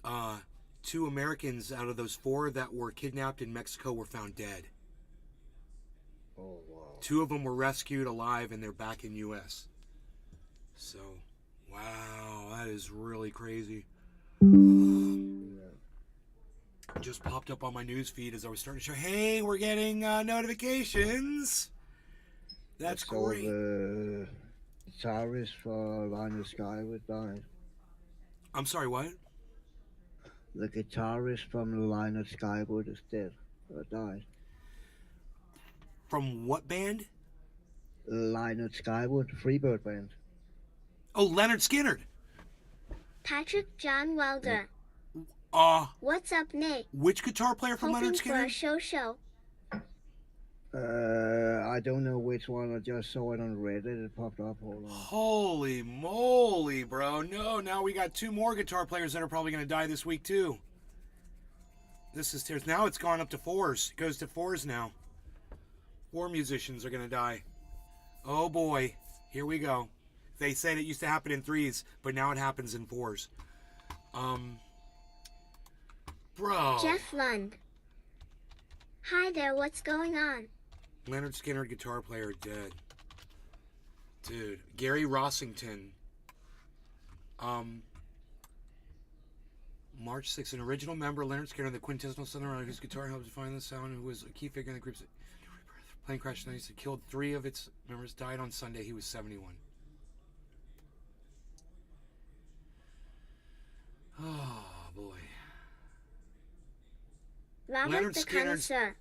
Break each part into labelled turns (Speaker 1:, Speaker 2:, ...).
Speaker 1: 2 Americans out of those 4 that were kidnapped in Mexico were found dead.
Speaker 2: Oh, wow.
Speaker 1: 2 of them were rescued alive, and they're back in U.S. So, wow, that is really crazy. Just popped up on my news feed as I was starting to show, hey, we're getting notifications. That's great.
Speaker 2: The guitarist for Line of Skyward died.
Speaker 1: I'm sorry, what?
Speaker 2: The guitarist from the Line of Skyward is dead. Died.
Speaker 1: From what band?
Speaker 2: Line of Skyward, Freebird band.
Speaker 1: Oh, Leonard Skinner.
Speaker 3: Patrick John Welder. What's up, Nate?
Speaker 1: Which guitar player from Leonard Skinner?
Speaker 3: For a show.
Speaker 2: I don't know which one. I just saw it on Reddit. It popped up. Hold on.
Speaker 1: Holy moly, bro. No, now we got 2 more guitar players that are probably going to die this week, too. This is tears. Now it's gone up to 4s. It goes to 4s now. 4 musicians are going to die. Oh, boy. Here we go. They said it used to happen in 3s, but now it happens in 4s. Bro.
Speaker 3: Jeff Lund. Hi there, what's going on?
Speaker 1: Leonard Skinner, guitar player, dead. Dude. Gary Rossington. March 6th, an original member, Leonard Skinner, the quintessential Southern whose guitar helped define the sound, who was a key figure in the group's plane crash. He killed 3 of its members, died on Sunday. He was 71. Oh, boy.
Speaker 3: Robert
Speaker 1: Leonard
Speaker 3: the
Speaker 1: Skinner's...
Speaker 3: Connoisseur.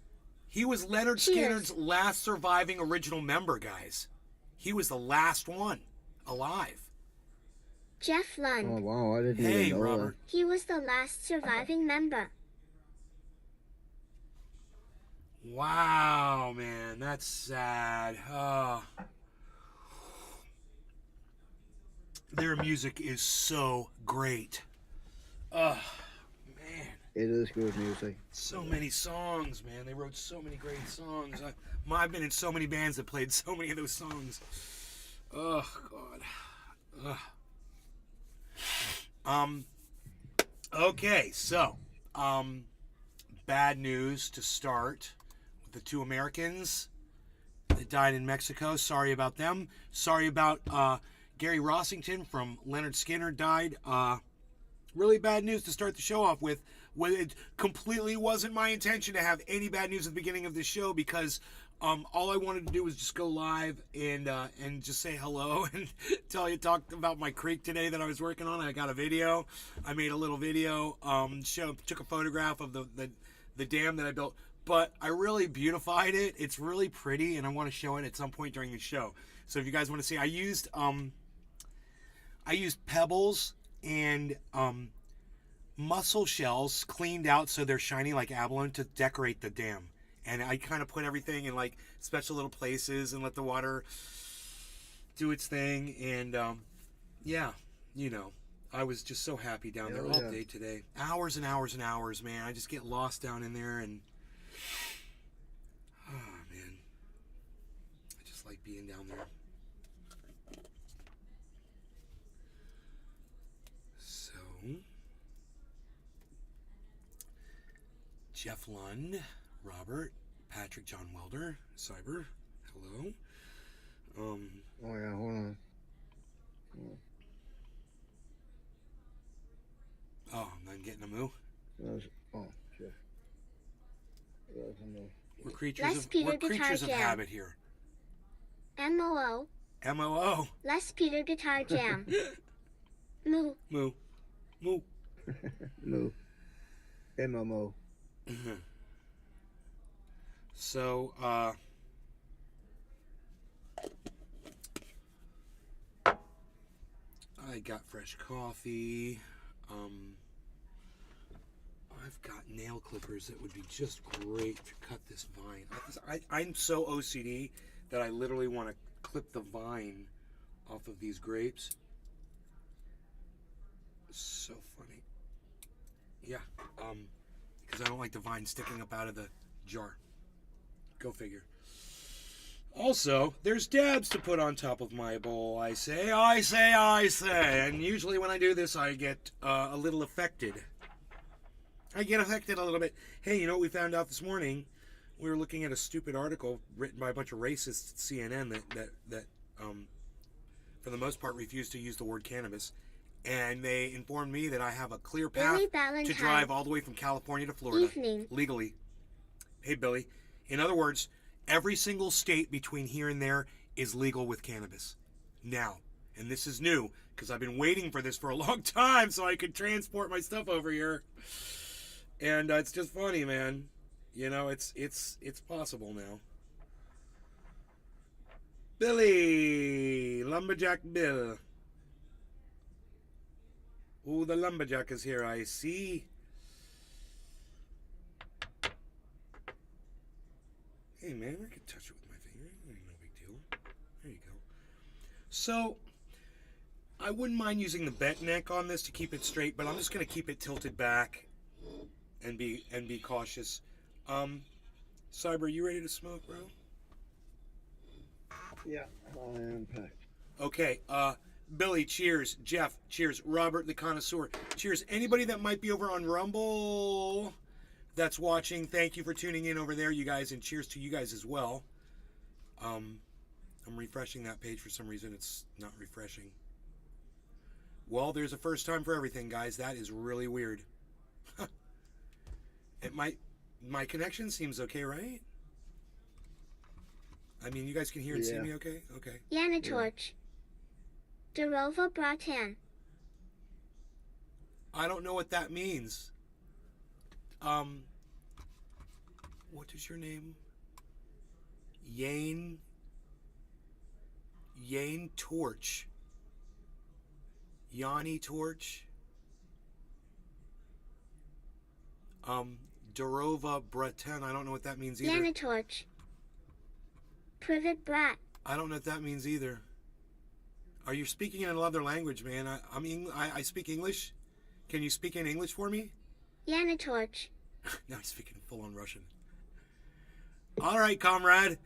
Speaker 1: He was Leonard Skinner's last surviving original member, guys. He was the last one alive.
Speaker 3: Jeff Lund.
Speaker 2: Oh, wow. I didn't
Speaker 1: Hey,
Speaker 2: even know
Speaker 1: Robert.
Speaker 3: He was the last surviving member.
Speaker 1: Wow, man. That's sad. Their music is so great. Man.
Speaker 2: It is good music.
Speaker 1: So many songs, man. They wrote so many great songs. I've been in so many bands that played so many of those songs. Oh, God. Okay, so, bad news to start with the 2 Americans that died in Mexico. Sorry about them. Sorry about Gary Rossington from Leonard Skinner died. Really bad news to start the show off with. When it completely wasn't my intention to have any bad news at the beginning of the show, because all I wanted to do was just go live and just say hello and talk about my creek today that I was working on. I got a video. I made a little video. Took a photograph of the dam that I built, but I really beautified it. It's really pretty, and I want to show it at some point during the show. So if you guys want to see, I used pebbles and mussel shells cleaned out so they're shiny like abalone to decorate the dam. And I kind of put everything in like special little places and let the water do its thing. And yeah, you know, I was just so happy down there all day today. Hours and hours and hours, man. I just get lost down in there, and oh man, I just like being down there. So Jeff Lund, Robert, Patrick John Welder, Cyber, hello.
Speaker 2: Oh yeah, hold on.
Speaker 1: Oh, I'm getting a moo.
Speaker 2: Oh, shit.
Speaker 1: We're creatures of habit here.
Speaker 3: M-O-O.
Speaker 1: M-O-O.
Speaker 3: Les Peter Guitar Jam. Moo.
Speaker 1: Moo. Moo.
Speaker 2: Moo. M-O-O.
Speaker 1: So, I got fresh coffee. I've got nail clippers that would be just great to cut this vine. I'm so OCD that I literally want to clip the vine off of these grapes. So funny. Yeah, because I don't like the vine sticking up out of the jar. Go figure. Also, there's dabs to put on top of my bowl. I say. And usually when I do this, I get a little affected. I get affected a little bit. Hey, you know what we found out this morning? We were looking at a stupid article written by a bunch of racists at CNN that for the most part refused to use the word cannabis, and they informed me that I have a clear path
Speaker 3: Billy
Speaker 1: to
Speaker 3: Valentine.
Speaker 1: drive all the way from California to Florida
Speaker 3: Evening.
Speaker 1: legally. Hey, Billy. In other words, every single state between here and there is legal with cannabis now, and this is new because I've been waiting for this for a long time so I could transport my stuff over here. And it's just funny, man. You know, it's possible now. Billy, Lumberjack Bill. Oh, the lumberjack is here, I see. Hey, man, I can touch it with my finger. No big deal. There you go. So, I wouldn't mind using the bent neck on this to keep it straight, but I'm just going to keep it tilted back and be cautious. Cyber, you ready to smoke, bro?
Speaker 2: Yeah, I am packed.
Speaker 1: Okay, Billy, cheers. Jeff, cheers. Robert, the connoisseur, cheers. Anybody that might be over on Rumble that's watching, thank you for tuning in over there, you guys, and cheers to you guys as well. I'm refreshing that page for some reason. It's not refreshing. Well, there's a first time for everything, guys. That is really weird. My connection seems okay, right? I mean, you guys can hear and see
Speaker 2: Yeah.
Speaker 1: me okay? Okay.
Speaker 3: Yana Torch. Darova Bratan.
Speaker 1: I don't know what that means. What is your name? Yane Torch. Yanni Torch. Darova Breton. I don't know what that means either.
Speaker 3: Yana Torch. Privet Brat.
Speaker 1: I don't know what that means either. Are you speaking in another language, man? I speak English. Can you speak in English for me?
Speaker 3: Yana Torch.
Speaker 1: Now he's speaking full-on Russian. All right, comrade.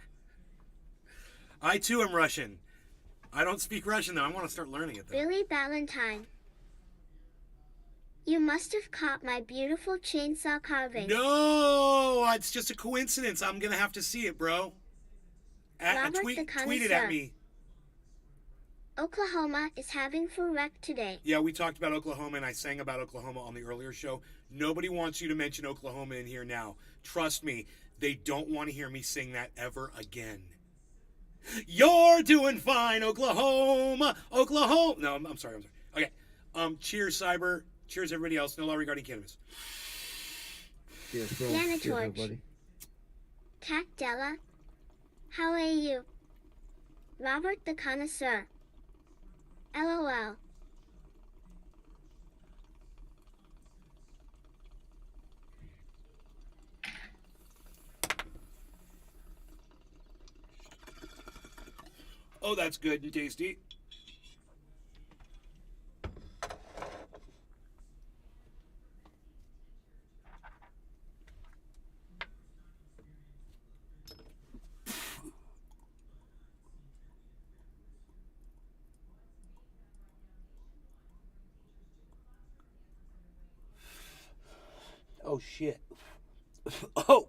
Speaker 1: I, too, am Russian. I don't speak Russian, though. I want to start learning it, though.
Speaker 3: Billy Valentine. You must have caught my beautiful chainsaw carving.
Speaker 1: No! It's just a coincidence. I'm going to have to see it, bro.
Speaker 3: Robert
Speaker 1: Tweet
Speaker 3: the
Speaker 1: it at
Speaker 3: connoisseur.
Speaker 1: me.
Speaker 3: Oklahoma is having for rec today.
Speaker 1: Yeah, we talked about Oklahoma, and I sang about Oklahoma on the earlier show. Nobody wants you to mention Oklahoma in here now. Trust me, they don't want to hear me sing that ever again. You're doing fine, Oklahoma! Oklahoma! No, I'm sorry. Okay. Cheers, Cyber. Cheers, everybody else. No law regarding cannabis.
Speaker 2: Cheers, bro.
Speaker 3: Yana
Speaker 2: Cheers,
Speaker 3: Torch.
Speaker 2: everybody.
Speaker 3: Tac Della. How are you? Robert the connoisseur. LOL.
Speaker 1: Oh, that's good and tasty. Oh, shit. Oh!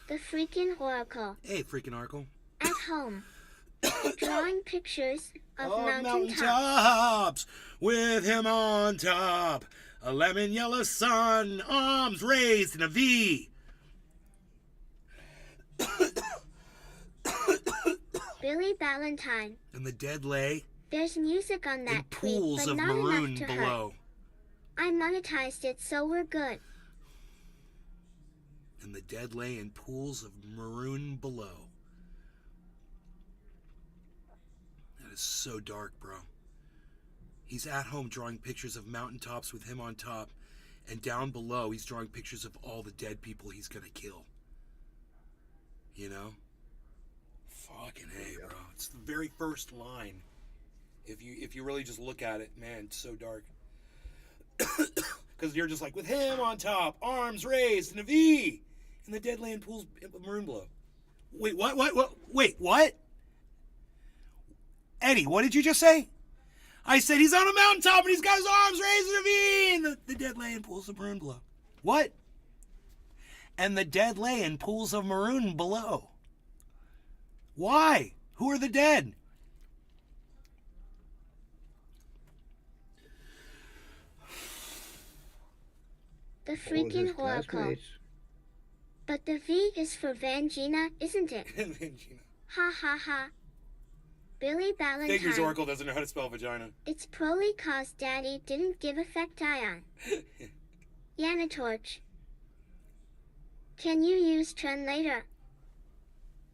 Speaker 3: The freaking oracle.
Speaker 1: Hey, freaking Oracle.
Speaker 3: At home. Drawing pictures of mountain tops.
Speaker 1: Mountaintops with him on top. A lemon yellow sun, arms raised in a V.
Speaker 3: Billy Valentine.
Speaker 1: And the dead lay
Speaker 3: There's music on
Speaker 1: in
Speaker 3: that
Speaker 1: pools
Speaker 3: tweet, but
Speaker 1: of
Speaker 3: not
Speaker 1: maroon
Speaker 3: enough to hurt.
Speaker 1: below.
Speaker 3: I monetized it, so we're good.
Speaker 1: And the dead lay in pools of maroon below. That is so dark, bro. He's at home drawing pictures of mountaintops with him on top. And down below, he's drawing pictures of all the dead people he's gonna kill. You know? Fucking hey, bro. It's the very first line. If you really just look at it, man, it's so dark. Because you're just like, with him on top, arms raised in a V, and the dead land pools maroon below. Wait, what? Wait, what? Eddie, what did you just say? I said he's on a mountaintop and he's got his arms raised in a V, and the dead lay in pools of maroon below. What? And the dead lay in pools of maroon below. Why? Who are the dead?
Speaker 3: The
Speaker 2: All his
Speaker 3: freaking oracle.
Speaker 2: classmates.
Speaker 3: But the V is for Vangina, isn't it? Ha ha ha. Billy
Speaker 1: Figures
Speaker 3: Ballantyne.
Speaker 1: Oracle doesn't know how to spell vagina.
Speaker 3: It's probably cause Daddy didn't give effect ion. Yanatorch. Can you use translator?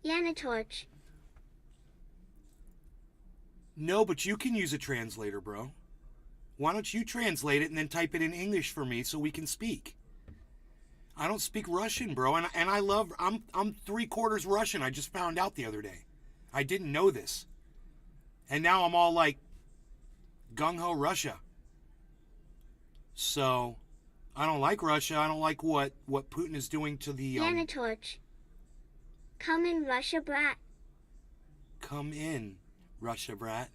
Speaker 3: Yanatorch.
Speaker 1: No, but you can use a translator, bro. Why don't you translate it and then type it in English for me so we can speak? I don't speak Russian, bro, and I love. I'm 3/4 Russian. I just found out the other day. I didn't know this, and now I'm all like gung ho Russia. So, I don't like Russia. I don't like what Putin is doing to the.
Speaker 3: Yanatorch. Come in, Russia brat.
Speaker 1: Come in, Russia brat.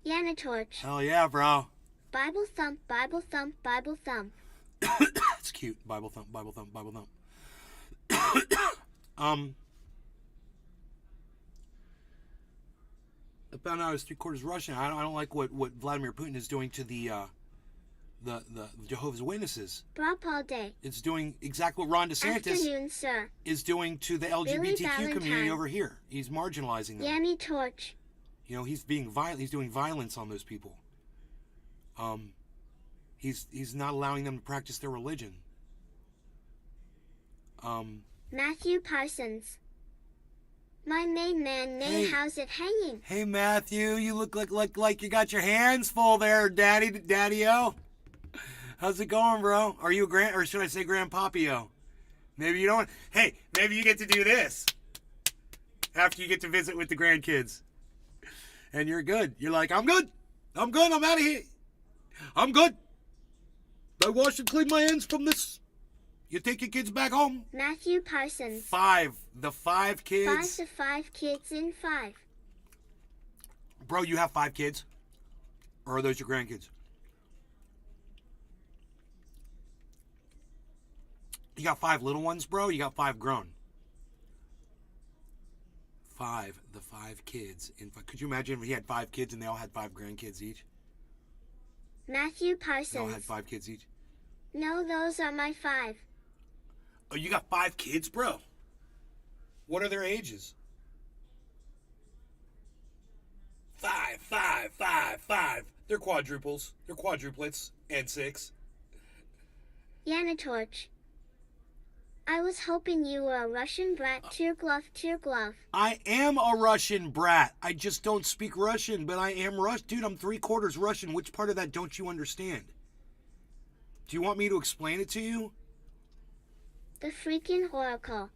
Speaker 3: Yanatorch.
Speaker 1: Hell yeah, bro.
Speaker 3: Bible thump, Bible thump, Bible thump.
Speaker 1: It's cute. Bible thump, Bible thump, Bible thump. I found out I was 3/4 Russian. I don't like what Vladimir Putin is doing to the Jehovah's Witnesses.
Speaker 3: Brop all day.
Speaker 1: It's doing exactly what Ron DeSantis
Speaker 3: Afternoon, sir.
Speaker 1: is doing to the
Speaker 3: Billy
Speaker 1: LGBTQ community
Speaker 3: Valentine.
Speaker 1: over here. He's marginalizing them.
Speaker 3: Yanny Torch.
Speaker 1: You know, he's being violent. He's doing violence on those people. He's not allowing them to practice their religion.
Speaker 3: Matthew Parsons. My main man,
Speaker 1: Hey.
Speaker 3: how's it hanging?
Speaker 1: Hey Matthew, you look like you got your hands full there, Daddy-o. How's it going, bro? Are you a or should I say Grandpappy-o? Maybe you don't. Hey, maybe you get to do this after you get to visit with the grandkids, and you're good. You're like, I'm good. I'm out of here. I'm good. I wash and clean my hands from this. You take your kids back home.
Speaker 3: Matthew Parsons.
Speaker 1: 5. The 5 kids.
Speaker 3: 5 to 5 kids in 5.
Speaker 1: Bro, you have 5 kids? Or are those your grandkids? You got 5 little ones, bro? You got 5 grown? 5. The 5 kids. Could you imagine if he had 5 kids and they all had 5 grandkids each?
Speaker 3: Matthew
Speaker 1: They all had
Speaker 3: Parsons.
Speaker 1: 5 kids each?
Speaker 3: No, those are my 5.
Speaker 1: Oh, you got 5 kids, bro? What are their ages? 5, 5, 5, 5. They're quadruples. They're quadruplets. And 6.
Speaker 3: Yanatorch. I was hoping you were a Russian brat. Tear glove.
Speaker 1: I am a Russian brat. I just don't speak Russian, but I am Russian. Dude, I'm 3/4 Russian. Which part of that don't you understand? Do you want me to explain it to you?
Speaker 3: The freaking oracle.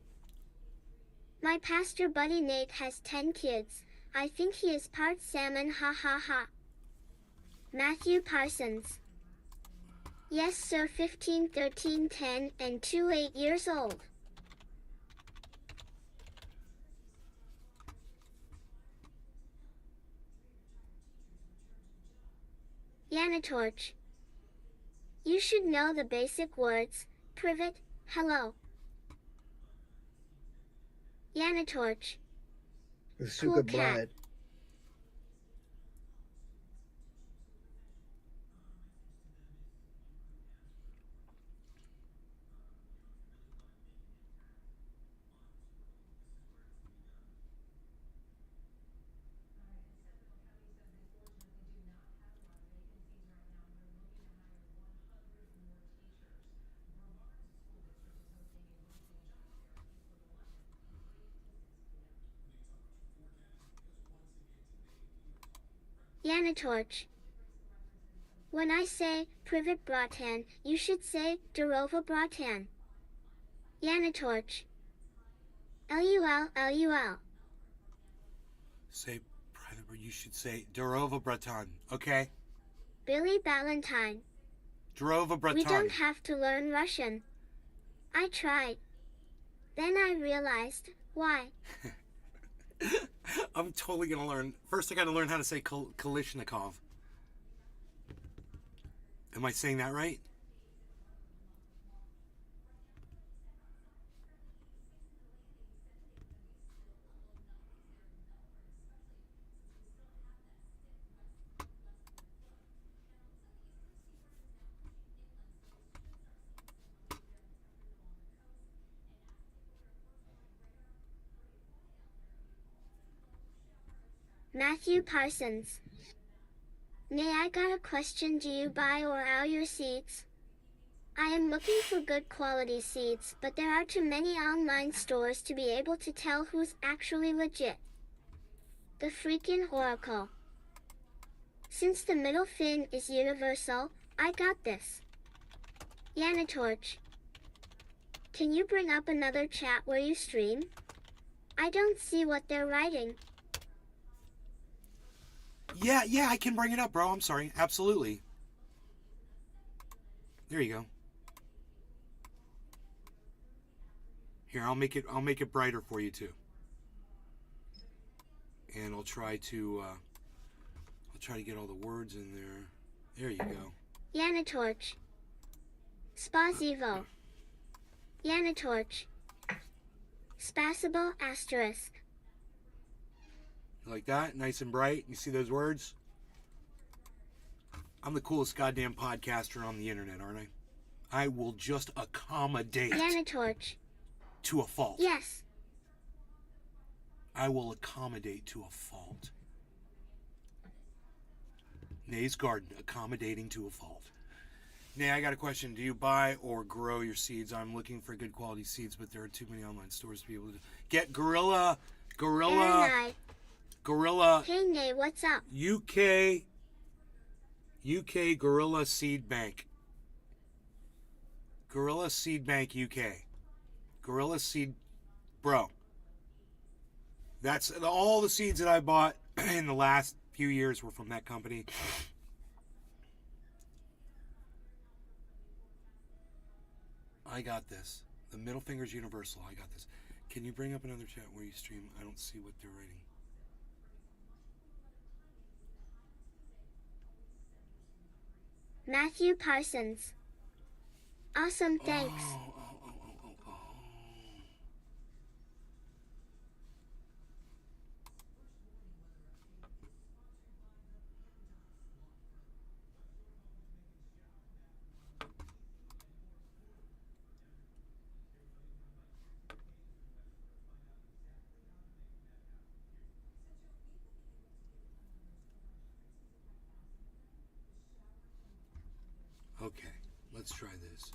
Speaker 3: My pastor buddy Nate has 10 kids. I think he is part salmon, ha ha ha. Matthew Parsons. Yes, sir, 15, 13, 10, and 2 8 years old. Yanatorch. You should know the basic words. Privet, hello. Yanatorch.
Speaker 2: The sugar
Speaker 3: Cool cat.
Speaker 2: blood.
Speaker 3: Yanatorch. When I say Privet Bratan, you should say Darova Bratan. Yanatorch. LUL.
Speaker 1: Say, you should say Darova Breton, okay?
Speaker 3: Billy Ballantyne.
Speaker 1: Darova Breton.
Speaker 3: We don't have to learn Russian. I tried. Then I realized Why?
Speaker 1: I'm totally gonna learn. First, I gotta learn how to say Kalishnikov. Am I saying that right?
Speaker 3: Matthew Parsons. Nay, I got a question. Do you buy or owl your seeds? I am looking for good quality seeds, but there are too many online stores to be able to tell who's actually legit. The freaking Oracle. Since the middle fin is universal, I got this. Yanatorch. Can you bring up another chat where you stream? I don't see what they're writing.
Speaker 1: Yeah, I can bring it up, bro. I'm sorry. Absolutely. There you go. Here, I'll make it brighter for you too. And I'll try to get all the words in there. There you go.
Speaker 3: Yanatorch. Spazivo. Yanatorch. Spasible asterisk.
Speaker 1: Like that, nice and bright. You see those words? I'm the coolest goddamn podcaster on the internet, aren't I? I will just accommodate
Speaker 3: Yanatorch.
Speaker 1: to a fault.
Speaker 3: Yes.
Speaker 1: I will accommodate to a fault. Nay's Garden, accommodating to a fault. Nay, I got a question. Do you buy or grow your seeds? I'm looking for good quality seeds, but there are too many online stores to be able to get Gorilla.
Speaker 3: Hey, Nay, what's up?
Speaker 1: UK Gorilla Seed Bank. Gorilla Seed Bank UK. Gorilla Seed, bro. That's all the seeds that I bought in the last few years were from that company. I got this. The middle finger's universal. I got this. Can you bring up another chat where you stream? I don't see what they're writing.
Speaker 3: Matthew Parsons. Awesome, thanks.
Speaker 1: Oh. Okay, let's try this.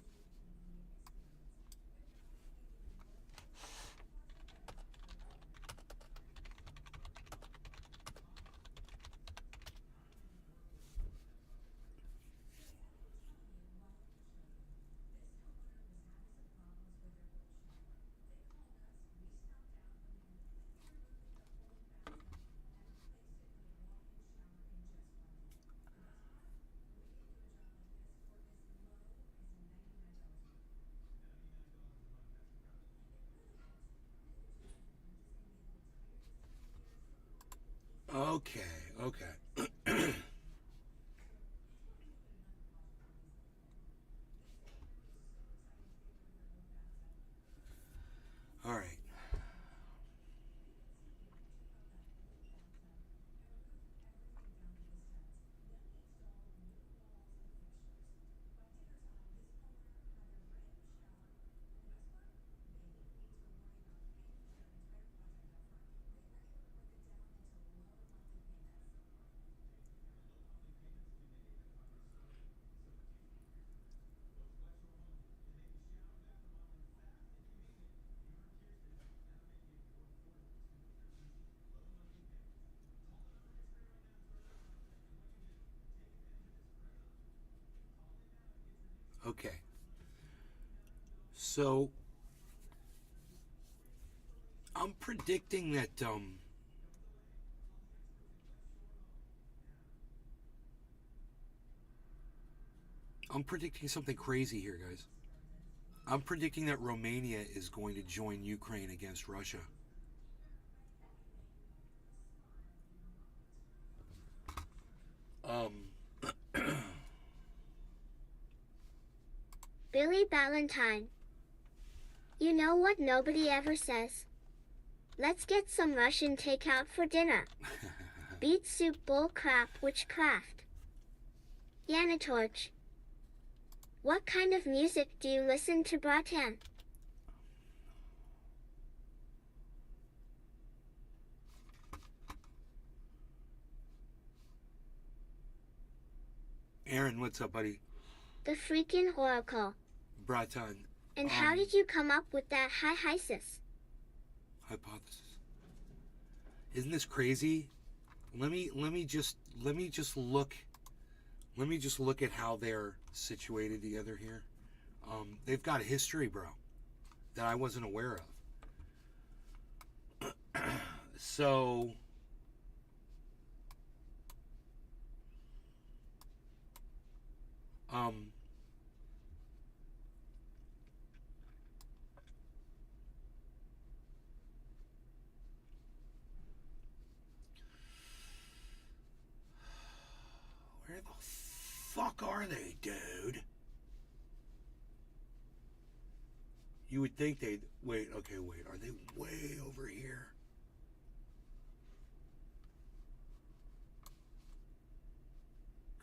Speaker 1: Okay. All right. Okay. So I'm predicting that I'm predicting something crazy here, guys. I'm predicting that Romania is going to join Ukraine against Russia.
Speaker 3: Billy Ballantyne. You know what nobody ever says? Let's get some Russian takeout for dinner. Beet soup bull crap witchcraft. Yanatorch. What kind of music do you listen to, Bratan?
Speaker 1: Aaron, what's up, buddy?
Speaker 3: The freaking oracle.
Speaker 1: Bratan.
Speaker 3: And how did you come up with that hypothesis?
Speaker 1: Isn't this crazy? Let me just look at how they're situated together here. They've got a history, bro, that I wasn't aware of. So where the fuck are they, dude? You would think they'd wait. Okay, wait. Are they way over here?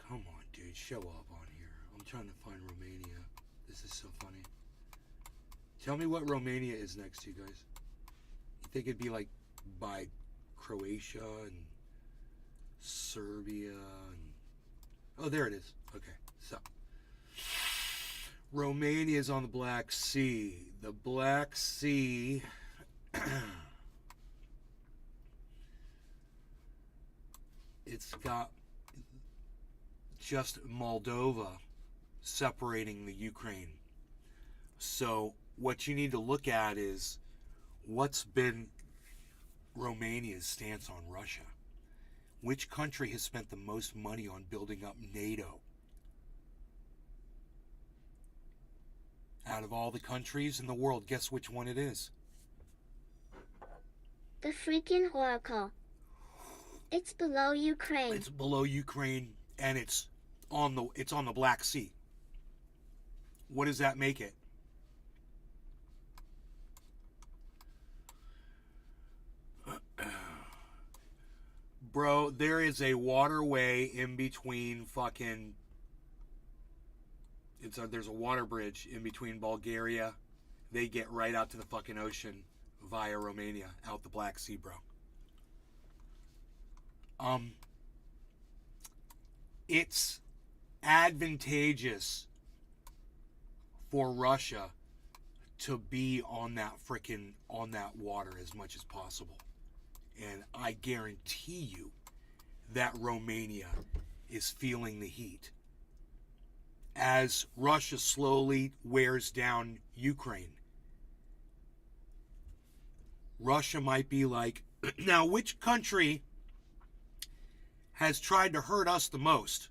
Speaker 1: Come on, dude. Show up on here. I'm trying to find Romania. This is so funny. Tell me what Romania is next to, you guys. You think it'd be like by Croatia and Serbia and... Oh, there it is. Okay, so Romania is on the Black Sea. The Black Sea it's got just Moldova separating the Ukraine. So what you need to look at is what's been Romania's stance on Russia. Which country has spent the most money on building up NATO? Out of all the countries in the world, guess which one it is?
Speaker 3: The freaking oracle. It's below Ukraine.
Speaker 1: It's below Ukraine, and it's on the Black Sea. What does that make it? Bro, there is a waterway in between fucking... there's a water bridge in between Bulgaria. They get right out to the fucking ocean via Romania, out the Black Sea, bro. It's advantageous for Russia to be on that water as much as possible. And I guarantee you that Romania is feeling the heat. As Russia slowly wears down Ukraine, Russia might be like, now which country has tried to hurt us the most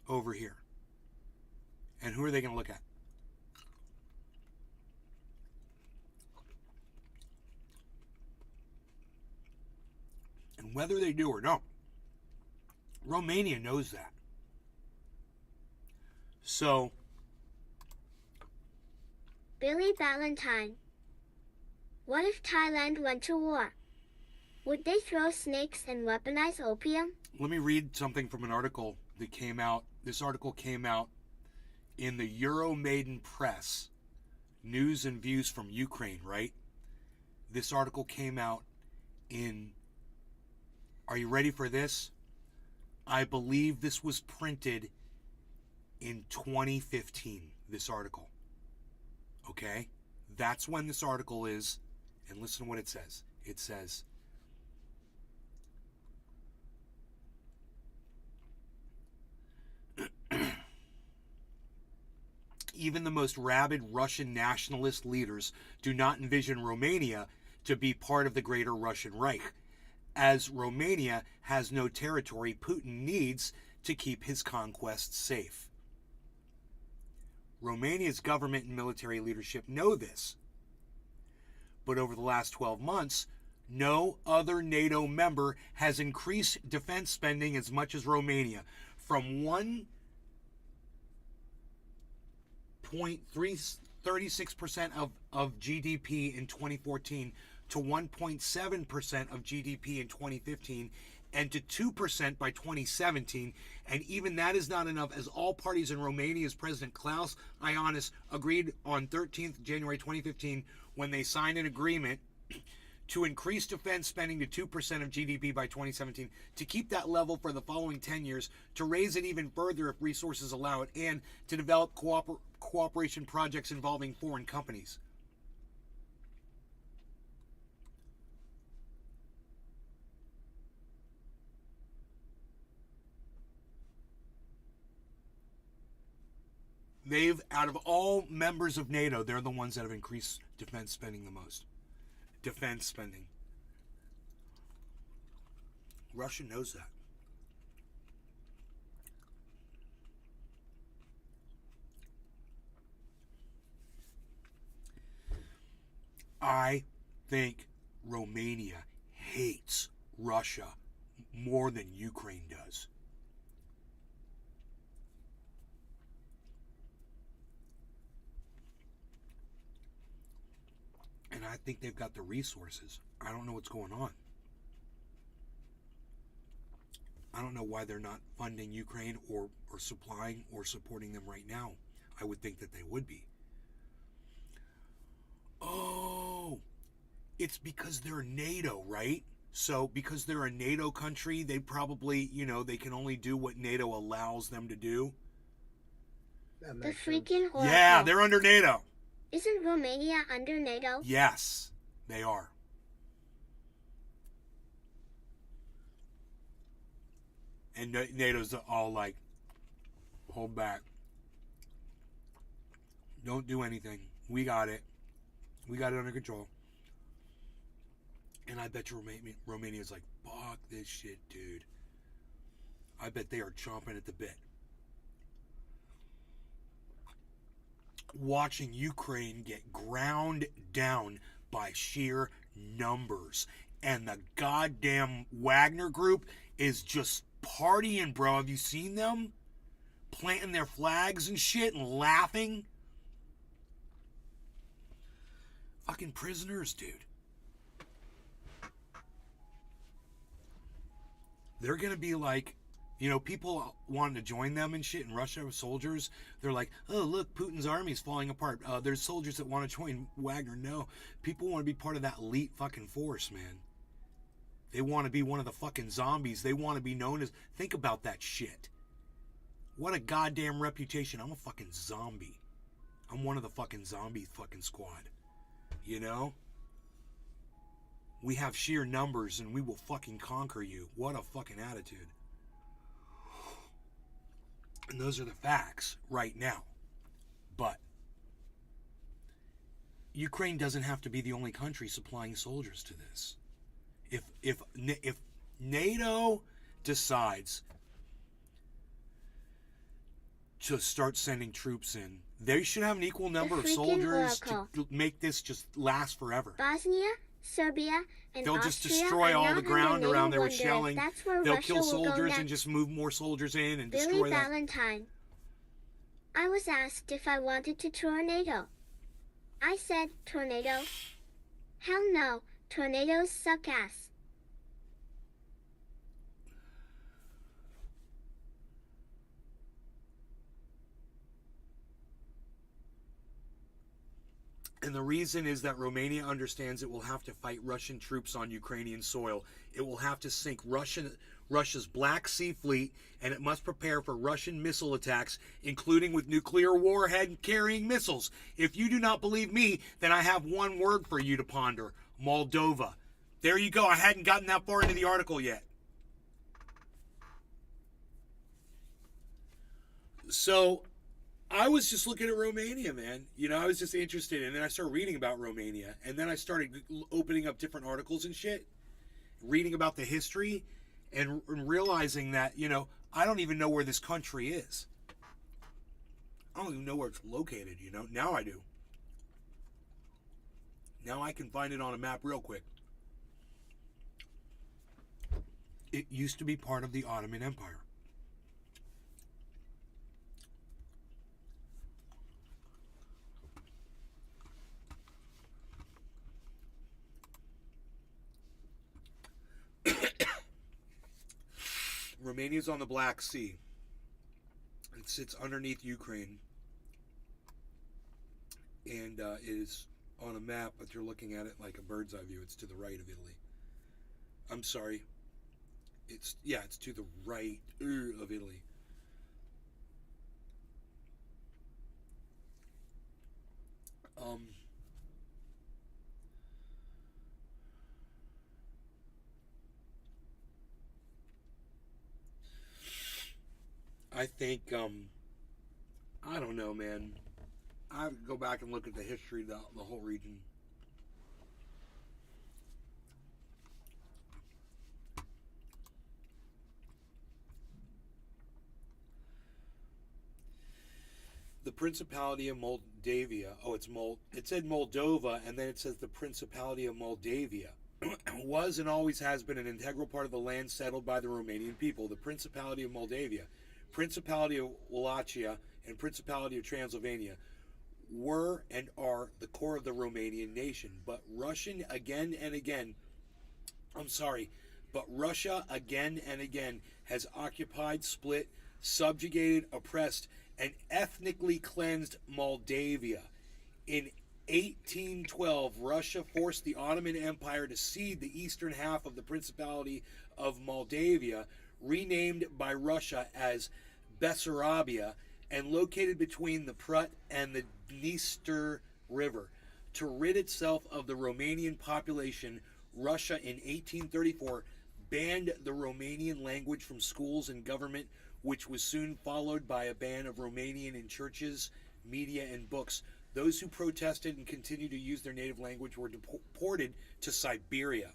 Speaker 1: over here? And who are they going to look at? And whether they do or not, Romania knows that. So,
Speaker 3: Billy Ballantyne. What if Thailand went to war? Would they throw snakes and weaponize opium?
Speaker 1: let me read something from an article that came out. This article came out in the Euromaidan Press. News and views from Ukraine, right? This article came out in... Are you ready for this? I believe this was printed in 2015, this article. Okay? That's when this article is. And listen to what it says. It says, even the most rabid Russian nationalist leaders do not envision Romania to be part of the greater Russian Reich. As Romania has no territory, Putin needs to keep his conquests safe. Romania's government and military leadership know this. But over the last 12 months, no other NATO member has increased defense spending as much as Romania. From 36% of GDP in 2014 to 1.7% of GDP in 2015 and to 2% by 2017. And even that is not enough, as all parties in Romania's President Klaus Iohannis agreed on 13th January 2015 when they signed an agreement to increase defense spending to 2% of GDP by 2017, to keep that level for the following 10 years, to raise it even further if resources allow it, and to develop cooperation projects involving foreign companies. Out of all members of NATO, they're the ones that have increased defense spending the most. Defense spending. Russia knows that. I think Romania hates Russia more than Ukraine does. And I think they've got the resources. I don't know what's going on. I don't know why they're not funding Ukraine or supplying or supporting them right now. I would think that they would be. Oh, it's because they're NATO, right? So because they're a NATO country, they probably, they can only do what NATO allows them to do.
Speaker 2: That
Speaker 3: The
Speaker 2: makes sense.
Speaker 3: freaking Oracle.
Speaker 1: Yeah, they're under NATO.
Speaker 3: Isn't Romania under NATO?
Speaker 1: Yes, they are. And NATO's all like, hold back. Don't do anything. We got it. We got it under control. And I bet you Romania's like, fuck this shit, dude. I bet they are chomping at the bit. Watching Ukraine get ground down by sheer numbers. And the goddamn Wagner group is just partying, bro. Have you seen them? Planting their flags and shit and laughing. Fucking prisoners, dude. They're gonna be like, people wanting to join them and shit in Russia with soldiers. They're like, oh, look, Putin's army's falling apart. There's soldiers that want to join Wagner. No, people want to be part of that elite fucking force, man. They want to be one of the fucking zombies. They want to be known as, think about that shit. What a goddamn reputation. I'm a fucking zombie. I'm one of the fucking zombie fucking squad. We have sheer numbers and we will fucking conquer you. What a fucking attitude. And those are the facts right now. But Ukraine doesn't have to be the only country supplying soldiers to this. If NATO decides to start sending troops in, they should have an equal number of soldiers to make this just last forever.
Speaker 3: Bosnia, Serbia, and
Speaker 1: They'll
Speaker 3: Austria
Speaker 1: just destroy all the ground around there with shelling. They'll
Speaker 3: Russia
Speaker 1: kill soldiers
Speaker 3: will go
Speaker 1: and just move more soldiers in and
Speaker 3: Billy
Speaker 1: destroy that.
Speaker 3: Valentine. I was asked if I wanted to tornado. I said, tornado? Hell no, tornadoes suck ass.
Speaker 1: And the reason is that Romania understands it will have to fight Russian troops on Ukrainian soil. It will have to sink Russia's Black Sea Fleet, and it must prepare for Russian missile attacks, including with nuclear warhead-carrying missiles. If you do not believe me, then I have one word for you to ponder: Moldova. There you go. I hadn't gotten that far into the article yet. So I was just looking at Romania, man. I was just interested, and then I started reading about Romania, and then I started opening up different articles and shit, reading about the history, and realizing that, I don't even know where this country is. I don't even know where it's located, Now I do. Now I can find it on a map real quick. It used to be part of the Ottoman Empire. Romania's on the Black Sea. It sits underneath Ukraine. And it is on a map, but you're looking at it like a bird's eye view. It's to the right of Italy. I'm sorry. It's to the right of Italy. I think I don't know, man. I have to go back and look at the history of the whole region. The Principality of Moldavia. Oh, it said Moldova, and then it says the Principality of Moldavia. Was and always has been an integral part of the land settled by the Romanian people. The Principality of Moldavia, Principality of Wallachia, and Principality of Transylvania were and are the core of the Romanian nation. But Russia again and again has occupied, split, subjugated, oppressed, and ethnically cleansed Moldavia. In 1812, Russia forced the Ottoman Empire to cede the eastern half of the Principality of Moldavia, renamed by Russia as Bessarabia, and located between the Prut and the Dniester River. To rid itself of the Romanian population, Russia in 1834 banned the Romanian language from schools and government, which was soon followed by a ban of Romanian in churches, media, and books. Those who protested and continued to use their native language were deported to Siberia.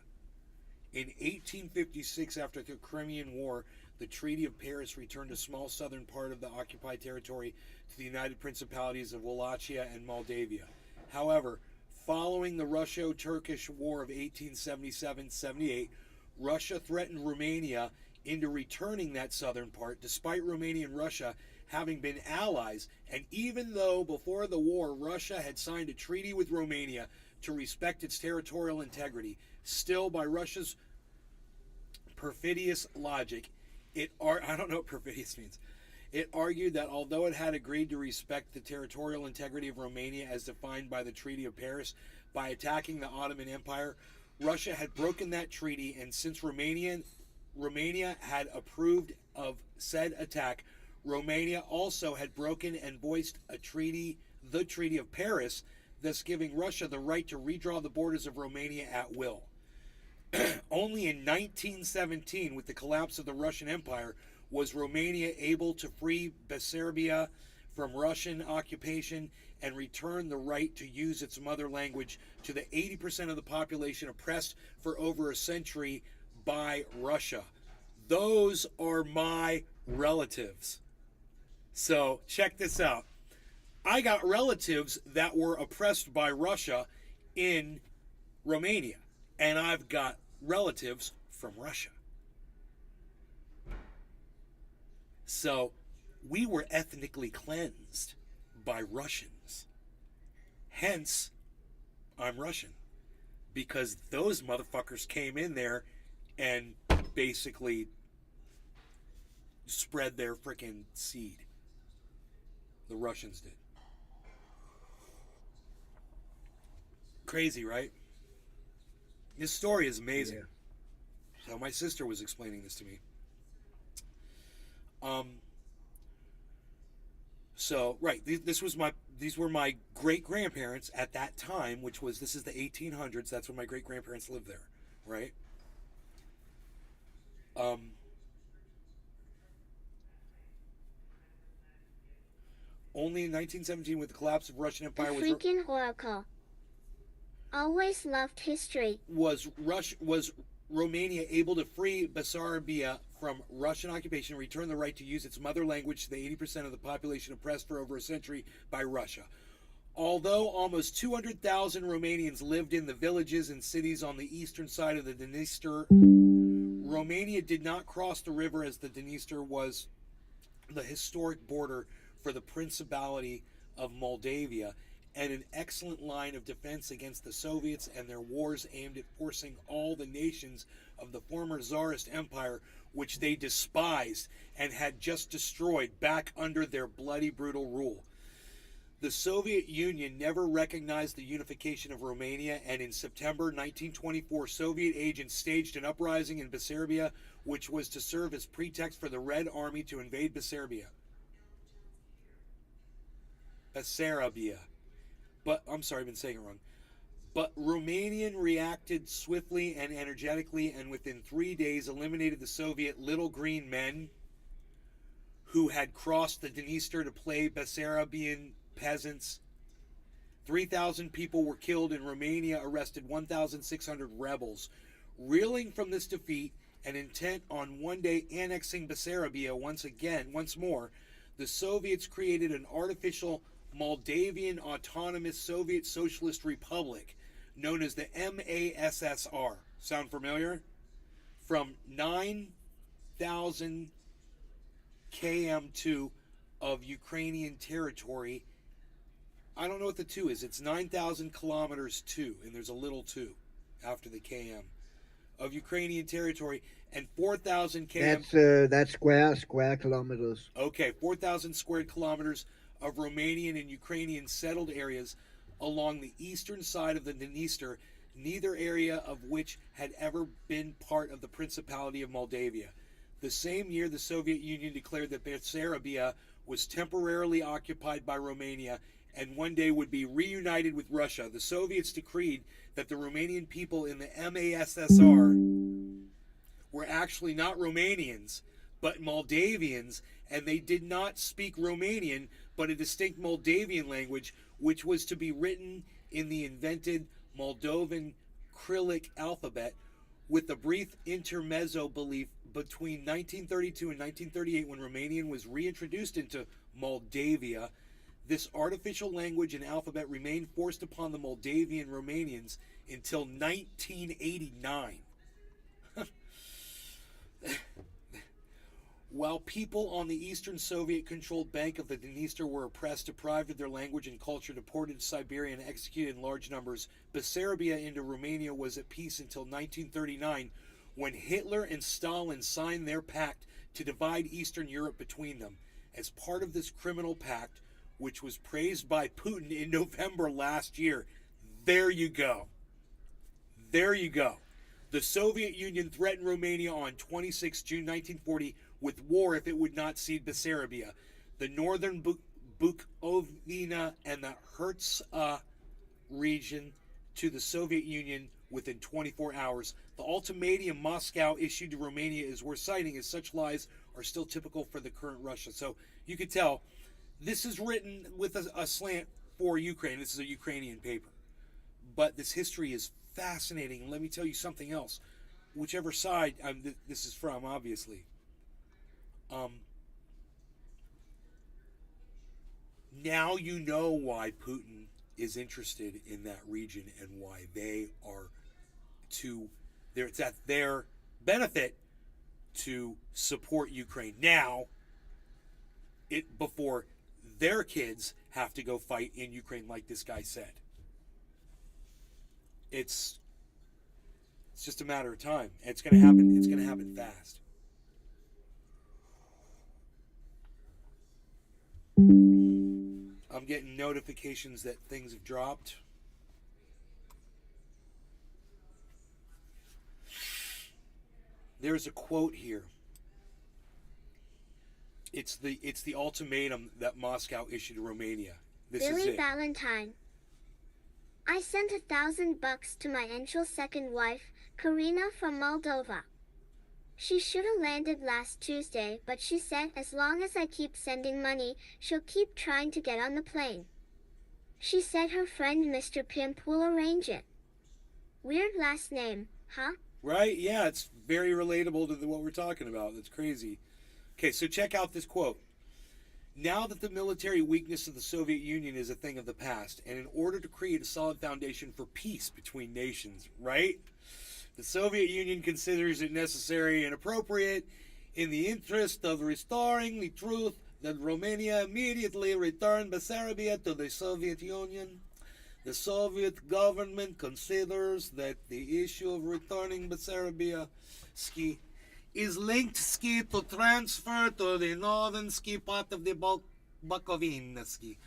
Speaker 1: In 1856, after the Crimean War, the Treaty of Paris returned a small southern part of the occupied territory to the United Principalities of Wallachia and Moldavia. However, following the Russo-Turkish War of 1877-78, Russia threatened Romania into returning that southern part, despite Romania and Russia having been allies, and even though before the war Russia had signed a treaty with Romania to respect its territorial integrity, still by Russia's perfidious logic, I don't know what perfidious means. It argued that although it had agreed to respect the territorial integrity of Romania as defined by the Treaty of Paris by attacking the Ottoman Empire, Russia had broken that treaty, and since Romania had approved of said attack, Romania also had broken and voiced the Treaty of Paris, thus giving Russia the right to redraw the borders of Romania at will. Only in 1917, with the collapse of the Russian Empire, was Romania able to free Bessarabia from Russian occupation and return the right to use its mother language to the 80% of the population oppressed for over a century by Russia. Those are my relatives. So check this out. I got relatives that were oppressed by Russia in Romania, and I've got relatives from Russia. So we were ethnically cleansed by Russians. Hence, I'm Russian, because those motherfuckers came in there and basically spread their freaking seed. The Russians did. Crazy, right? This story is amazing. Yeah. So my sister was explaining this to me. These were my great grandparents at that time, this is the 1800s. That's when my great grandparents lived there, right? Only in 1917, with the collapse of Russian Empire,
Speaker 3: the freaking oracle. Always loved history.
Speaker 1: Was Romania able to free Bessarabia from Russian occupation and return the right to use its mother language to the 80% of the population oppressed for over a century by Russia. Although almost 200,000 Romanians lived in the villages and cities on the eastern side of the Dniester, Romania did not cross the river, as the Dniester was the historic border for the Principality of Moldavia, and an excellent line of defense against the Soviets and their wars aimed at forcing all the nations of the former Tsarist Empire, which they despised and had just destroyed, back under their bloody, brutal rule. The Soviet Union never recognized the unification of Romania, and in September 1924, Soviet agents staged an uprising in Bessarabia, which was to serve as pretext for the Red Army to invade Bessarabia. Bessarabia. But, I'm sorry, I've been saying it wrong. But Romanian reacted swiftly and energetically, and within 3 days eliminated the Soviet little green men who had crossed the Dniester to play Bessarabian peasants. 3,000 people were killed, and Romania arrested 1,600 rebels. Reeling from this defeat and intent on one day annexing Bessarabia once more, the Soviets created an artificial Moldavian Autonomous Soviet Socialist Republic known as the MASSR. Sound familiar? From 9,000 km2 of Ukrainian territory. I don't know what the 2 is. It's 9,000 kilometers 2, and there's a little 2 after the km of Ukrainian territory, and 4,000 km.
Speaker 2: That's square kilometers.
Speaker 1: Okay, 4,000 square kilometers of Romanian and Ukrainian settled areas along the eastern side of the Dniester, neither area of which had ever been part of the Principality of Moldavia. The same year, the Soviet Union declared that Bessarabia was temporarily occupied by Romania and one day would be reunited with Russia. The Soviets decreed that the Romanian people in the MASSR were actually not Romanians, but Moldavians, and they did not speak Romanian, but a distinct Moldavian language, which was to be written in the invented Moldovan Cyrillic alphabet, with a brief intermezzo belief between 1932 and 1938, when Romanian was reintroduced into Moldavia. This artificial language and alphabet remained forced upon the Moldavian Romanians until 1989. While people on the eastern Soviet-controlled bank of the Dniester were oppressed, deprived of their language and culture, deported to Siberia, and executed in large numbers, Bessarabia into Romania was at peace until 1939, when Hitler and Stalin signed their pact to divide Eastern Europe between them. As part of this criminal pact, which was praised by Putin in November last year, there you go. There you go. The Soviet Union threatened Romania on 26 June 1940 with war if it would not cede Bessarabia, the northern Bukovina, and the Herzegovina region to the Soviet Union within 24 hours. The ultimatum Moscow issued to Romania is worth citing, as such lies are still typical for the current Russia. So you could tell this is written with a slant for Ukraine. This is a Ukrainian paper. But this history is fascinating. And let me tell you something else. Whichever side this is from, obviously. Now you know why Putin is interested in that region and why they are it's at their benefit to support Ukraine now, before their kids have to go fight in Ukraine, like this guy said. It's just a matter of time. It's going to happen. It's going to happen fast. I'm getting notifications that things have dropped. There's a quote here. It's the ultimatum that Moscow issued to Romania. This is
Speaker 3: Billy
Speaker 1: it.
Speaker 3: Valentine. I sent $1,000 to my angel second wife, Karina from Moldova. She should have landed last Tuesday, but she said as long as I keep sending money, she'll keep trying to get on the plane. She said her friend Mr. Pimp will arrange it. Weird last name, huh?
Speaker 1: Right? Yeah, it's very relatable to what we're talking about. That's crazy. Okay, so check out this quote. Now that the military weakness of the Soviet Union is a thing of the past, and in order to create a solid foundation for peace between nations, right? The Soviet Union considers it necessary and appropriate, in the interest of restoring the truth, that Romania immediately return Bessarabia to the Soviet Union. The Soviet government considers that the issue of returning Bessarabia ski is linked ski to transfer to the northern ski part of the Bukovina ski.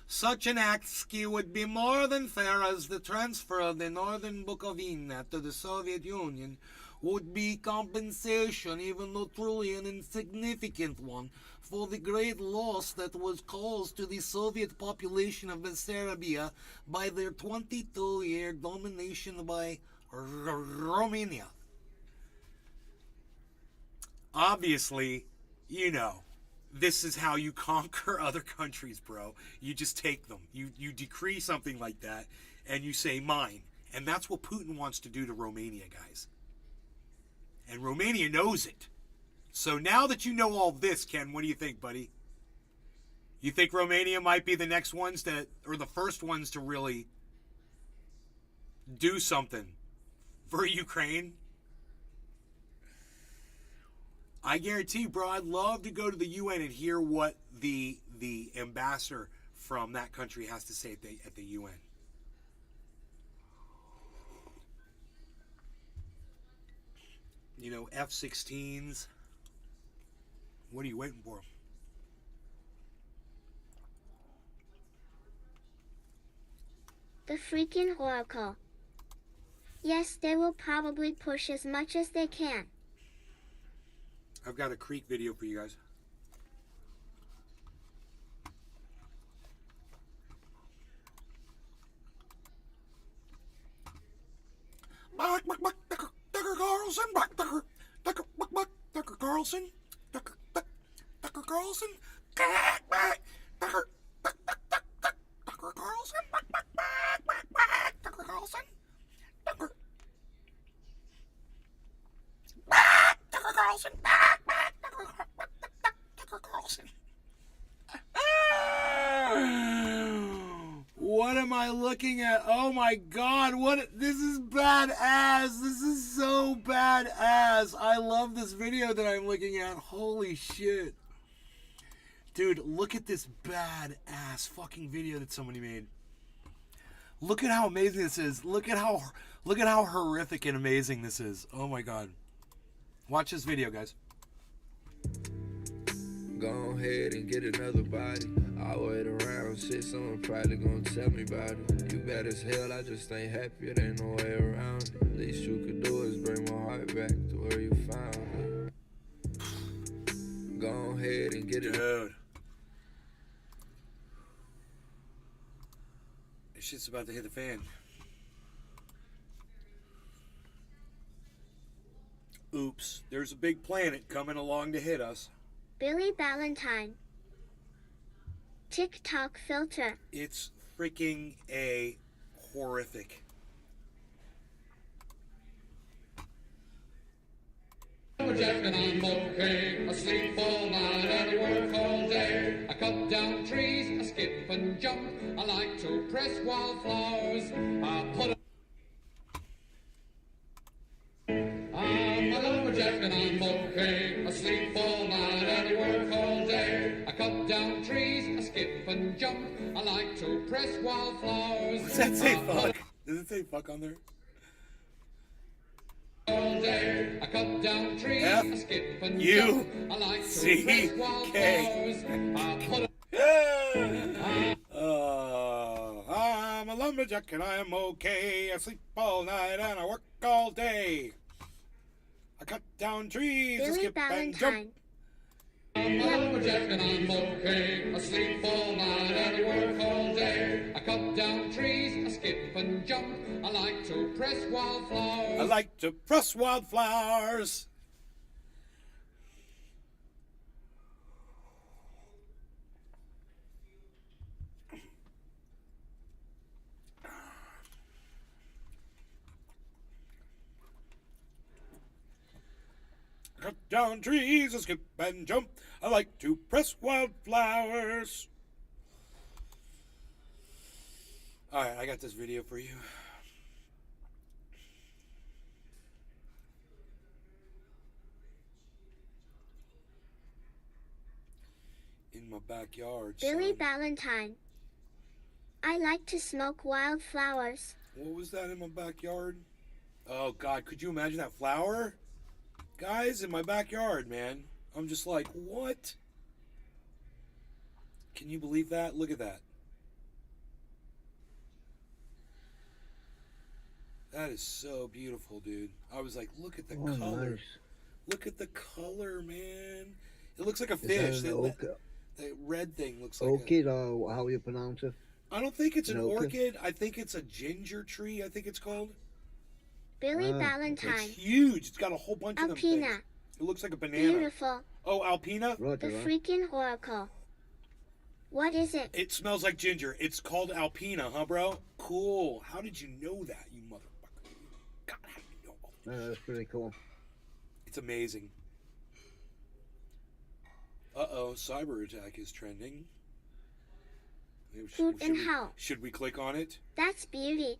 Speaker 1: Such an act ski would be more than fair, as the transfer of the northern Bukovina to the Soviet Union would be compensation, even though truly an insignificant one, for the great loss that was caused to the Soviet population of Bessarabia by their 22-year domination by Romania. Obviously, you know, this is how you conquer other countries, bro. You just take them. You decree something like that, and you say, mine. And that's what Putin wants to do to Romania, guys. And Romania knows it. So now that you know all this, Ken, what do you think, buddy? You think Romania might be the next ones to, or the first ones to really do something for Ukraine? I guarantee you, bro, I'd love to go to the UN and hear what the ambassador from that country has to say at the UN. You know, F-16s. What are you waiting for?
Speaker 3: The freaking Oracle. Yes, they will probably push as much as they can.
Speaker 1: I've got a Creek video for you guys. Tucker Carlson, Tucker Carlson, Tucker Carlson, Tucker Carlson, Tucker Carlson, Tucker Carlson, Tucker Carlson. What am I looking at? Oh my God, this is badass. This is so badass. I love this video that I'm looking at. Holy shit. Dude, look at this badass fucking video that somebody made. Look at how amazing this is. Look at how horrific and amazing this is. Oh my God. Watch this video, guys.
Speaker 4: Go ahead and get another body. I'll wait around, shit, someone probably gonna tell me about it. You bad as hell, I just ain't happy, there ain't no way around it. Least you could do is bring my heart back to where you found it. Go ahead and get it.
Speaker 1: Dude. This shit's about to hit the fan. Oops, there's a big planet coming along to hit us.
Speaker 3: Billy Ballantyne. TikTok filter.
Speaker 1: It's freaking a horrific.
Speaker 5: Jack and I'm okay. I sleep all night and I work all day. I cut down trees, I skip and jump. I like to press wildflowers. I put I'm a lumberjack and I'm okay. I sleep all night and I work all day. I cut down trees, I skip and jump. I like to press wildflowers.
Speaker 1: Does that say fuck? Does it say fuck on there?
Speaker 5: All day. I cut down trees, I skip and jump. I like to press wildflowers. I put
Speaker 1: I'm a lumberjack and I'm okay. I sleep all night and I work all day. I cut down trees, I
Speaker 3: Billy
Speaker 1: skip and jump.
Speaker 3: Ballantyne.
Speaker 5: I'm a lumberjack and I'm okay. I sleep all night and I work all day. I cut down trees, I skip and jump. I like to press wildflowers.
Speaker 1: I like to press wildflowers. Cut down trees, I skip and jump. I like to press wildflowers. Alright, I got this video for you. In my backyard.
Speaker 3: Billy
Speaker 1: son.
Speaker 3: Ballantyne. I like to smoke wildflowers.
Speaker 1: What was that in my backyard? Oh, God, could you imagine that flower? Guys, in my backyard, man. I'm just like, what? Can you believe that? Look at that. That is so beautiful, dude. I was like, look at the
Speaker 2: Oh,
Speaker 1: color.
Speaker 2: nice.
Speaker 1: Look at the color, man. It looks like a
Speaker 2: Is
Speaker 1: fish.
Speaker 2: that an
Speaker 1: That red thing looks like
Speaker 2: orchid, or how you pronounce it?
Speaker 1: I don't think it's an
Speaker 2: An orchid?
Speaker 1: orchid. I think it's a ginger tree, I think it's called.
Speaker 3: Billy
Speaker 2: Ah,
Speaker 1: It's
Speaker 3: Valentine.
Speaker 1: huge. It's got a whole bunch of them things.
Speaker 3: Alpina.
Speaker 1: It looks like a banana.
Speaker 3: Beautiful.
Speaker 1: Oh, Alpina?
Speaker 2: Roger,
Speaker 3: The
Speaker 2: right?
Speaker 3: freaking oracle. What is it?
Speaker 1: It smells like ginger. It's called Alpina, huh, bro? Cool. How did you know that, you motherfucker? God, how do you know all that?
Speaker 2: Yeah, that's pretty cool.
Speaker 1: It's amazing. Uh-oh, cyber attack is trending. Maybe
Speaker 3: Food and how?
Speaker 1: Should we click on it?
Speaker 3: That's beauty.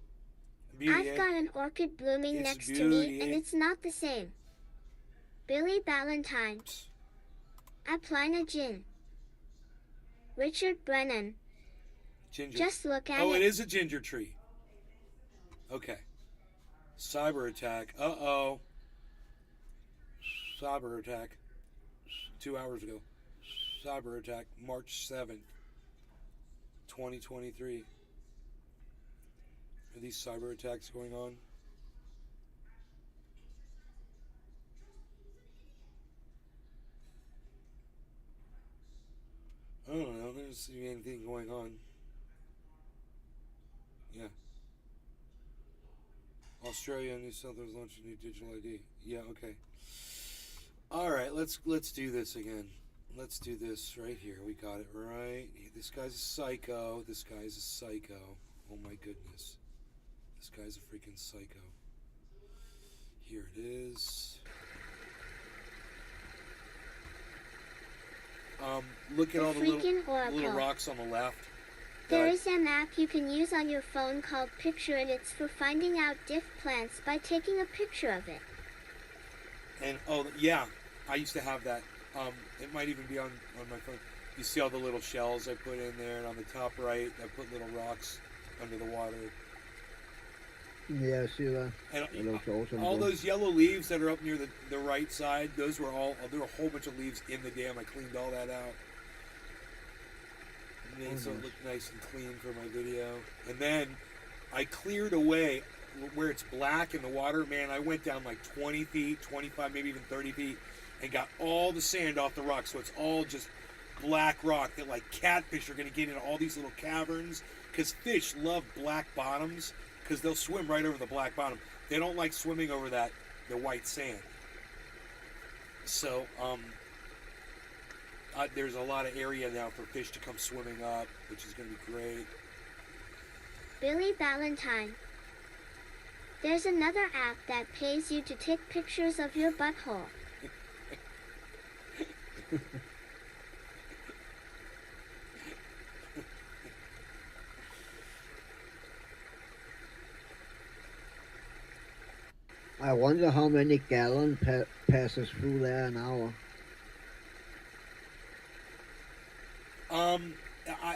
Speaker 1: Beauty,
Speaker 3: I've got an orchid blooming
Speaker 1: It's
Speaker 3: next to me,
Speaker 1: beauty.
Speaker 3: and it's not the same. Billy Valentine. Aplina Gin. Richard Brennan.
Speaker 1: Ginger.
Speaker 3: Just look at
Speaker 1: Oh,
Speaker 3: it.
Speaker 1: it is a ginger tree. Okay. Cyber attack. Uh-oh. Cyber attack. 2 hours ago. Cyber attack, March 7th, 2023. Are these cyber attacks going on? I don't know. There doesn't seem to be anything going on. Yeah. Australia and New South Wales launched a new digital ID. Yeah, okay. All right, let's do this again. Let's do this right here. We got it right. This guy's a psycho. This guy's a psycho. Oh my goodness. This guy's a freaking psycho. Here it is. Look at all the
Speaker 3: freaking
Speaker 1: little
Speaker 3: oracle.
Speaker 1: rocks on the left.
Speaker 3: There is an app you can use on your phone called Picture, and it's for finding out diff plants by taking a picture of it.
Speaker 1: And oh yeah, I used to have that. It might even be on my phone. You see all the little shells I put in there, and on the top right, I put little rocks under the water.
Speaker 2: Yeah, I see that.
Speaker 1: And
Speaker 2: It looks awesome.
Speaker 1: all
Speaker 2: bro.
Speaker 1: those yellow leaves that are up near the right side, those were all. There were a whole bunch of leaves in the dam. I cleaned all that out. And then, so it looked nice and clean for my video. And then I cleared away where it's black in the water. Man, I went down like 20 feet, 25, maybe even 30 feet, and got all the sand off the rock. So it's all just black rock that like catfish are going to get into all these little caverns. Because fish love black bottoms because they'll swim right over the black bottom. They don't like swimming over the white sand. So, there's a lot of area now for fish to come swimming up, which is going to be great.
Speaker 3: Billy Valentine. There's another app that pays you to take pictures of your butthole.
Speaker 2: I wonder how many gallon passes through there an hour.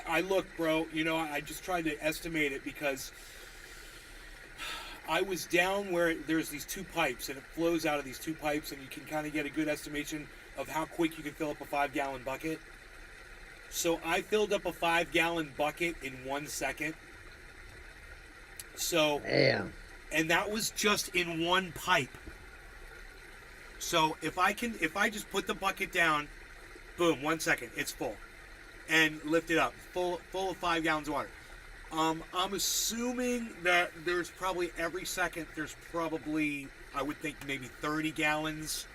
Speaker 1: I look, bro, you know, I just tried to estimate it because I was down where there's these two pipes and it flows out of these two pipes and you can kind of get a good estimation of how quick you can fill up a 5-gallon bucket. So I filled up a 5-gallon bucket in 1 second. So,
Speaker 2: Damn.
Speaker 1: and that was just in one pipe. So if I just put the bucket down, boom, 1 second, it's full. And lift it up, full of 5 gallons of water. I'm assuming that there's probably every second there's probably, I would think, maybe 30 gallons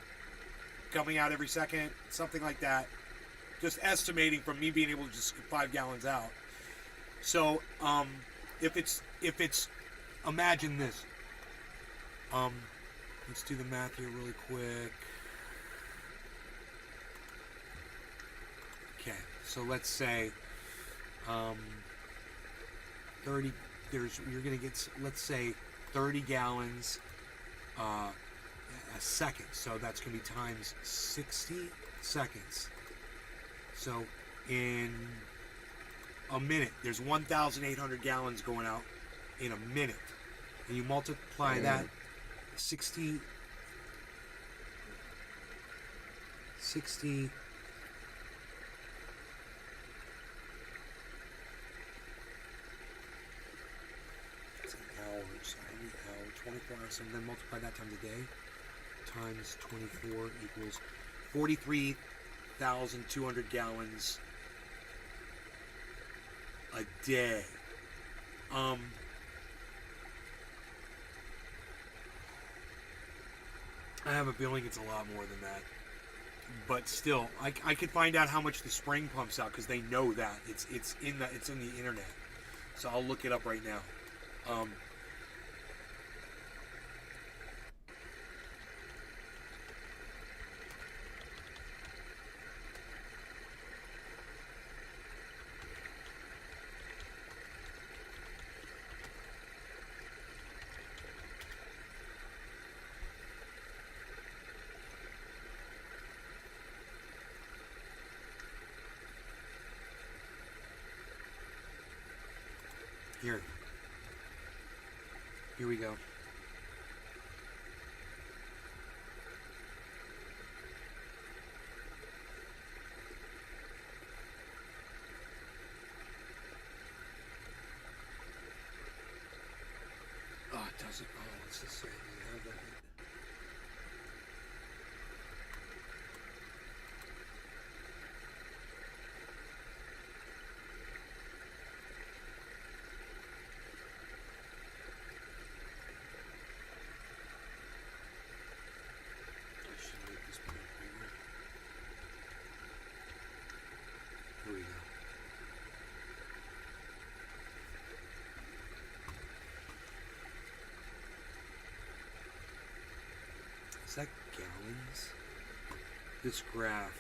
Speaker 1: coming out every second, something like that. Just estimating from me being able to just get 5 gallons out. So if it's imagine this. Let's do the math here really quick. Okay, so let's say 30. You're gonna get, let's say, 30 gallons a second. So that's gonna be times 60 seconds. So in a minute. There's 1,800 gallons going out in a minute. And you multiply that 60 it's an hour, so every hour, 24 hours, and then multiply that times a day, times 24 equals 43,200 gallons a day. I have a feeling it's a lot more than that. But still, I could find out how much the spring pumps out because they know that it's in the internet. So I'll look it up right now. Here we go. Oh, it doesn't. Oh, it's the same. We have that. Here we go. Is that gallons? This graph.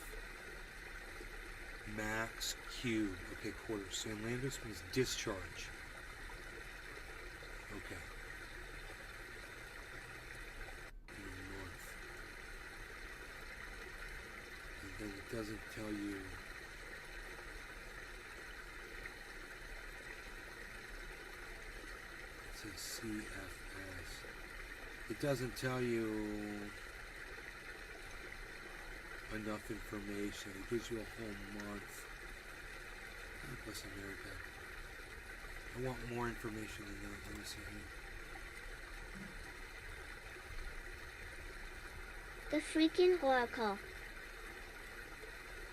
Speaker 1: Max cube. Okay, quarter. San Landis means discharge. Okay. North. And then it doesn't tell you. It says CFS. It doesn't tell you enough information. It gives you a whole month. God bless America. I want more information than that. Let me see here.
Speaker 3: The freaking oracle.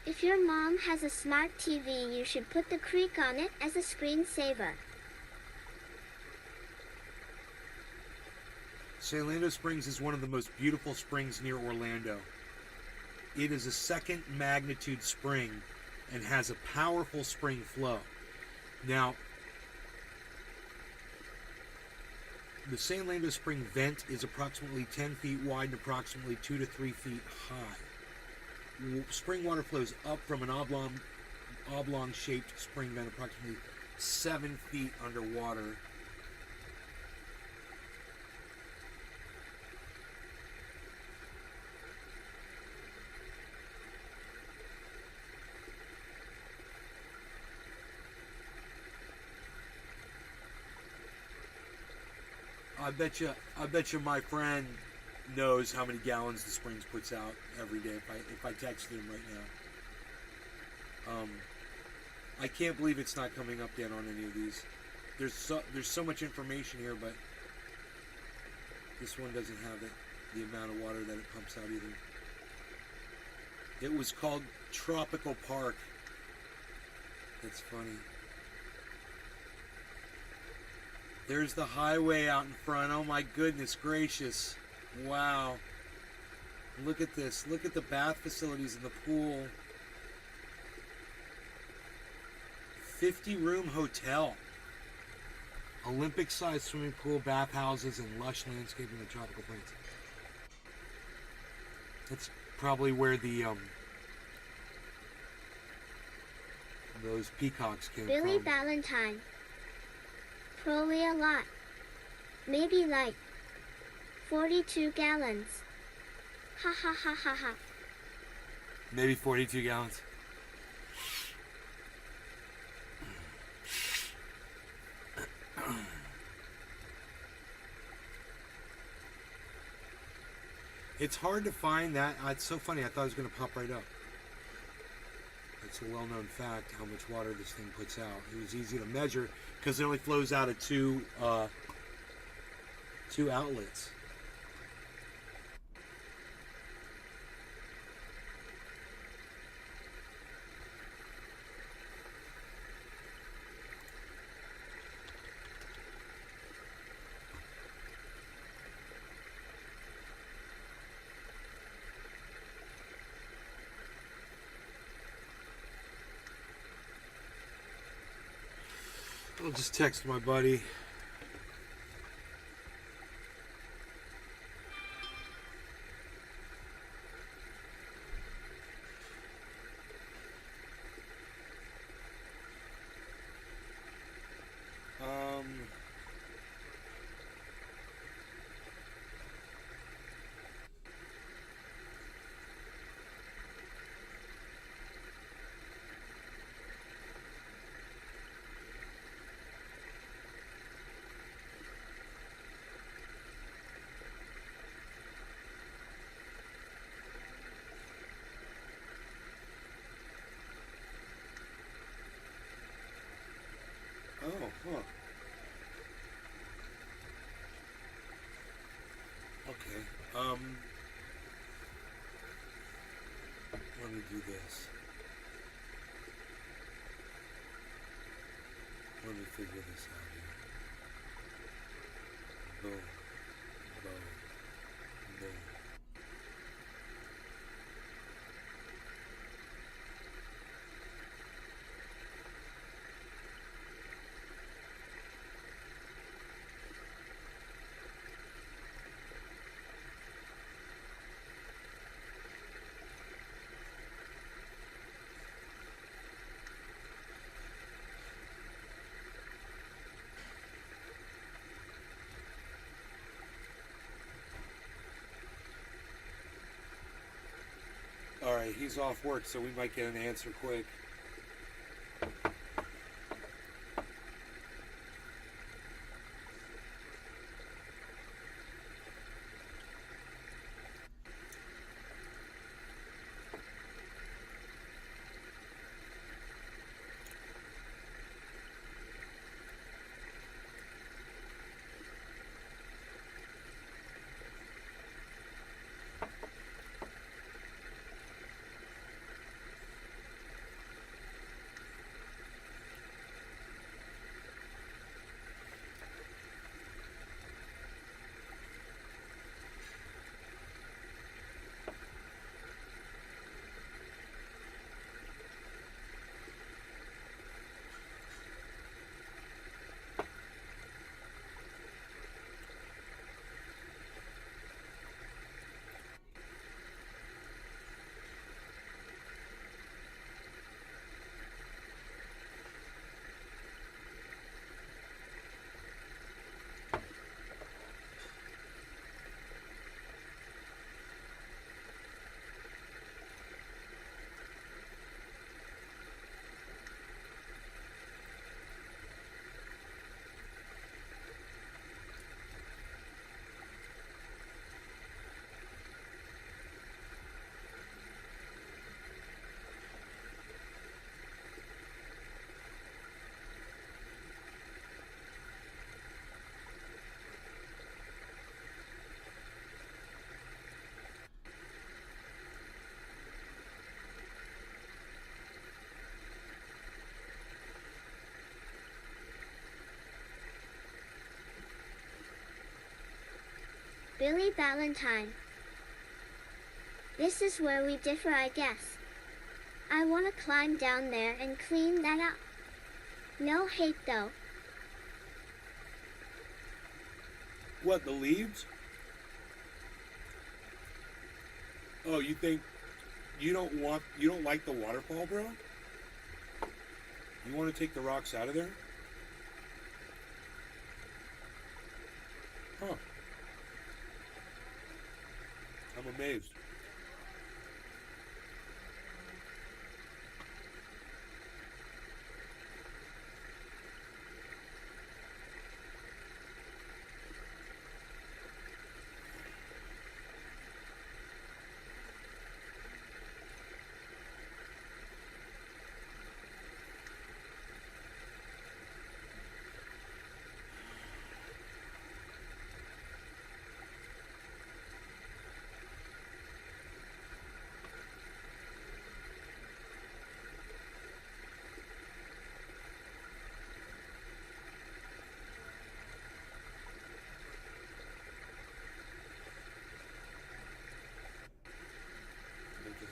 Speaker 3: If your mom has a smart TV, you should put the creek on it as a screensaver.
Speaker 1: San Leandro Springs is one of the most beautiful springs near Orlando. It is a second magnitude spring and has a powerful spring flow. Now, the San Leandro Spring vent is approximately 10 feet wide and approximately 2 to 3 feet high. Spring water flows up from an oblong-shaped spring vent approximately 7 feet underwater. I bet you my friend knows how many gallons the Springs puts out every day if I text him right now. I can't believe it's not coming up yet on any of these. There's so much information here, but this one doesn't have the amount of water that it pumps out either. It was called Tropical Park. That's funny. There's the highway out in front. Oh my goodness gracious. Wow. Look at this. Look at the bath facilities in the pool. 50-room hotel. Olympic-sized swimming pool, bathhouses, and lush landscaping and tropical plants. That's probably where the those peacocks came
Speaker 3: Billy
Speaker 1: from.
Speaker 3: Valentine. Probably a lot. Maybe like 42 gallons. Ha ha ha ha ha.
Speaker 1: Maybe 42 gallons. It's hard to find that. It's so funny. I thought it was going to pop right up. It's a well-known fact how much water this thing puts out. It was easy to measure because it only flows out of two outlets. I'll just text my buddy. Oh, huh. Okay. Let me do this. Let me figure this out here. Boom. Boom. Boom. Alright, he's off work, so we might get an answer quick.
Speaker 3: Billy Valentine. This is where we differ, I guess. I wanna climb down there and clean that up. No hate though.
Speaker 1: What, the leaves? Oh, you think you don't like the waterfall, bro? You want to take the rocks out of there? Huh. I'm amazed.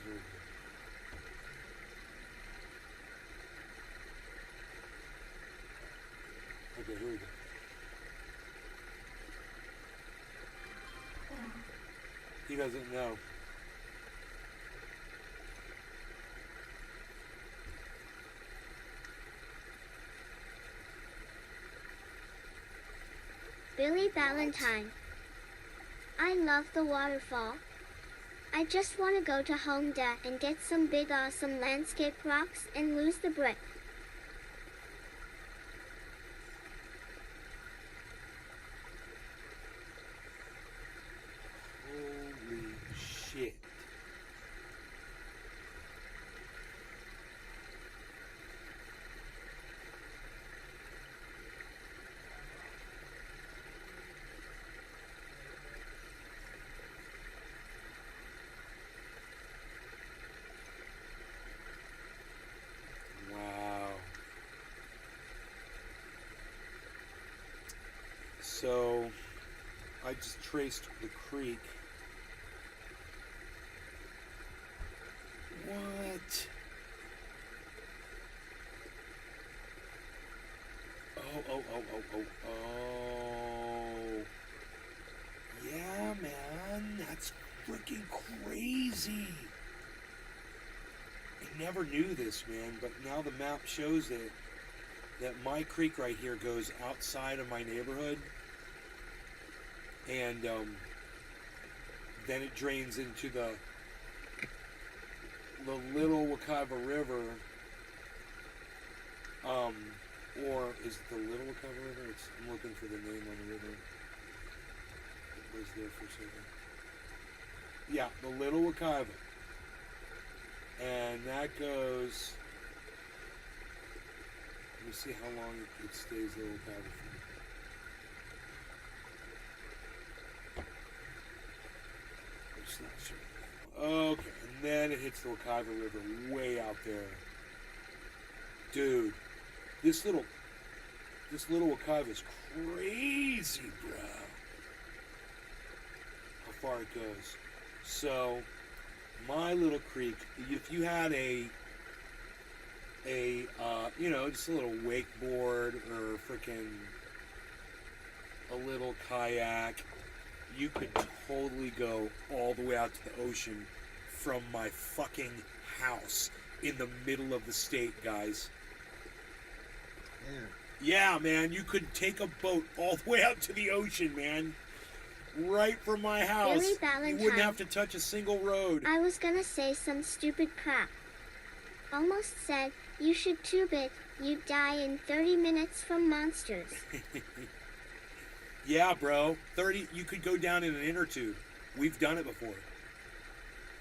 Speaker 1: over. Okay, here we go. He doesn't know.
Speaker 3: Billy Valentine. I love the waterfall. I just want to go to Home and get some big awesome landscape rocks and lose the brick.
Speaker 1: Holy shit. Wow. So, I just traced the creek. What? Oh. Yeah, man, that's freaking crazy. I never knew this, man, but now the map shows it, that my creek right here goes outside of my neighborhood, and then it drains into the Little Wekiva River, or is it the Little Wekiva River? I'm looking for the name on the river. It was there for a second. Yeah, the Little Wekiva. And that goes, let me see how long it stays Little Wekiva for. I'm just not sure. Okay, and then it hits the Wekiva River way out there. Dude, this little Wekiva is crazy, bro. How far it goes. So, my little creek, if you had a just a little wakeboard or frickin' a little kayak, you could totally go all the way out to the ocean from my fucking house in the middle of the state, guys. Yeah, man, you could take a boat all the way out to the ocean, man. Right from my house.
Speaker 3: Billy Valentine.
Speaker 1: You wouldn't have to touch a single road.
Speaker 3: I was gonna say some stupid crap. Almost said, you should tube it, you'd die in 30 minutes from monsters.
Speaker 1: Yeah, bro. 30, you could go down in an inner tube. We've done it before.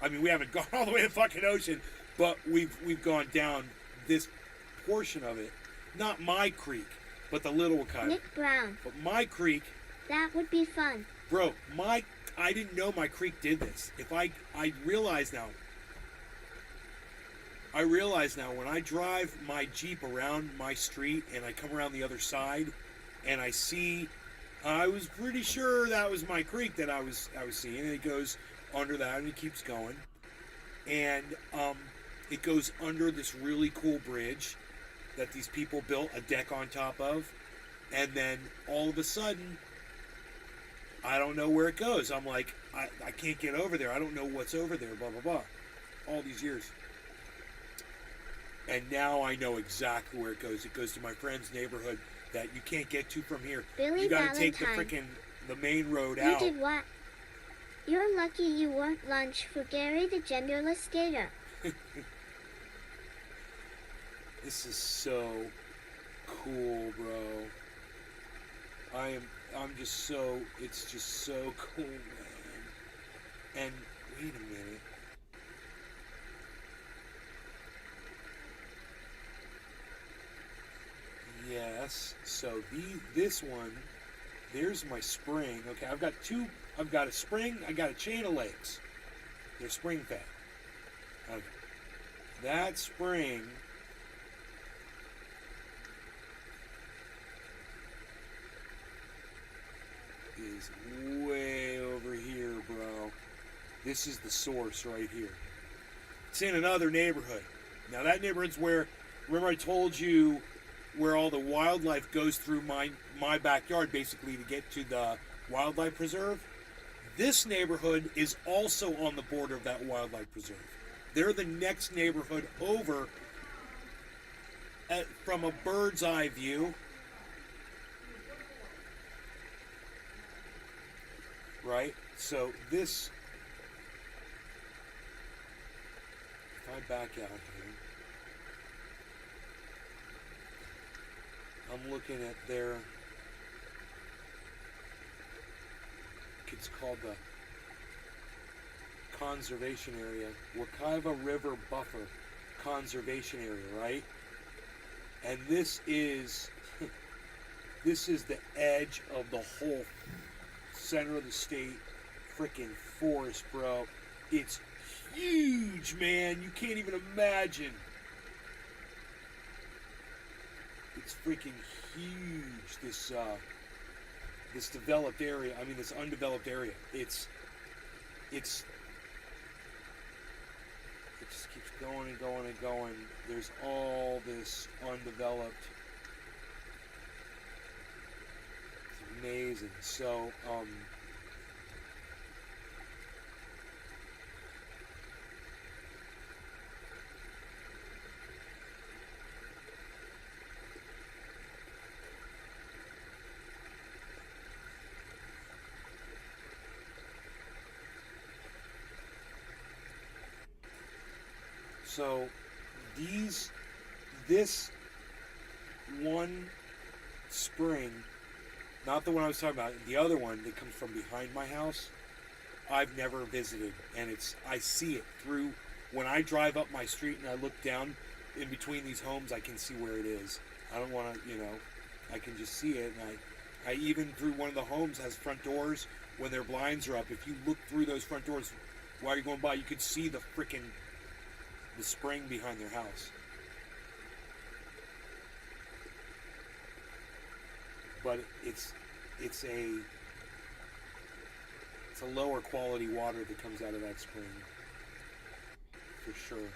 Speaker 1: I mean, we haven't gone all the way to the fucking ocean, but we've gone down this portion of it. Not my creek, but the Little Wekiva.
Speaker 3: Nick Brown.
Speaker 1: But my creek,
Speaker 3: That would be fun.
Speaker 1: bro, I didn't know my creek did this. I realize now. I realize now when I drive my Jeep around my street and I come around the other side and I see, I was pretty sure that was my creek that I was seeing, and it goes under that and it keeps going. And it goes under this really cool bridge that these people built a deck on top of, and then all of a sudden, I don't know where it goes. I'm like, I can't get over there. I don't know what's over there, blah, blah, blah. All these years. And now I know exactly where it goes. It goes to my friend's neighborhood that you can't get to from here.
Speaker 3: Billy
Speaker 1: You gotta take
Speaker 3: Valentine.
Speaker 1: the main road
Speaker 3: You
Speaker 1: out.
Speaker 3: did what? You're lucky you weren't lunch for Gary the genderless skater.
Speaker 1: This is so cool, bro. It's just so cool, man. And wait a minute. Yes, so this one, there's my spring. Okay, I've got a spring, I got a chain of lakes. They're spring fed. Okay. That spring is way over here, bro. This is the source right here. It's in another neighborhood. Now that neighborhood's where, remember I told you where all the wildlife goes through my backyard basically to get to the wildlife preserve? This neighborhood is also on the border of that wildlife preserve. They're the next neighborhood over from a bird's eye view. Right? So this, if I back out here, I'm looking at their, it's called the conservation area, Wekiva River Buffer Conservation Area, right? And this is the edge of the whole center of the state freaking forest, bro. It's huge, man. You can't even imagine. It's freaking huge. This developed area. I mean, this undeveloped area. It just keeps going and going and going. There's all this undeveloped. It's amazing. So, this one spring, not the one I was talking about, the other one that comes from behind my house, I've never visited, and I see it through, when I drive up my street and I look down in between these homes, I can see where it is. I don't want to, I can just see it, and I even through one of the homes has front doors when their blinds are up. If you look through those front doors while you're going by, you could see the spring behind their house. But it's a lower quality water that comes out of that spring, for sure.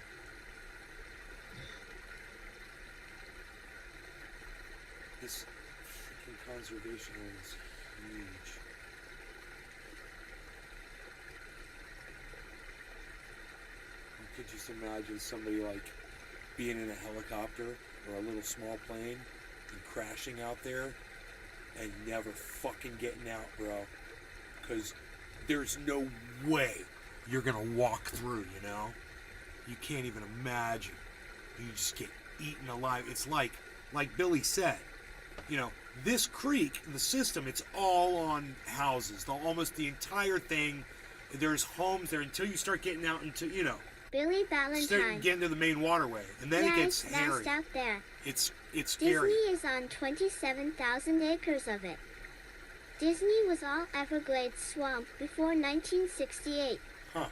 Speaker 1: This freaking conservation area is huge. You could just imagine somebody like being in a helicopter or a little small plane and crashing out there and never fucking getting out, bro. Because there's no way you're gonna walk through, You can't even imagine. You just get eaten alive. It's like Billy said, this creek, the system, it's all on houses. Almost the entire thing, there's homes there until you start getting out into,
Speaker 3: Billy
Speaker 1: start
Speaker 3: Valentine.
Speaker 1: getting to the main waterway. And then it gets hairy.
Speaker 3: That's out there.
Speaker 1: It's scary.
Speaker 3: Disney is on 27,000 acres of it. Disney was all Everglades swamp before 1968.
Speaker 1: Huh.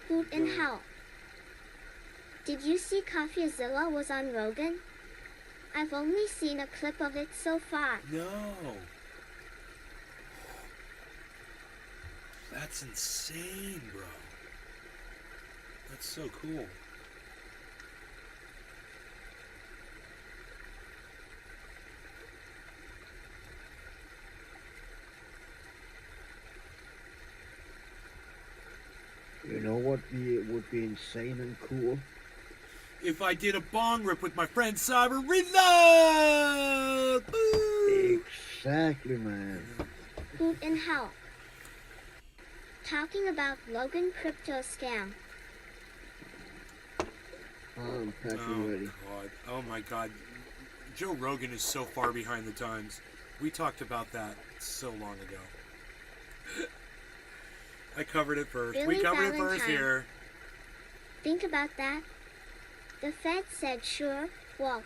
Speaker 3: Hoot in hell. Did you see CoffeeZilla was on Rogan? I've only seen a clip of it so far.
Speaker 1: No. That's insane, bro. That's so cool.
Speaker 2: You know what would be insane and cool?
Speaker 1: If I did a bong rip with my friend Cyber Reload! Boo!
Speaker 2: Exactly, man.
Speaker 3: Hoot in hell. Talking about Logan crypto scam.
Speaker 2: I'm
Speaker 1: Oh
Speaker 2: packing ready.
Speaker 1: god. Oh my god. Joe Rogan is so far behind the times. We talked about that so long ago. I covered it first. We
Speaker 3: Billy
Speaker 1: covered it first
Speaker 3: Valentine.
Speaker 1: here.
Speaker 3: Think about that. The Fed said sure, Walt.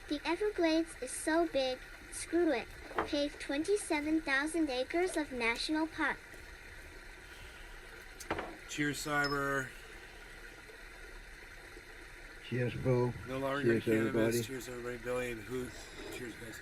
Speaker 3: The Everglades is so big, screw it. Pave 27,000 acres of national park.
Speaker 1: Cheers, Cyber.
Speaker 2: Cheers, bro.
Speaker 1: No longer
Speaker 2: Cheers,
Speaker 1: cannabis.
Speaker 2: everybody.
Speaker 1: Cheers, everybody. Billy and Hoot. Cheers, guys.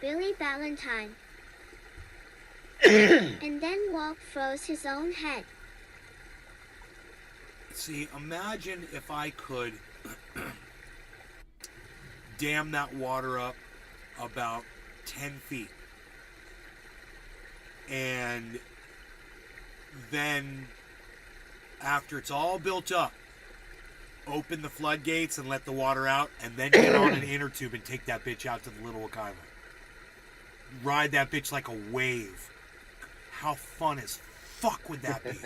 Speaker 3: Billy Valentine. And then Walt froze his own head.
Speaker 1: See, imagine if I could dam that water up about 10 feet. And then, after it's all built up, open the floodgates and let the water out, and then get on an inner tube and take that bitch out to the Little Wekiva. Ride that bitch like a wave. How fun as fuck would that be?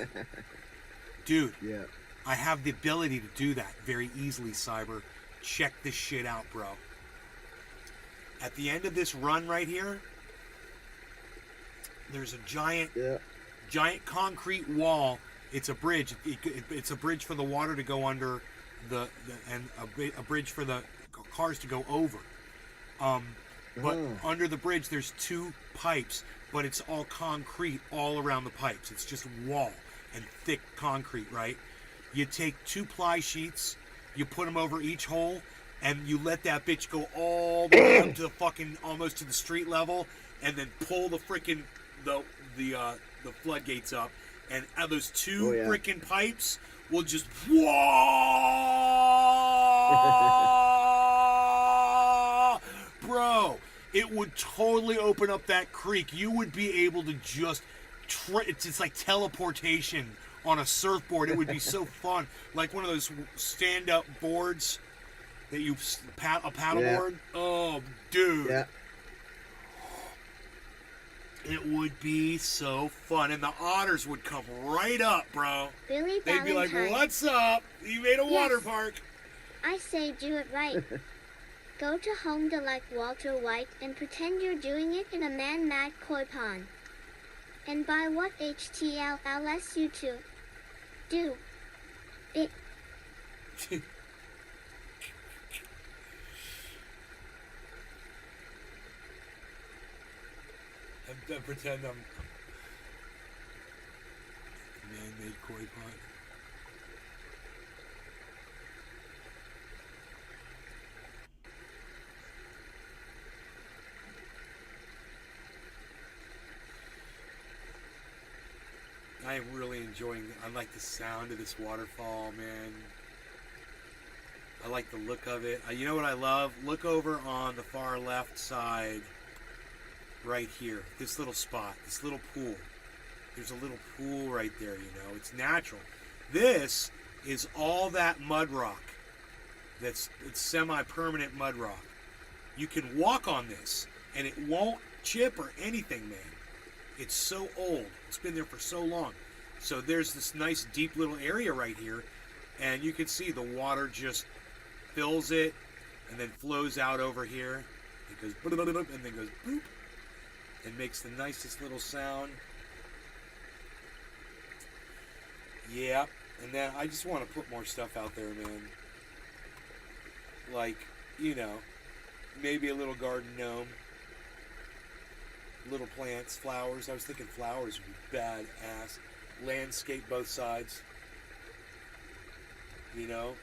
Speaker 1: Dude,
Speaker 2: Yeah.
Speaker 1: I have the ability to do that very easily, Cyber. Check this shit out, bro. At the end of this run right here, there's a giant concrete wall. It's a bridge. It's a bridge for the water to go under, and a bridge for the cars to go over. But under the bridge, there's two pipes, but it's all concrete all around the pipes. It's just wall and thick concrete, right? You take 2 ply sheets, you put them over each hole, and you let that bitch go all the way up to the fucking almost to the street level, and then pull the freaking the floodgates up, and those 2 freaking pipes will just bro. It would totally open up that creek. You would be able to just it's like teleportation on a surfboard. It would be so fun, like one of those stand-up boards that you a paddleboard. Oh, dude.
Speaker 2: Yeah.
Speaker 1: It would be so fun, and the otters would come right up, bro.
Speaker 3: Billy
Speaker 1: They'd be like,
Speaker 3: Valentine.
Speaker 1: "What's up? You made a water
Speaker 3: Yes.
Speaker 1: park."
Speaker 3: I say do it right. Go to Honda like Walter White and pretend you're doing it in a man-mad koi pond. And by what HTLS you to do it.
Speaker 1: And pretend I'm man-made koi pond. I am really enjoying it. I like the sound of this waterfall, man. I like the look of it. You know what I love? Look over on the far left side, right here. This little spot, this little pool. There's a little pool right there, you know. It's natural. This is all that mud rock. It's semi-permanent mud rock. You can walk on this, and it won't chip or anything, man. It's so old. It's been there for so long. So there's this nice deep little area right here, and you can see the water just fills it, and then flows out over here. It goes and then goes boop, and makes the nicest little sound. Yeah, and then I just want to put more stuff out there, man. Like, you know, maybe a little garden gnome, little plants, flowers. I was thinking flowers would be badass. Landscape both sides. You know,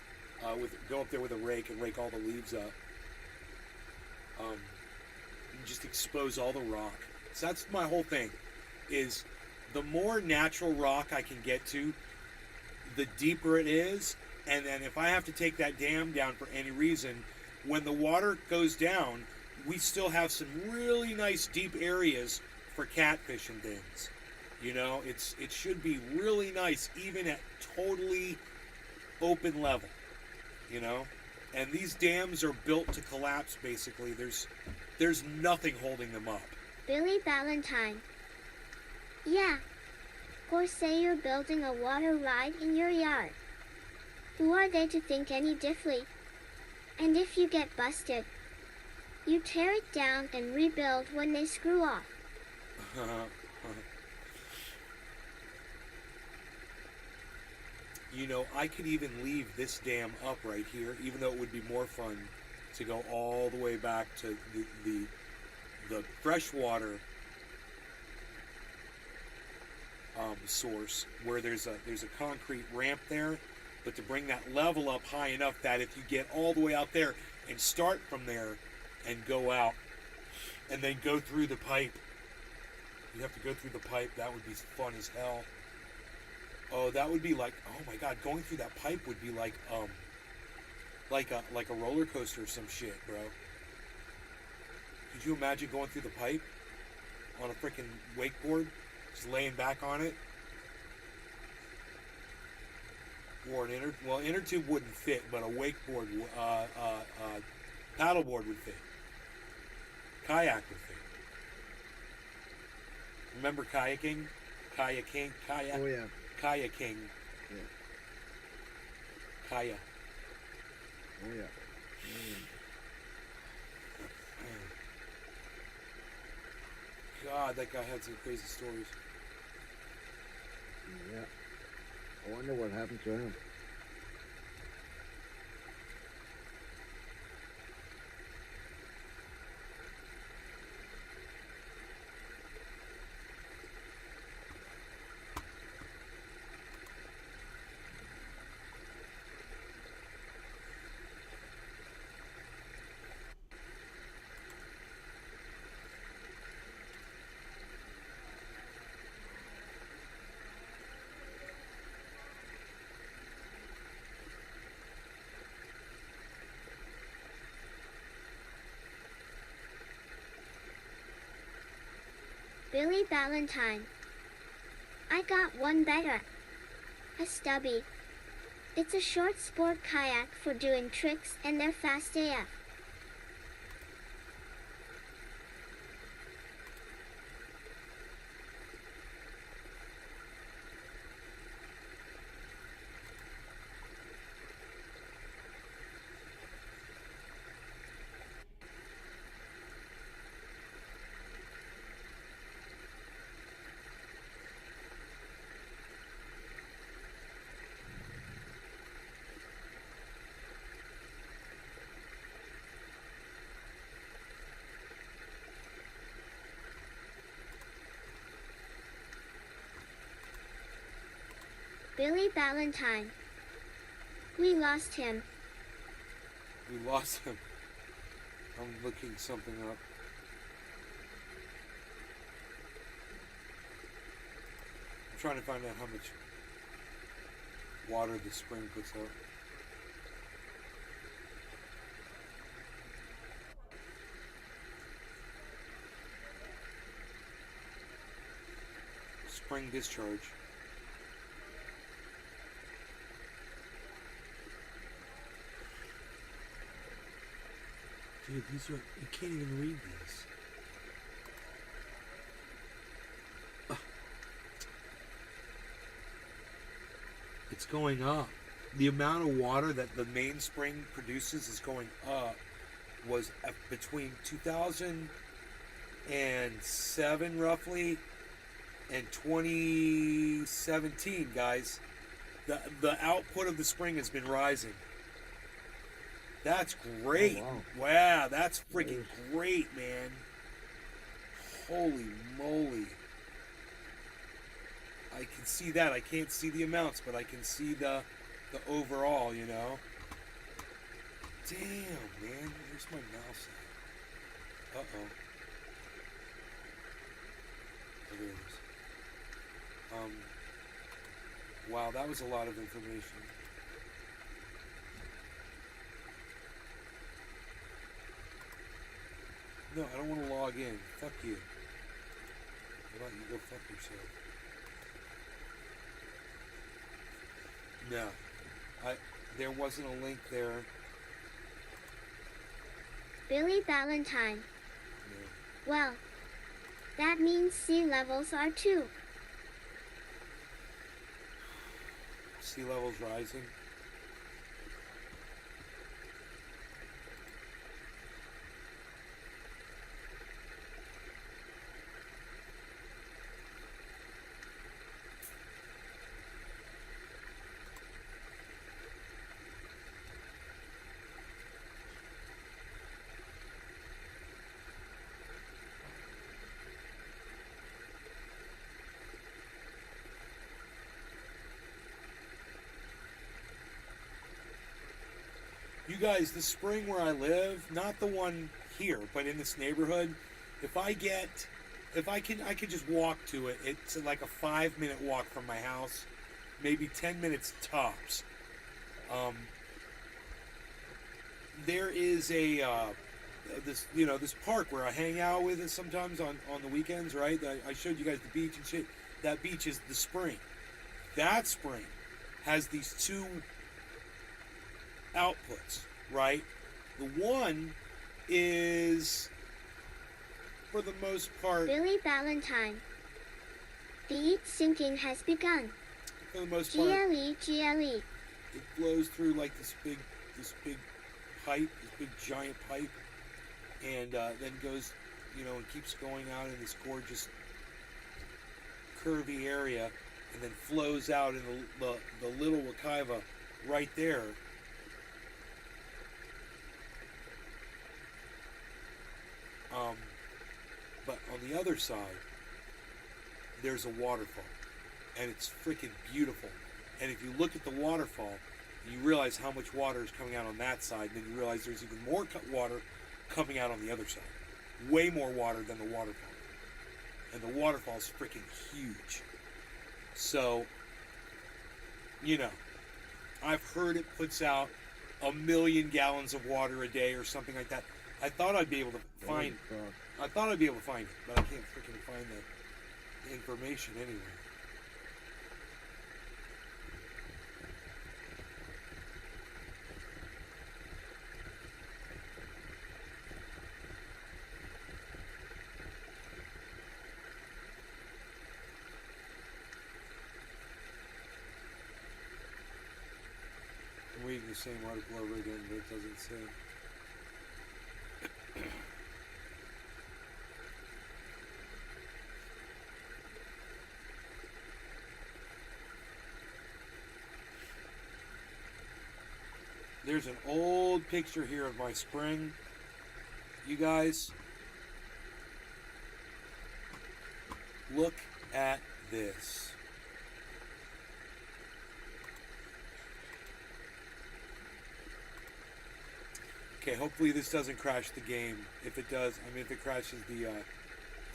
Speaker 1: go up there with a rake and rake all the leaves up. And just expose all the rock. So that's my whole thing. Is the more natural rock I can get to, the deeper it is. And then if I have to take that dam down for any reason, when the water goes down, we still have some really nice deep areas for catfish and things. You know, it should be really nice even at totally open level. You know, and these dams are built to collapse. Basically, there's nothing holding them up.
Speaker 3: Billy Valentine. Yeah. Or say you're building a water ride in your yard. Who are they to think any differently? And if you get busted, you tear it down and rebuild when they screw off.
Speaker 1: You know, I could even leave this dam up right here, even though it would be more fun to go all the way back to the freshwater source, where there's a concrete ramp there, but to bring that level up high enough that if you get all the way out there and start from there and go out and then go through the pipe, you have to go through the pipe. That would be fun as hell. Oh, that would be like, oh my God, going through that pipe would be like a roller coaster or some shit, bro. Could you imagine going through the pipe on a freaking wakeboard, just laying back on it? Or an inner tube wouldn't fit, but a wakeboard, paddleboard would fit. Kayak would fit. Remember kayaking? Kayak.
Speaker 2: Oh yeah.
Speaker 1: Kayaking.
Speaker 2: Yeah.
Speaker 1: Kaya.
Speaker 2: Oh yeah.
Speaker 1: God, that guy had some crazy stories.
Speaker 2: Yeah. I wonder what happened to him.
Speaker 3: Billy Valentine. I got one better. A stubby. It's a short sport kayak for doing tricks and they're fast AF. Billy Valentine. We lost him.
Speaker 1: We lost him. I'm looking something up. I'm trying to find out how much water the spring puts out. Spring discharge. Dude, these are, you can't even read these. It's going up. The amount of water that the main spring produces is going up. was between 2007 roughly and 2017, guys. The output of the spring has been rising. That's great.
Speaker 2: Oh,
Speaker 1: Wow, that's freaking great, man. Holy moly. I can see that. I can't see the amounts, but I can see the overall, you know. Damn, man. Where's my mouse at? Uh-oh. Oh, there it is. Wow, that was a lot of information. No, I don't want to log in. Fuck you. How about you go fuck yourself? No. There wasn't a link there.
Speaker 3: Billy Valentine.
Speaker 1: No.
Speaker 3: Well, that means sea levels are too.
Speaker 1: Sea levels rising. You guys, the spring where I live, not the one here, but in this neighborhood, I could just walk to it. It's like a 5-minute walk from my house, maybe 10 minutes tops. There is this park where I hang out with it sometimes on the weekends, right? I showed you guys the beach and shit. That beach is the spring. That spring has these two outputs, right? The one is, for the most part,
Speaker 3: Billy Valentine. The heat sinking has begun.
Speaker 1: for the most part,
Speaker 3: GLE.
Speaker 1: it flows through like this big pipe, this big giant pipe, and then goes, and keeps going out in this gorgeous curvy area, and then flows out in the Little Wekiva right there. But on the other side, there's a waterfall, and it's freaking beautiful. And if you look at the waterfall, you realize how much water is coming out on that side, and then you realize there's even more water coming out on the other side. Way more water than the waterfall. And the waterfall is freaking huge. So, I've heard it puts out 1 million gallons of water a day or something like that. I thought I'd be able to find it, but I can't freaking find the information anywhere. I'm reading the same article over again, but it doesn't say. There's an old picture here of my spring. You guys, look at this. Okay, hopefully this doesn't crash the game. If it does, if it crashes the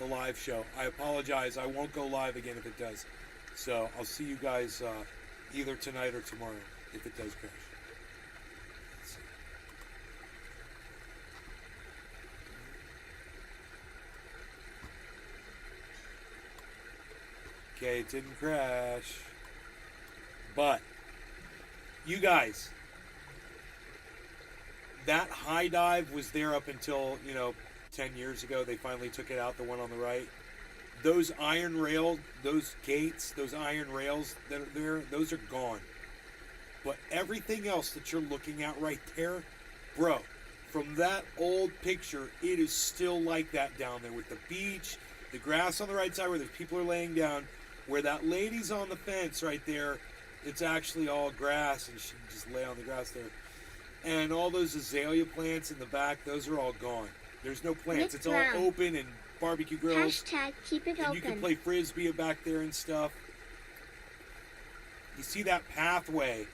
Speaker 1: live show, I apologize. I won't go live again if it does. So I'll see you guys either tonight or tomorrow if it does crash. Okay, it didn't crash. But, you guys, that high dive was there up until, 10 years ago. They finally took it out, the one on the right. Those iron rail, those gates, those iron rails that are there, those are gone. But everything else that you're looking at right there, bro, from that old picture, it is still like that down there with the beach, the grass on the right side where the people are laying down, where that lady's on the fence right there. It's actually all grass, and she can just lay on the grass there. And all those azalea plants in the back, those are all gone. There's no plants.
Speaker 3: Nick
Speaker 1: It's all
Speaker 3: Brown.
Speaker 1: open and barbecue grills.
Speaker 3: Hashtag keep it
Speaker 1: And you can
Speaker 3: open.
Speaker 1: play frisbee back there and stuff. You see that pathway?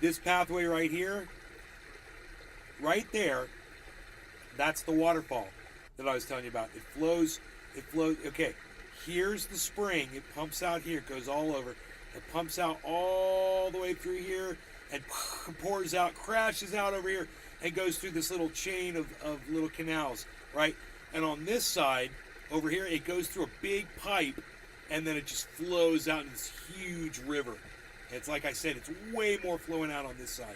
Speaker 1: This pathway right here? Right there, that's the waterfall that I was telling you about. It flows, okay, here's the spring. It pumps out here, it goes all over. It pumps out all the way through here and pours out, crashes out over here, and goes through this little chain of little canals, right? And on this side, over here, it goes through a big pipe, and then it just flows out in this huge river. And it's like I said, it's way more flowing out on this side.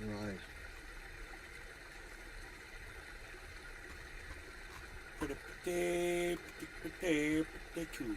Speaker 2: Right.
Speaker 1: Pretty cool.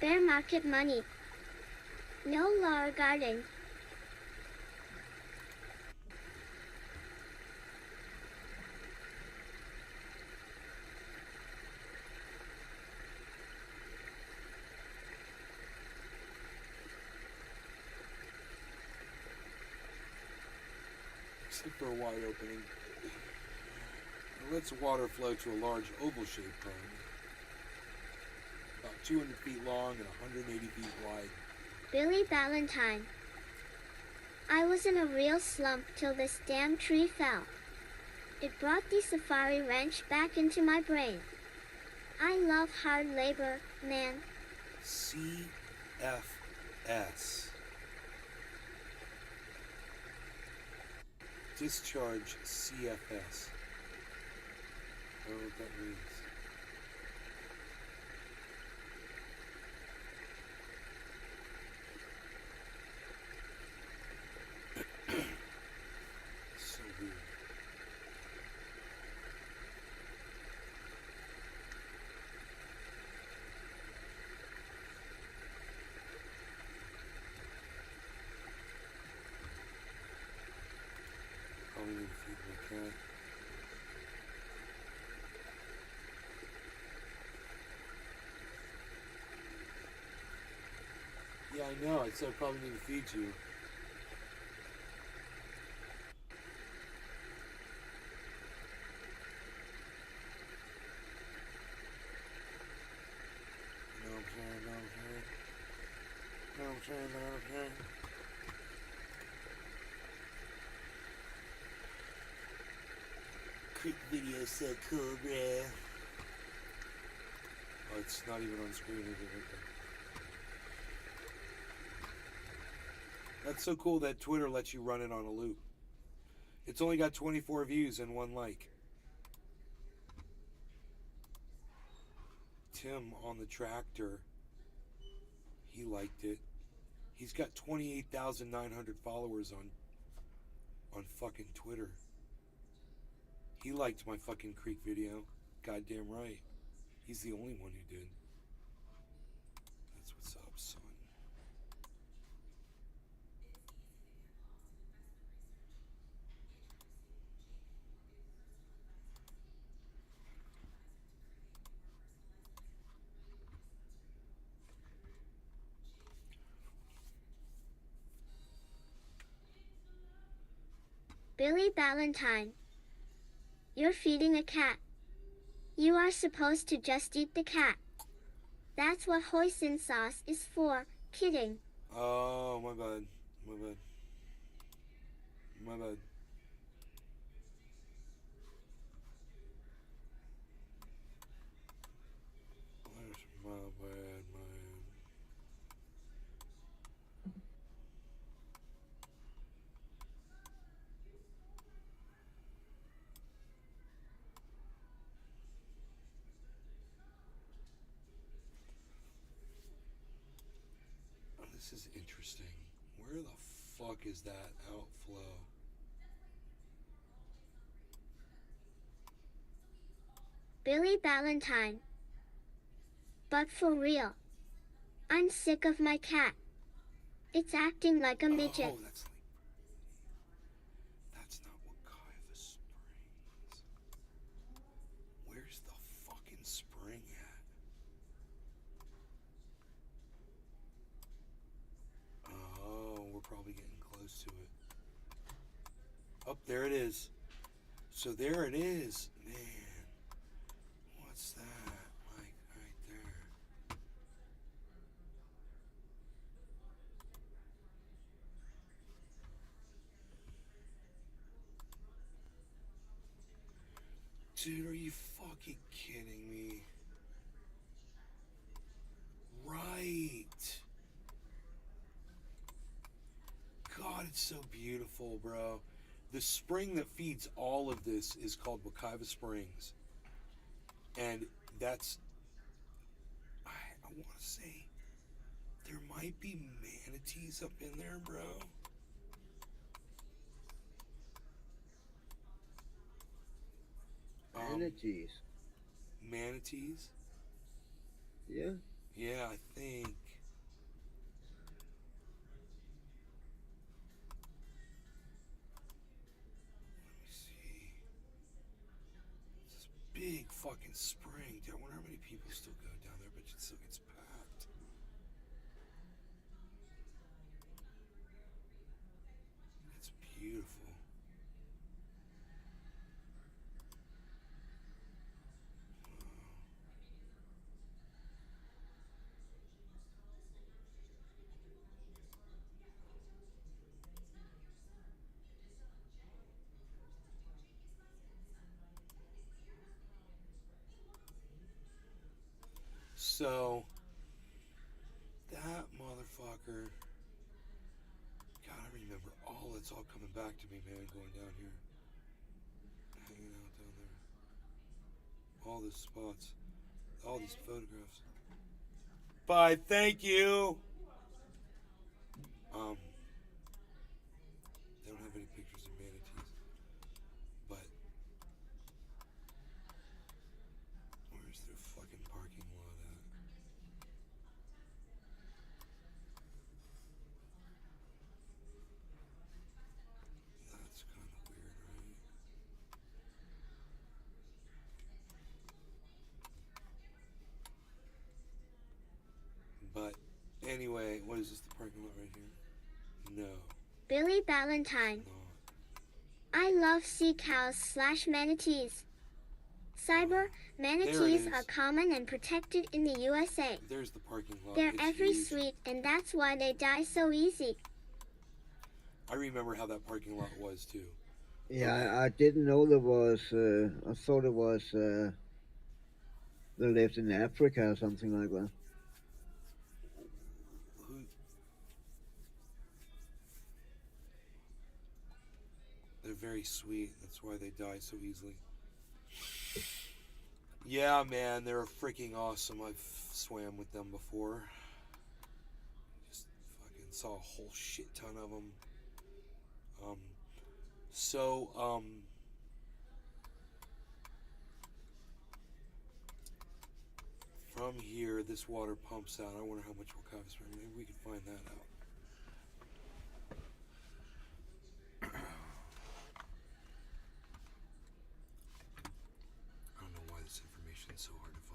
Speaker 3: Bear market money. No lower garden.
Speaker 1: Except for a wide opening. It lets water flow to a large oval-shaped pond. About 200 feet long and 180 feet wide.
Speaker 3: Billy Valentine. I was in a real slump till this damn tree fell. It brought the safari ranch back into my brain. I love hard labor, man.
Speaker 1: CFS. Discharge CFS. I don't know what that means. So weird. Probably need to feed my cat. Yeah, I know. I said I probably need to feed you. No, I'm saying, no, I'm saying. No, I'm saying, no, I'm saying. Quick video so cool, bruh. Oh, it's not even on screen, is it? Okay. That's so cool that Twitter lets you run it on a loop. It's only got 24 views and 1 like. Tim on the tractor, he liked it. He's got 28,900 followers on fucking Twitter. He liked my fucking Creek video. Goddamn right. He's the only one who did. That's what's up, son.
Speaker 3: Billy Valentine. You're feeding a cat. You are supposed to just eat the cat. That's what hoisin sauce is for. Kidding.
Speaker 1: Oh, my bad. My bad. My bad. Where's my bad, man? Oh, this is interesting. Where the fuck is that outflow?
Speaker 3: Billy Ballantyne. But for real. I'm sick of my cat. It's acting like a midget.
Speaker 1: Oh, that's not Wakaiva Springs. Where's the fucking spring at? Oh, we're probably getting close to it. Oh, there it is. So there it is. Man, what's that? Like, right there. Dude, are you fucking kidding me? Right. God, it's so beautiful, bro. The spring that feeds all of this is called Wakaiva Springs. And that's, I want to say, there might be manatees up in there, bro.
Speaker 2: Manatees.
Speaker 1: Manatees?
Speaker 2: Yeah.
Speaker 1: Yeah, I think. Let me see. It's this big fucking spring. Dude, I wonder how many people still go down there, but it still gets packed. It's beautiful. So, that motherfucker. God, I remember all it's all coming back to me, man, going down here. Hanging out down there. All these spots. All these photographs. Bye, thank you! They don't have any pictures of manatees. But, where's their fucking parking lot at? That's kind of weird, right? But anyway, what is this? The parking lot right here? No,
Speaker 3: Billy Ballantyne.
Speaker 1: not.
Speaker 3: I love sea cows / manatees. Cyber, manatees
Speaker 1: is.
Speaker 3: are common and protected in the USA.
Speaker 1: There's the parking lot.
Speaker 3: They're
Speaker 1: It's
Speaker 3: every
Speaker 1: huge.
Speaker 3: sweet and that's why they die so easy.
Speaker 1: I remember how that parking lot was too.
Speaker 2: Yeah, I didn't know there was. I thought it was. They lived in Africa or something like that.
Speaker 1: Who? They're very sweet. That's why they die so easily. Yeah, man, they're freaking awesome. I've swam with them before. Just fucking saw a whole shit ton of them. From here, this water pumps out. I wonder how much Wakaiva Spring. Maybe we can find that out. I don't know why this information is so hard to find.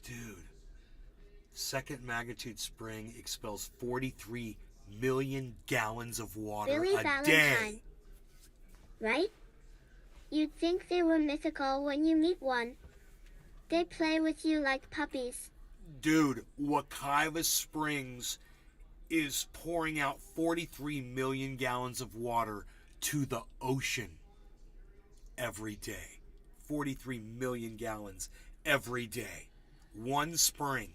Speaker 1: Dude. Second magnitude spring expels 43 million gallons of water
Speaker 3: Billy
Speaker 1: a
Speaker 3: Valentine.
Speaker 1: day.
Speaker 3: Right? You'd think they were mythical when you meet one. They play with you like puppies.
Speaker 1: Dude, Wekiva Springs is pouring out 43 million gallons of water to the ocean every day. 43 million gallons every day. One spring.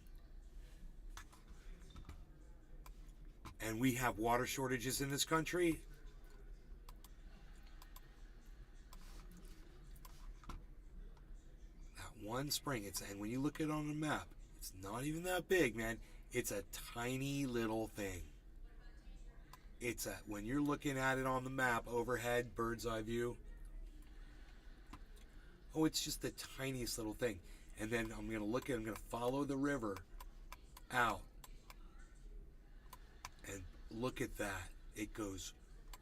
Speaker 1: And we have water shortages in this country. That one spring, and when you look at it on the map, it's not even that big, man. It's a tiny little thing. When you're looking at it on the map, overhead, bird's eye view, oh, it's just the tiniest little thing. And then I'm going to follow the river out. And look at that. It goes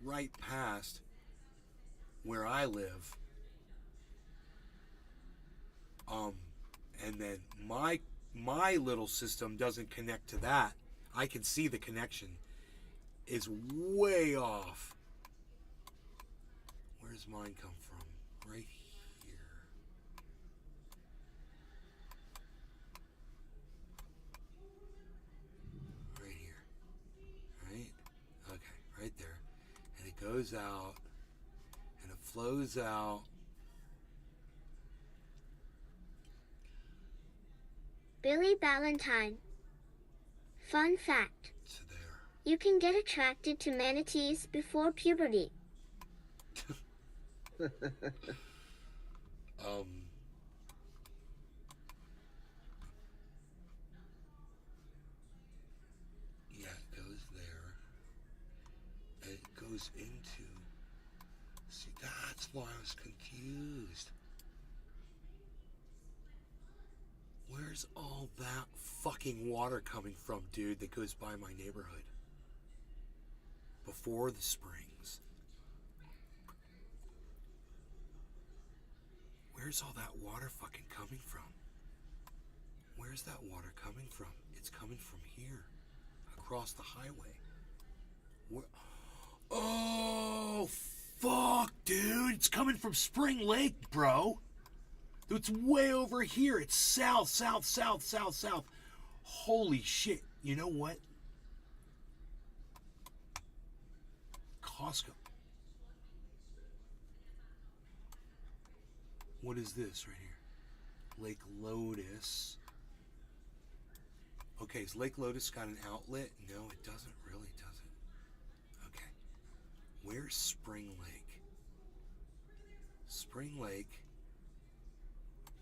Speaker 1: right past where I live. And then my little system doesn't connect to that. I can see the connection is way off. Where's mine come from? Right here. Right here. Right? Okay, right there. And it goes out and it flows out.
Speaker 3: Billy Valentine. Fun fact.
Speaker 1: To there.
Speaker 3: You can get attracted to manatees before puberty.
Speaker 1: Yeah, it goes there. And it goes into. See, that's why I was confused. Where's all that fucking water coming from, dude, that goes by my neighborhood? Before the springs. Where's all that water fucking coming from? Where's that water coming from? It's coming from here. Across the highway. Oh, fuck, dude. It's coming from Spring Lake, bro. It's way over here. It's south, south, south, south, south. Holy shit. You know what? Costco. What is this right here? Lake Lotus. Okay, has Lake Lotus got an outlet? No, it doesn't really, does it? Okay. Where's Spring Lake? Spring Lake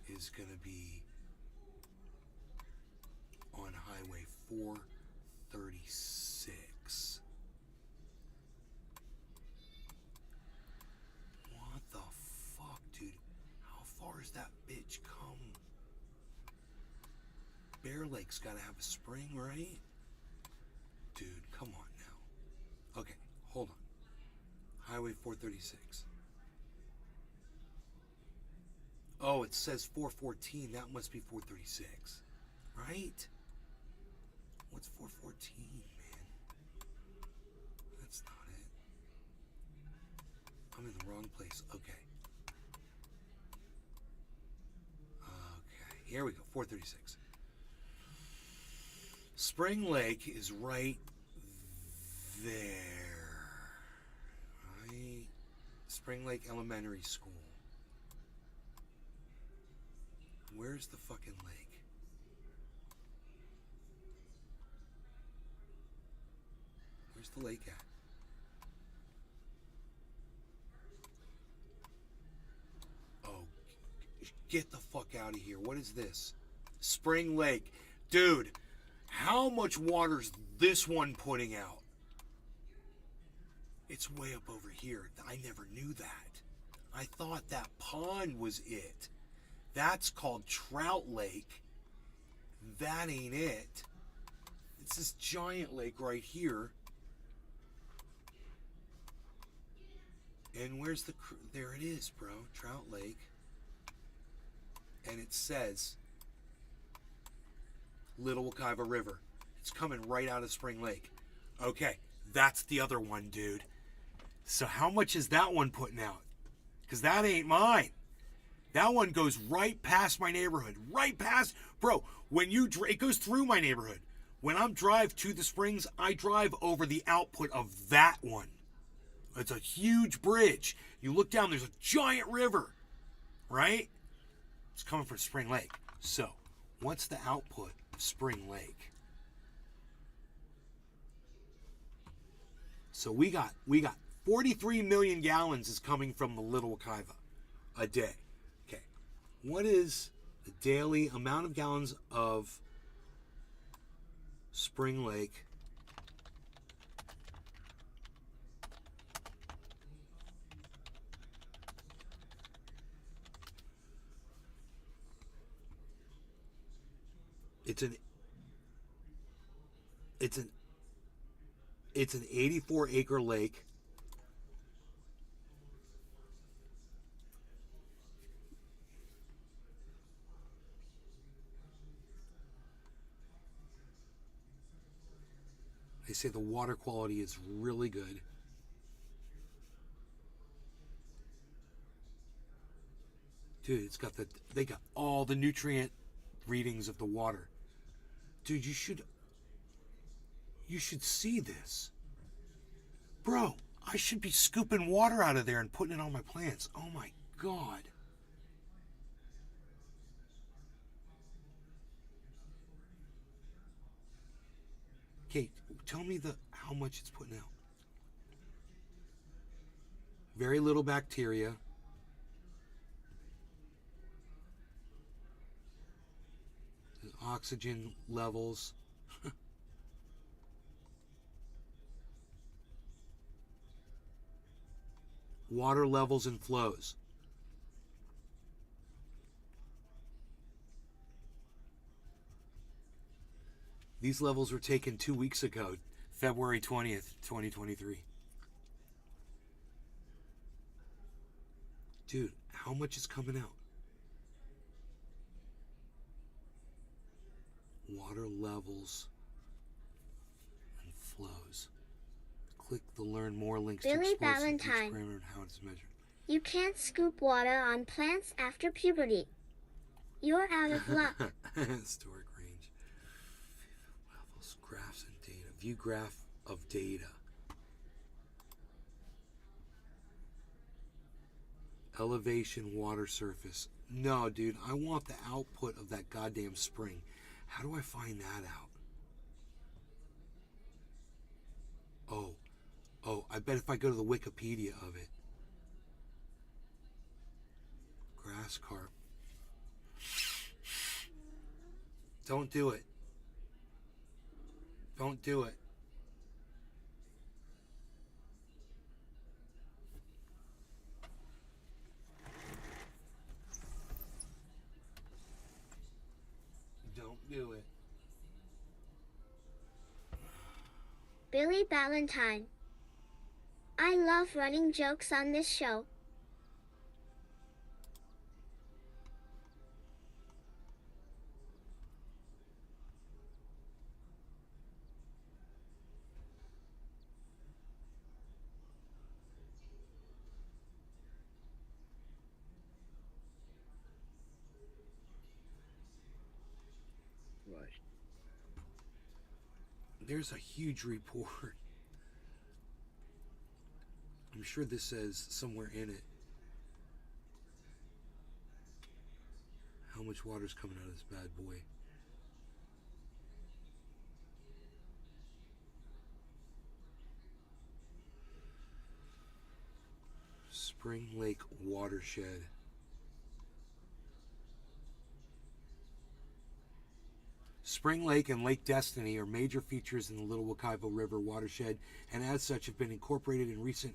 Speaker 1: is going to be on Highway 436. What the fuck, dude? How far has that bitch come? Bear Lake's got to have a spring, right? Dude, come on now. Okay, hold on. Highway 436. Oh, it says 414. That must be 436. Right? What's 414, man? That's not it. I'm in the wrong place. Okay. Okay. Here we go. 436. Spring Lake is right there. Right? Spring Lake Elementary School. Where's the fucking lake? Where's the lake at? Oh, get the fuck out of here. What is this? Spring Lake. Dude, how much water's this one putting out? It's way up over here. I never knew that. I thought that pond was it. That's called Trout Lake. That ain't it. It's this giant lake right here. And where's the... There it is, bro. Trout Lake. And it says Little Wekiva River. It's coming right out of Spring Lake. Okay, That's the other one, dude. So how much is that one putting out? Because that ain't mine. That one goes right past my neighborhood. Right past. Bro, when you it goes through my neighborhood. When I'm drive to the Springs, I drive over the output of that one. It's a huge bridge. You look down, there's a giant river, right? It's coming from Spring Lake. So, what's the output of Spring Lake? So we got 43 million gallons is coming from the Little Wekiva a day. Okay. What is the daily amount of gallons of Spring Lake? It's an 84 acre lake. They say the water quality is really good. Dude, they got all the nutrient readings of the water. Dude, you should see this. Bro, I should be scooping water out of there and putting it on my plants. Oh my God. Okay, tell me how much it's putting out. Very little bacteria. The oxygen levels. Water levels and flows. These levels were taken 2 weeks ago, February 20th, 2023. Dude, how much is coming out? Water levels and flows. Click the Learn More links to
Speaker 3: Billy
Speaker 2: explore
Speaker 3: Valentine.
Speaker 2: parameter and how it's measured.
Speaker 3: You can't scoop water on plants after puberty. You're out of luck.
Speaker 2: Historic range. Levels, graphs, and data. View graph of data. Elevation, water surface. No, dude, I want the output of that goddamn spring. How do I find that out? Oh, I bet if I go to the Wikipedia of it. Grass carp. Don't do it. Don't do it. Don't do it.
Speaker 3: Billy Valentine. I love running jokes on this show.
Speaker 2: Right.
Speaker 1: There's a huge report. I'm sure this says somewhere in it how much water's coming out of this bad boy. Spring Lake Watershed. Spring Lake and Lake Destiny are major features in the Little Wekiva River watershed, and as such have been incorporated in recent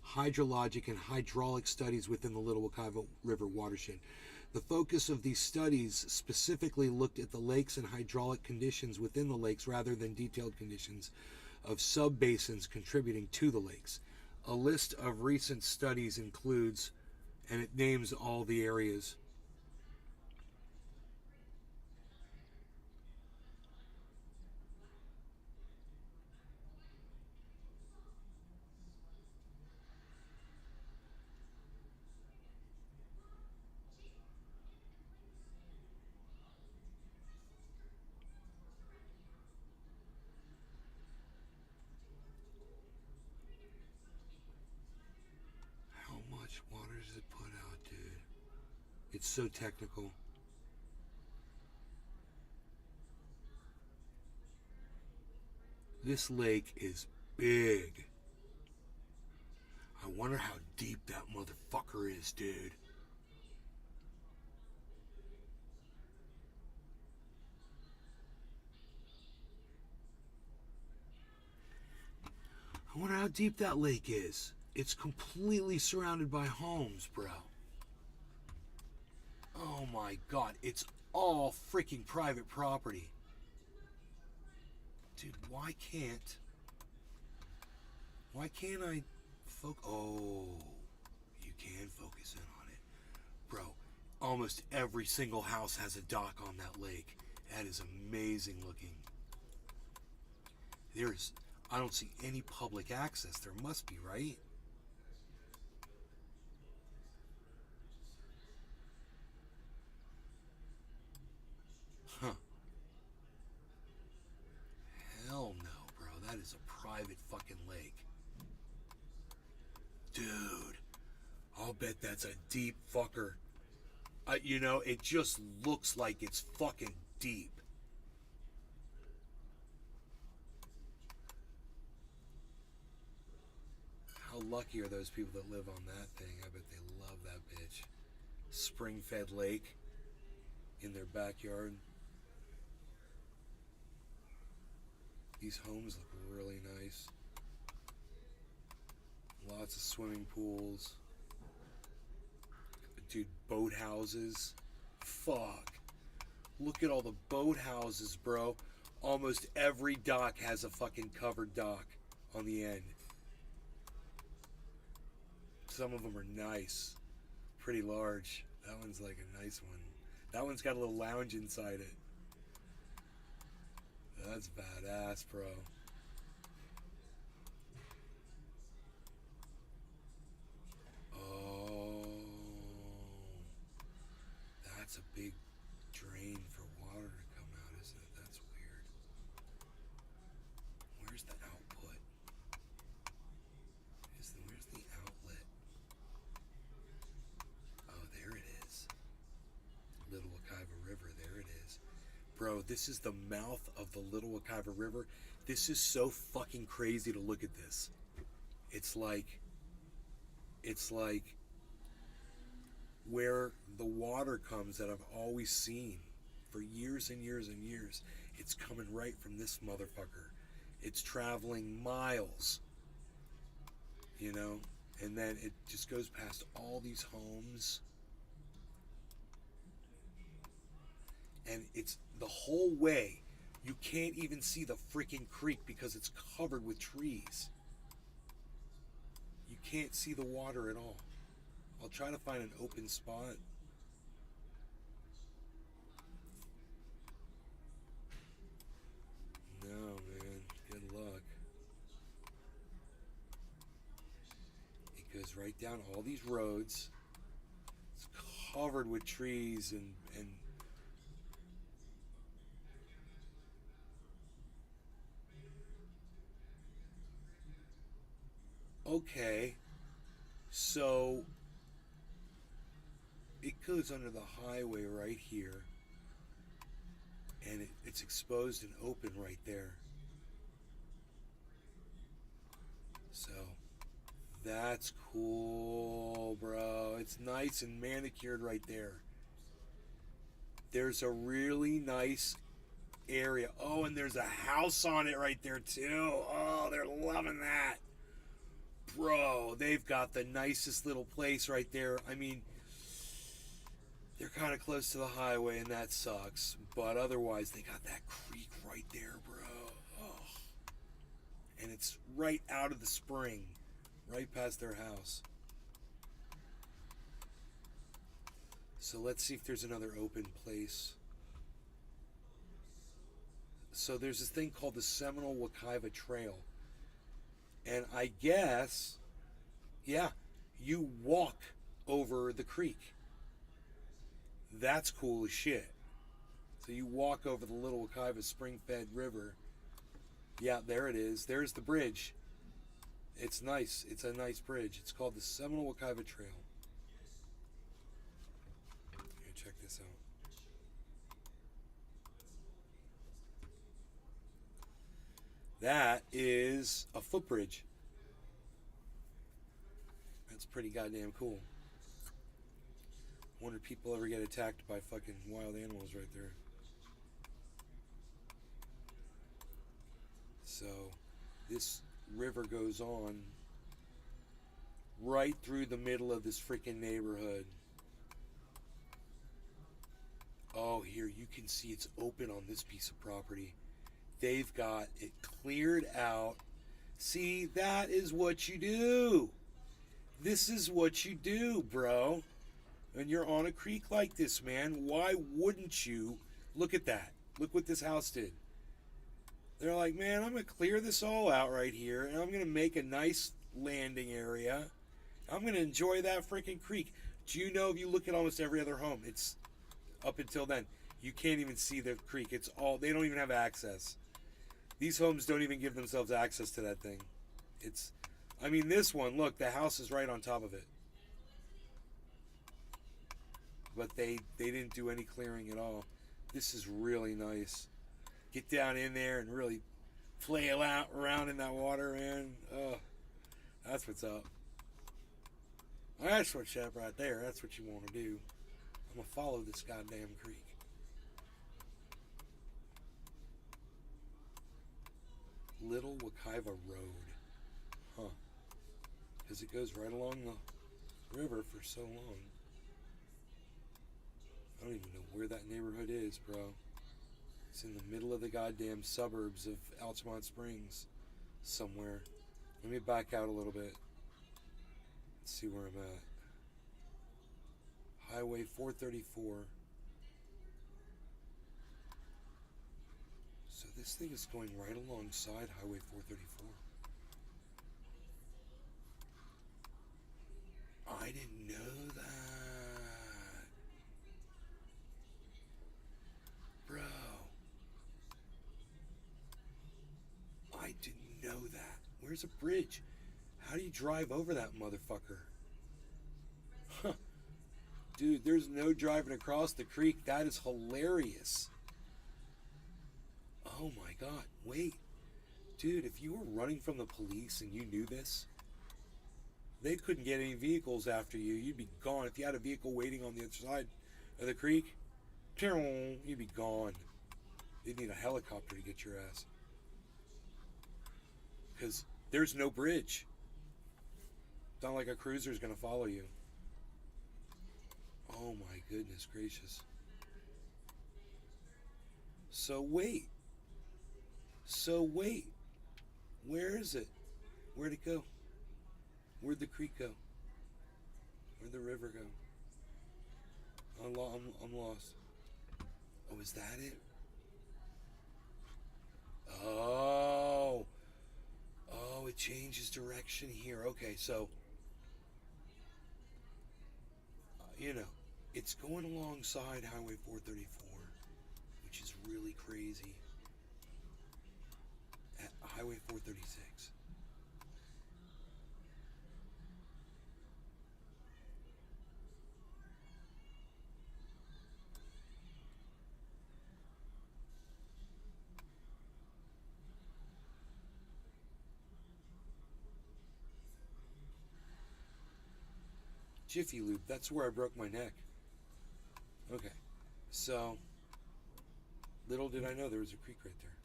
Speaker 1: hydrologic and hydraulic studies within the Little Wekiva River watershed. The focus of these studies specifically looked at the lakes and hydraulic conditions within the lakes rather than detailed conditions of sub-basins contributing to the lakes. A list of recent studies includes, and it names all the areas. It's so technical. This lake is big. I wonder how deep that motherfucker is, dude. I wonder how deep that lake is. It's completely surrounded by homes, bro. Oh my god, it's all freaking private property. Dude, why can't I oh, you can focus in on it. Bro, almost every single house has a dock on that lake. That is amazing looking. I don't see any public access. There must be, right? Huh. Hell no, bro. That is a private fucking lake. Dude, I'll bet that's a deep fucker. You know, it just looks like it's fucking deep. How lucky are those people that live on that thing? I bet they love that bitch. Spring-fed lake in their backyard. These homes look really nice. Lots of swimming pools. Dude, boat houses. Fuck. Look at all the boat houses, bro. Almost every dock has a fucking covered dock on the end. Some of them are nice. Pretty large. That one's like a nice one. That one's got a little lounge inside it. That's badass, bro. Oh, that's a big drain for water to come out, isn't it? That's weird. Where's the output? Where's the outlet? Oh, there it is. Little Wekiva River, there it is. Bro, this is the mouth of the Little Wekiva River. This is so fucking crazy to look at this. It's like where the water comes that I've always seen for years and years and years. It's coming right from this motherfucker. It's traveling miles, you know, and then it just goes past all these homes. And it's the whole way. You can't even see the freaking creek because it's covered with trees. You can't see the water at all. I'll try to find an open spot. No, man. Good luck. It goes right down all these roads. It's covered with trees and okay, so it goes under the highway right here, and it's exposed and open right there. So that's cool, bro. It's nice and manicured right there. There's a really nice area. Oh, and there's a house on it right there too. Oh, they're loving that. Bro, they've got the nicest little place right there. I mean, they're kind of close to the highway, and that sucks. But otherwise, they got that creek right there, bro. Oh. And it's right out of the spring, right past their house. So let's see if there's another open place. So there's this thing called the Seminole Wekiva Trail. And I guess, yeah, you walk over the creek. That's cool as shit. So you walk over the Little Wekiva spring-fed river. Yeah, there it is. There's the bridge. It's nice. It's a nice bridge. It's called the Seminole Wekiva Trail. That is a footbridge. That's pretty goddamn cool. Wonder if people ever get attacked by fucking wild animals right there. So, this river goes on right through the middle of this freaking neighborhood. Oh, here, you can see it's open on this piece of property. They've got it cleared out. See, that is what you do. This is what you do, bro. When you're on a creek like this, man, why wouldn't you? Look at that. Look what this house did. They're like, man, I'm going to clear this all out right here, and I'm going to make a nice landing area. I'm going to enjoy that freaking creek. Do you know, if you look at almost every other home, it's up until then, you can't even see the creek. It's all, they don't even have access. These homes don't even give themselves access to that thing. It's, I mean, this one, look, the house is right on top of it. But they didn't do any clearing at all. This is really nice. Get down in there and really flail out around in that water, man. Oh, that's what's up. That's what's up right there. That's what you want to do. I'm going to follow this goddamn creek. Little Wekiva Road. Huh. Because it goes right along the river for so long. I don't even know where that neighborhood is, bro. It's in the middle of the goddamn suburbs of Altamont Springs. Somewhere. Let me back out a little bit. Let's see where I'm at. Highway 434. So this thing is going right alongside Highway 434. I didn't know that. Bro. I didn't know that. Where's a bridge? How do you drive over that motherfucker? Huh. Dude, there's no driving across the creek. That is hilarious. Oh my god, wait. Dude, if you were running from the police and you knew this, they couldn't get any vehicles after you. You'd be gone. If you had a vehicle waiting on the other side of the creek, you'd be gone. They'd need a helicopter to get your ass. Because there's no bridge. It's not like a cruiser's going to follow you. Oh my goodness gracious. So wait. Where is it? Where'd it go? Where'd the creek go? Where'd the river go? I'm lost. Oh, is that it? Oh, it changes direction here. Okay, so, it's going alongside Highway 434, which is really crazy. At Highway 436. Jiffy Lube, that's where I broke my neck. Okay, so, little did I know there was a creek right there.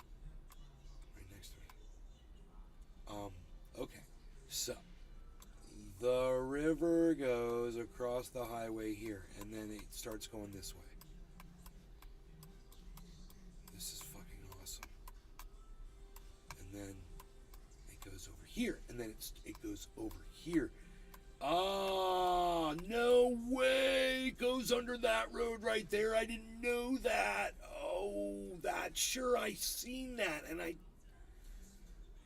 Speaker 1: Right next to it. Okay, so, the river goes across the highway here, and then it starts going this way. This is fucking awesome. And then it goes over here, and then it goes over here. Ah, no way! It goes under that road right there. I didn't know that. Oh, that sure, I seen that, and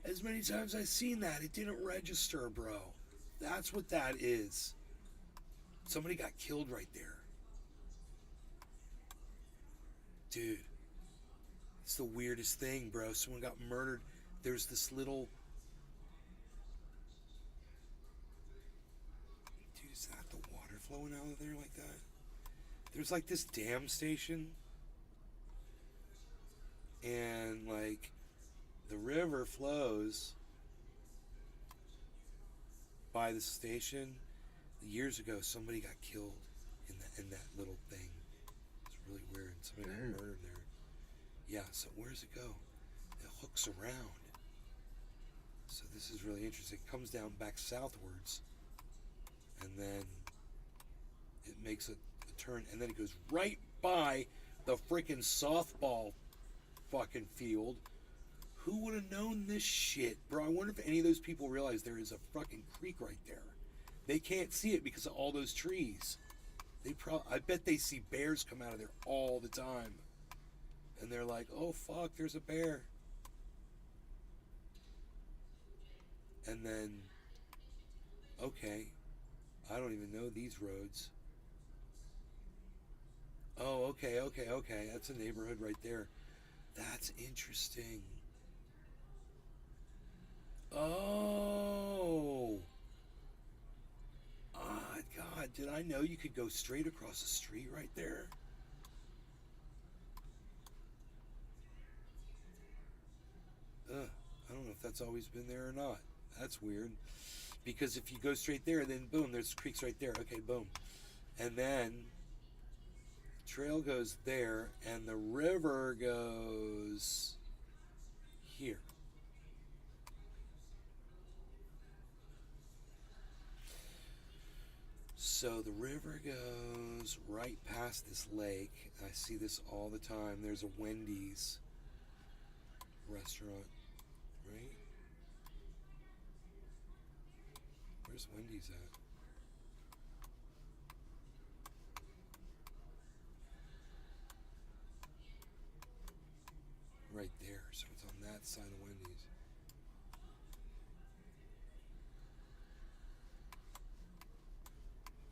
Speaker 1: as many times I seen that, it didn't register, bro. That's what that is. Somebody got killed right there. Dude, it's the weirdest thing, bro. Someone got murdered. There's this little... Dude, is that the water flowing out of there like that? There's like this dam station. And like, the river flows by the station. Years ago, somebody got killed in that little thing. It's really weird. Somebody got murdered there. Yeah, so where does it go? It hooks around. So this is really interesting. It comes down back southwards, and then it makes a turn, and then it goes right by the freaking softball fucking field. Who would have known this shit, bro? I wonder if any of those people realize there is a fucking creek right there. They can't see it because of all those trees. I bet they see bears come out of there all the time, and they're like, "Oh fuck, there's a bear." And then, okay, I don't even know these roads. Oh, okay. That's a neighborhood right there. That's interesting. Oh. God, did I know you could go straight across the street right there? I don't know if that's always been there or not. That's weird. Because if you go straight there, then boom, there's creeks right there. Okay, boom. And then trail goes there, and the river goes here. So the river goes right past this lake. I see this all the time. There's a Wendy's restaurant, right? Where's Wendy's at? Right there. So it's on that side of Wendy's.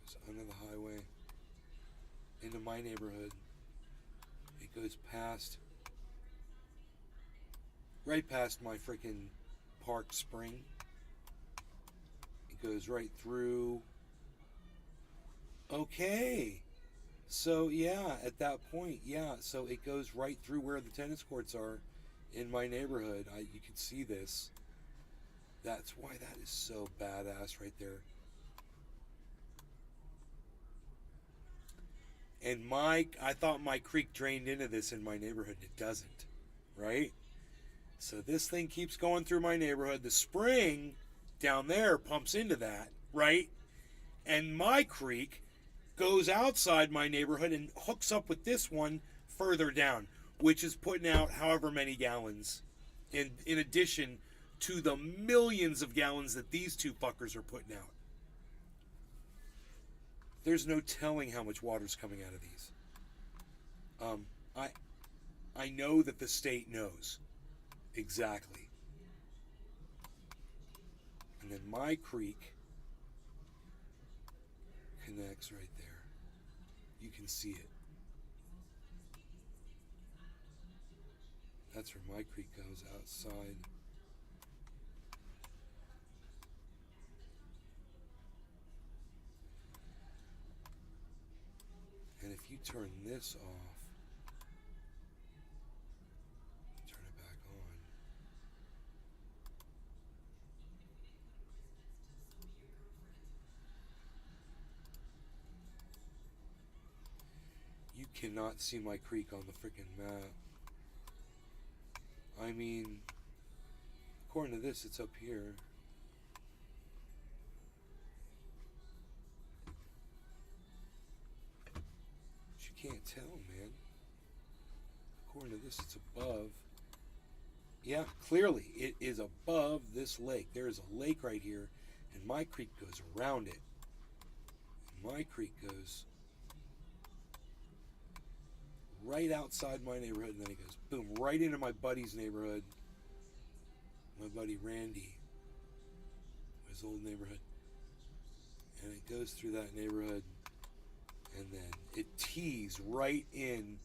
Speaker 1: It's under the highway into my neighborhood. It goes past, right past my freaking Park Spring. It goes right through. Okay. So yeah, at that point, yeah. So it goes right through where the tennis courts are in my neighborhood. You can see this. That's why that is so badass right there. And I thought my creek drained into this in my neighborhood. It doesn't, right? So this thing keeps going through my neighborhood. The spring down there pumps into that, right? And my creek goes outside my neighborhood and hooks up with this one further down, which is putting out however many gallons in addition to the millions of gallons that these two fuckers are putting out. There's no telling how much water's coming out of these. I know that the state knows exactly. And then my creek connects right there. You can see it. That's where my creek goes, outside. And if you turn this off, turn it back on, you cannot see my creek on the freaking map. I mean, according to this, it's up here. Can't tell, man. According to this, it's above. Yeah, clearly it is above this lake. There is a lake right here, and my creek goes around it. And my creek goes right outside my neighborhood, and then it goes boom right into my buddy's neighborhood. My buddy Randy, his old neighborhood, and it goes through that neighborhood. And then it tees right in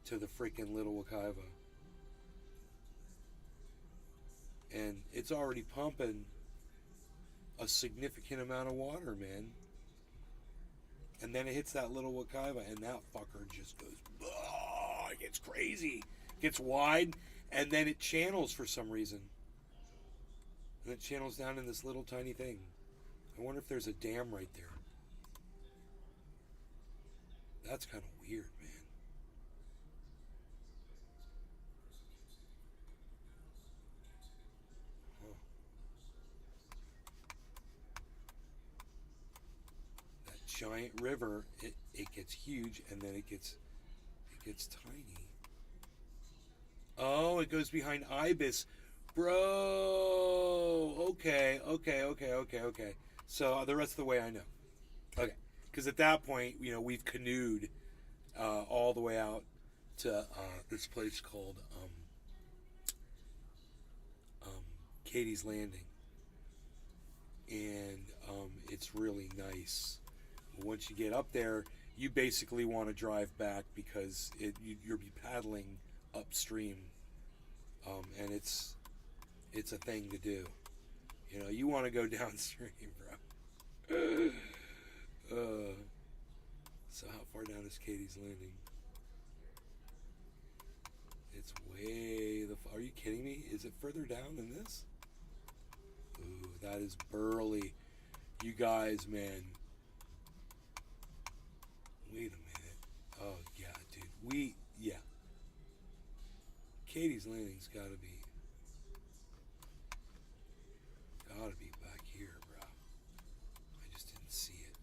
Speaker 1: to the freaking Little Wekiva. And it's already pumping a significant amount of water, man. And then it hits that Little Wekiva, and that fucker just goes, oh, it gets crazy. It gets wide, and then it channels for some reason. And it channels down in this little tiny thing. I wonder if there's a dam right there. That's kind of weird, man. Huh. That giant river, it gets huge, and then it gets tiny. Oh, it goes behind Ibis. Bro, okay. So the rest of the way I know. Okay, because at that point, we've canoed all the way out to this place called Katie's Landing, and it's really nice. Once you get up there, you basically want to drive back because you'll be paddling upstream, and it's a thing to do. You want to go downstream, bro. So how far down is Katie's Landing? It's way Are you kidding me? Is it further down than this? Ooh, that is burly. You guys, man. Wait a minute. Oh, yeah, dude. Yeah. Katie's Landing's gotta be back here, bro. I just didn't see it.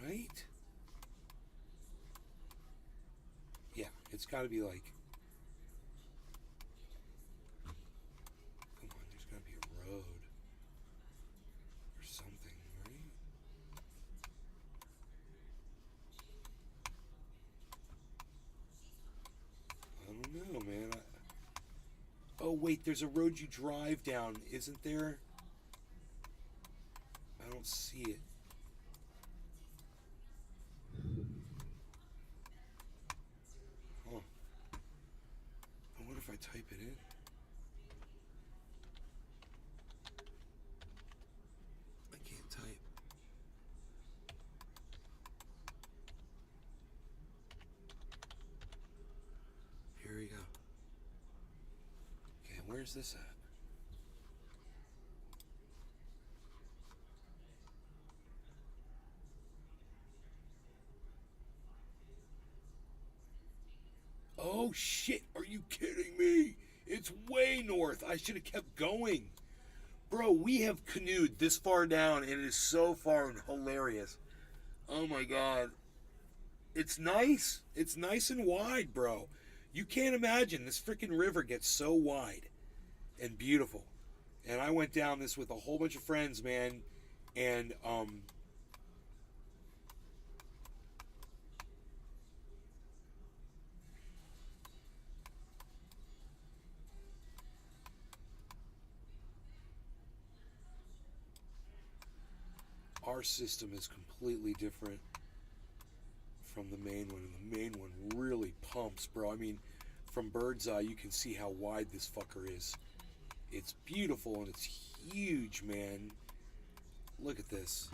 Speaker 1: Right? Yeah, it's gotta be like... Come on, there's gotta be a road. Or something, right? I don't know, man. Oh, wait, there's a road you drive down, isn't there? I don't see it. Huh. I wonder if I type it in. I can't type. Here we go. Okay, where's this at? Oh shit, are you kidding me? It's way north. I should have kept going. Bro, we have canoed this far down and it is so far and hilarious. Oh my god. It's nice. It's nice and wide, bro. You can't imagine. This freaking river gets so wide and beautiful. And I went down this with a whole bunch of friends, man. And, our system is completely different from the main one, and the main one really pumps, bro. I mean, from bird's eye, you can see how wide this fucker is. It's beautiful and it's huge, man. Look at this.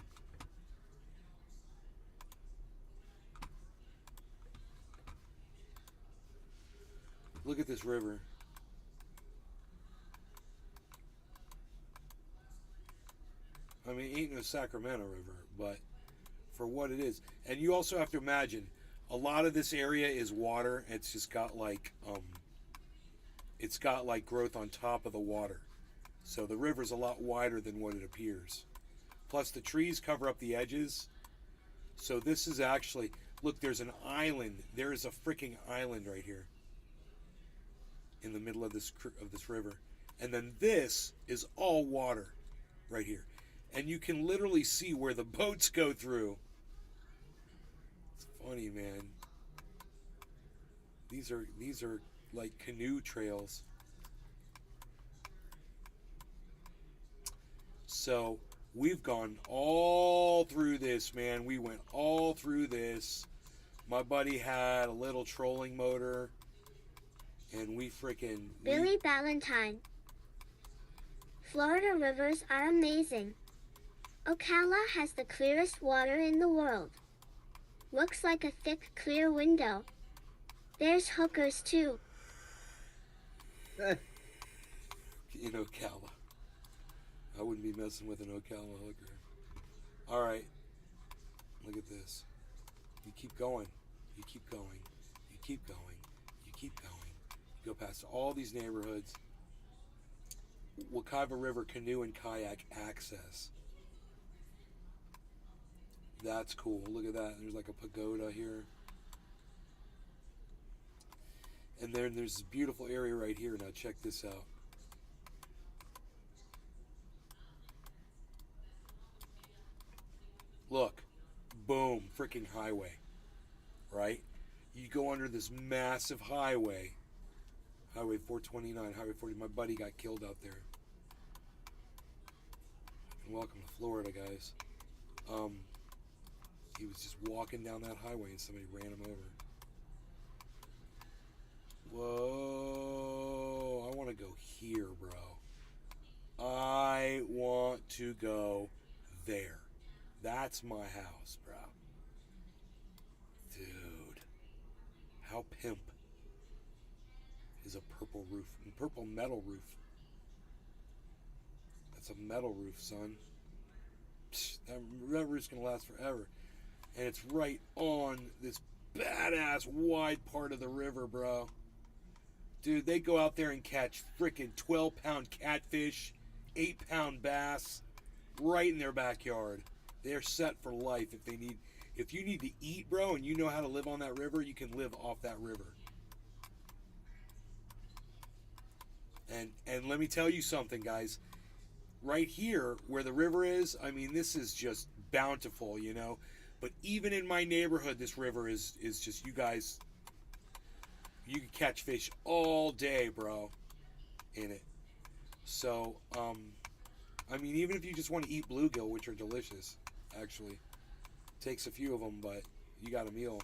Speaker 1: Look at this river. I mean, it ain't no Sacramento River, but for what it is. And you also have to imagine, a lot of this area is water. It's just got like, it's got like growth on top of the water. So the river's a lot wider than what it appears. Plus the trees cover up the edges. So this is actually, look, there's an island. There is a freaking island right here in the middle of this river. And then this is all water right here. And you can literally see where the boats go through. It's funny, man. These are like canoe trails. So we've gone all through this, man. We went all through this. My buddy had a little trolling motor, and we freaking...
Speaker 3: Billy Valentine. Florida rivers are amazing. Ocala has the clearest water in the world. Looks like a thick, clear window. There's hookers too.
Speaker 1: In Ocala. I wouldn't be messing with an Ocala hooker. Alright. Look at this. You keep going. You keep going. You keep going. You keep going. You go past all these neighborhoods. Wekiva River canoe and kayak access. That's cool. Look at that. There's like a pagoda here. And then there's this beautiful area right here. Now check this out. Look. Boom. Freaking highway. Right? You go under this massive highway. Highway 429, Highway 40. My buddy got killed out there. And welcome to Florida, guys. He was just walking down that highway and somebody ran him over. Whoa. I want to go here, bro. I want to go there. That's my house, bro. Dude. How pimp is a purple roof? And purple metal roof. That's a metal roof, son. Psh, that roof's going to last forever. And it's right on this badass wide part of the river, bro. Dude, they go out there and catch freaking 12-pound catfish, 8-pound bass, right in their backyard. They're set for life if they need. If you need to eat, bro, and you know how to live on that river, you can live off that river. And let me tell you something, guys. Right here, where the river is, I mean, this is just bountiful, you know. But even in my neighborhood, this river is just, you guys, you can catch fish all day, bro, in it. So, I mean, even if you just want to eat bluegill, which are delicious, actually. Takes a few of them, but you got a meal.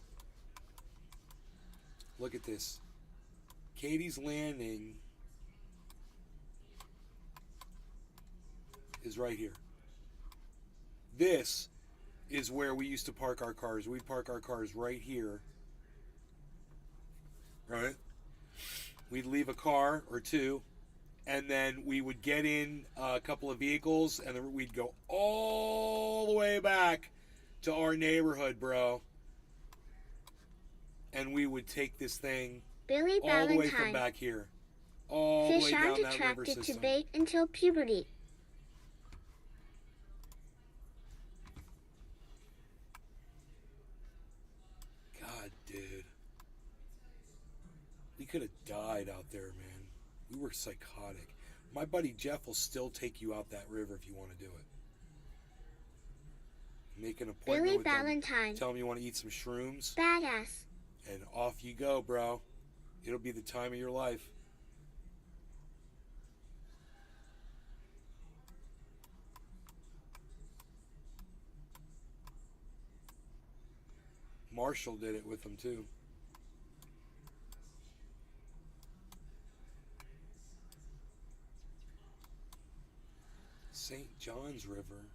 Speaker 1: Look at this. Katie's Landing is right here. This is where we used to park our cars. We'd park our cars right here. Right? We'd leave a car or two, and then we would get in a couple of vehicles, and then we'd go all the way back to our neighborhood, bro. And we would take this thing
Speaker 3: Billy
Speaker 1: all the way from
Speaker 3: Valentine.
Speaker 1: back here. All the
Speaker 3: Fish
Speaker 1: way
Speaker 3: aren't
Speaker 1: down that river
Speaker 3: attracted to
Speaker 1: system.
Speaker 3: bait until puberty.
Speaker 1: God, dude. We could have died out there, man. We were psychotic. My buddy Jeff will still take you out that river if you want to do it. Make an appointment
Speaker 3: Billy
Speaker 1: with them.
Speaker 3: Valentine.
Speaker 1: Tell them you want to eat some shrooms,
Speaker 3: Badass.
Speaker 1: and off you go, bro. It'll be the time of your life. Marshall did it with them too. St. John's River.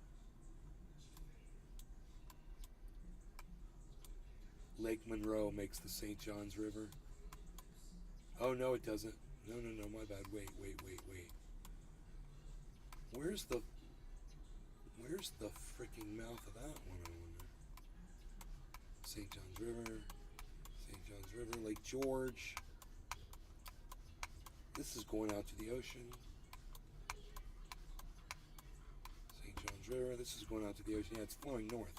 Speaker 1: Lake Monroe makes the St. John's River. Oh, no, it doesn't. No, my bad. Wait. Where's the freaking mouth of that one, I wonder? St. John's River, Lake George. This is going out to the ocean. St. John's River, this is going out to the ocean. Yeah, it's flowing north.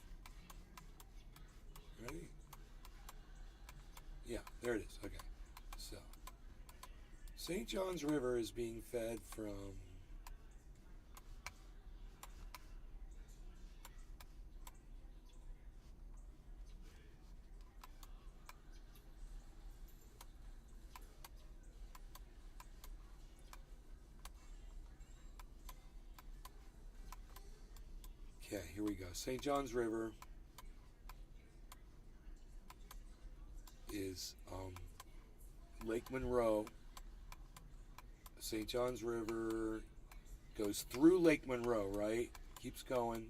Speaker 1: Right? Yeah, there it is. Okay. So, St. John's River is being fed from Okay, here we go. St. John's River is Lake Monroe. St. John's River goes through Lake Monroe, right? Keeps going.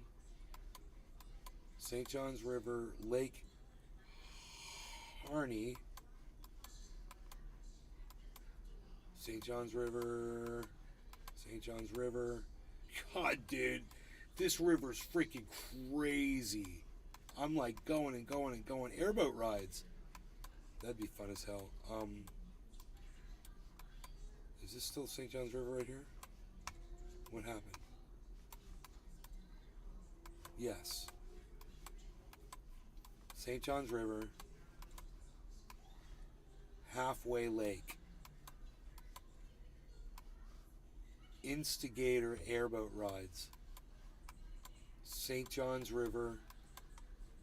Speaker 1: St. John's River, Lake Harney, St. John's River, St. John's River. God, dude, this river's freaking crazy. I'm like going and going and going. Airboat rides. That'd be fun as hell. Is this still St. John's River right here? What happened? Yes. St. John's River. Halfway Lake. Instigator airboat rides. St. John's River.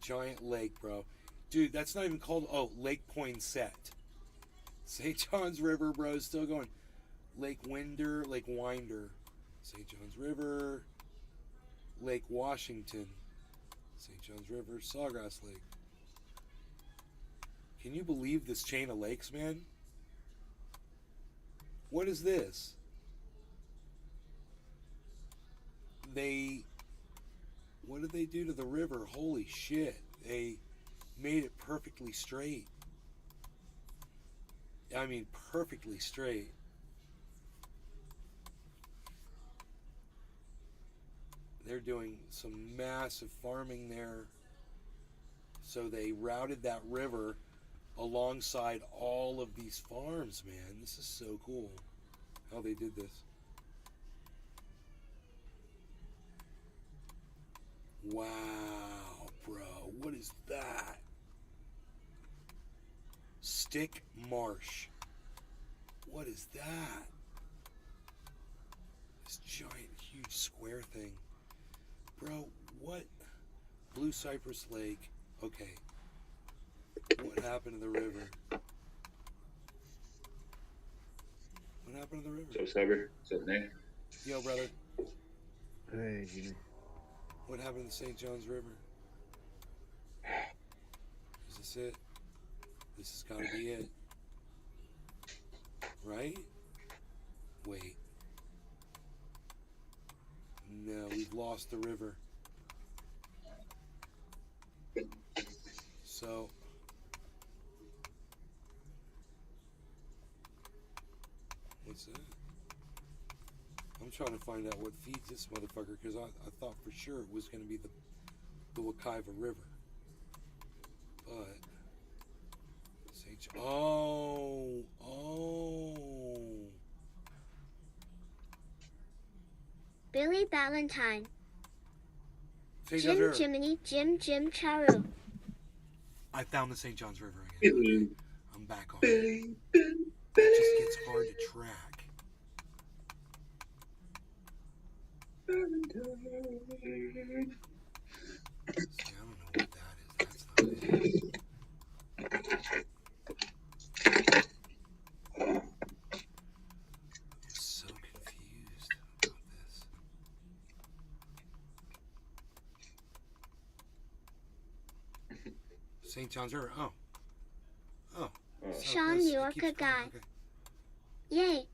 Speaker 1: Giant Lake, bro. Dude, that's not even called... Oh, Lake Poinsett. St. John's River, bro, is still going. Lake Winder, Lake Winder. St. John's River. Lake Washington. St. John's River. Sawgrass Lake. Can you believe this chain of lakes, man? What is this? What did they do to the river? Holy shit. They made it perfectly straight. I mean, perfectly straight. They're doing some massive farming there. So they routed that river alongside all of these farms, man. This is so cool how they did this. Wow, bro. What is that? Stick Marsh. What is that? This giant, huge square thing. Bro, what? Blue Cypress Lake. Okay. What happened to the river? What happened to the river?
Speaker 6: So, Sober. So, Nick.
Speaker 1: Yo, brother.
Speaker 2: Hey, Jimmy.
Speaker 1: What happened to St. John's River? Is this it? This has got to be it. Right? Wait. No, we've lost the river. So... What's that? I'm trying to find out what feeds this motherfucker, because I thought for sure it was going to be the Wekiva River. But... Oh!
Speaker 3: Billy Valentine.
Speaker 1: St. John's
Speaker 3: Jim
Speaker 1: River.
Speaker 3: Jiminy Jim Charu.
Speaker 1: I found the St. John's River again. Okay. I'm back on it. It just gets hard to track. See, I don't know what that is. That's not it. I'm so confused about this. St. John's River. Oh. So
Speaker 3: Sean
Speaker 1: this- it
Speaker 3: York
Speaker 1: keeps
Speaker 3: a guy.
Speaker 1: going, okay.
Speaker 3: Yay.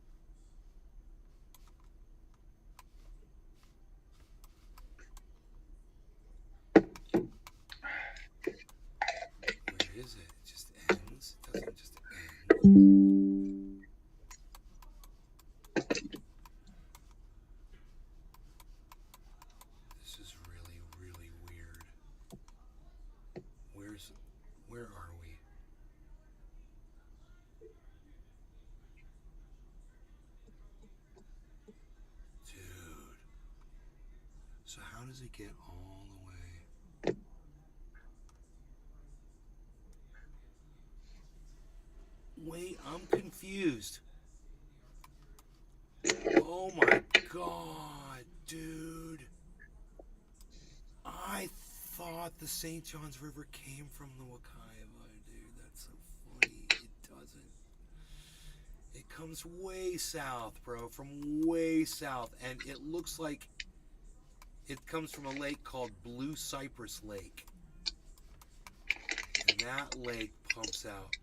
Speaker 1: Where is it? It just ends. It doesn't just end. This is really, really weird. Where are we? Dude. So how does it get all the way? Wait, I'm confused. Oh my god, dude. I thought the St. John's River came from the Wekiva, dude. That's so funny. It doesn't. It comes way south, bro. From way south. And it looks like it comes from a lake called Blue Cypress Lake. And that lake pumps out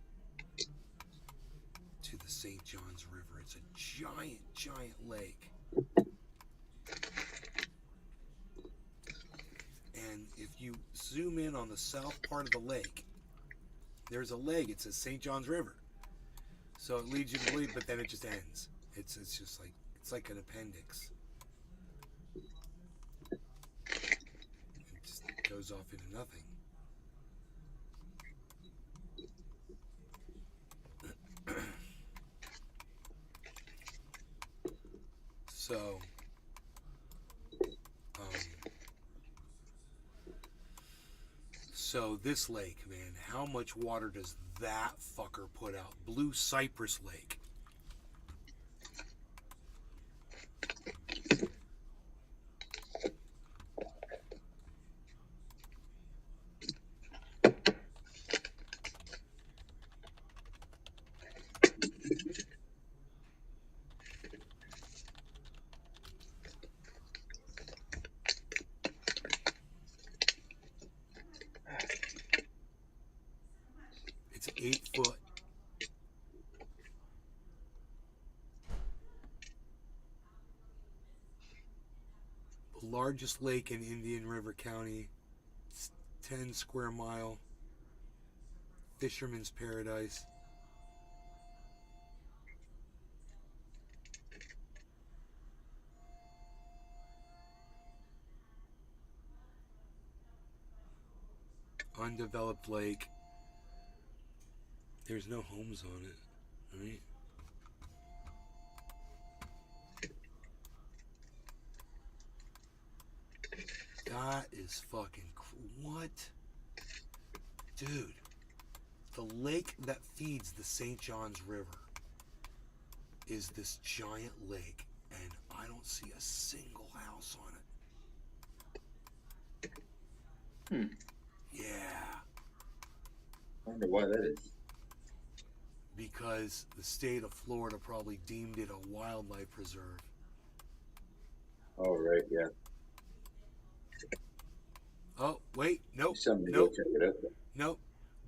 Speaker 1: to the St. John's River. It's a giant, giant lake. And if you zoom in on the south part of the lake, there's a leg. It says St. John's River. So it leads you to believe, but then it just ends. It's just like, it's like an appendix. It just goes off into nothing. So, so this lake, man, how much water does that fucker put out? Blue Cypress Lake. It's 8 foot. The largest lake in Indian River County. It's 10 square mile. Fisherman's paradise. Undeveloped lake. There's no homes on it, right? That is fucking what? Dude, the lake that feeds the St. John's River is this giant lake, and I don't see a single house on it. Yeah.
Speaker 6: I wonder why that is.
Speaker 1: Because the state of Florida probably deemed it a wildlife preserve.
Speaker 6: Oh, right, yeah.
Speaker 1: Oh, wait, nope,
Speaker 6: Somebody
Speaker 1: nope,
Speaker 6: go check it out.
Speaker 1: nope.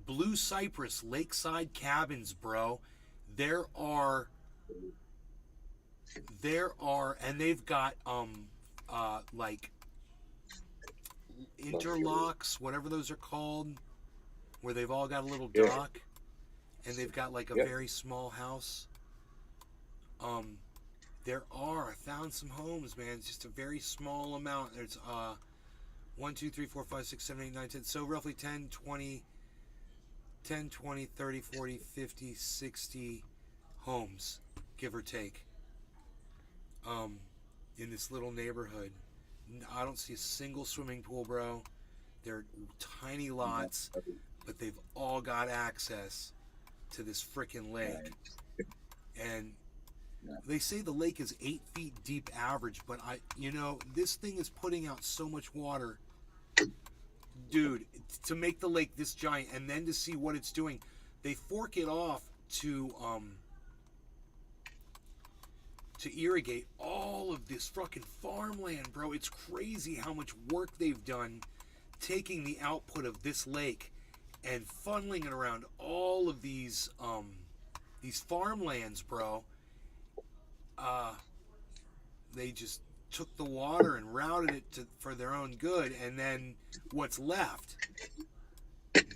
Speaker 1: Blue Cypress Lakeside Cabins, bro. There are, and they've got, like, interlocks, whatever those are called, where they've all got a little
Speaker 6: Yeah.
Speaker 1: dock, and they've got, like, a
Speaker 6: Yep.
Speaker 1: very small house. I found some homes, man. It's just a very small amount. There's, 1, 2, 3, 4, 5, 6, 7, 8, 9, 10. So roughly 10, 20, 30, 40, 50, 60 homes, give or take, in this little neighborhood. I don't see a single swimming pool, bro. They're tiny lots, but they've all got access to this freaking lake. And they say the lake is 8 feet deep average, but this thing is putting out so much water. Dude, to make the lake this giant, and then to see what it's doing, they fork it off to irrigate all of this fucking farmland, bro. It's crazy how much work they've done taking the output of this lake and funneling it around all of these farmlands, bro. They just took the water and routed it for their own good, and then what's left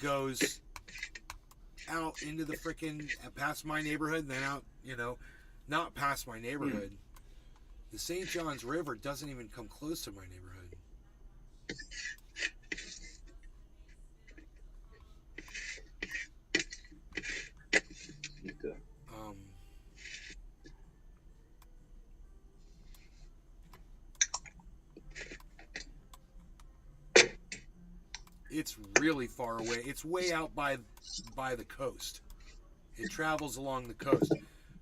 Speaker 1: goes out into the freaking past my neighborhood, and then out, not past my neighborhood. The St. John's River doesn't even come close to my neighborhood. It's really far away. It's way out by the coast. It travels along the coast.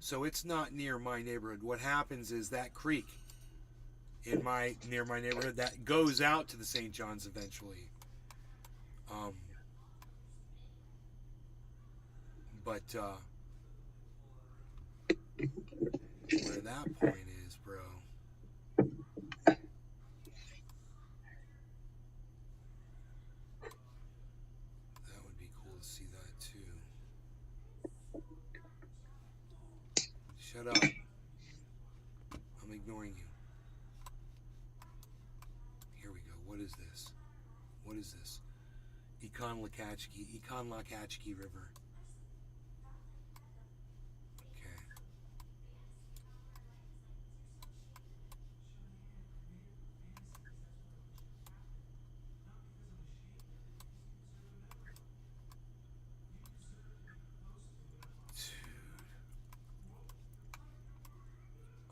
Speaker 1: So it's not near my neighborhood. What happens is that creek near my neighborhood that goes out to the St. John's eventually. But where that point is, bro. That would be cool to see that too. Shut up. I'm ignoring you. Here we go. What is this? What is this? Econlockhatchee River. Okay.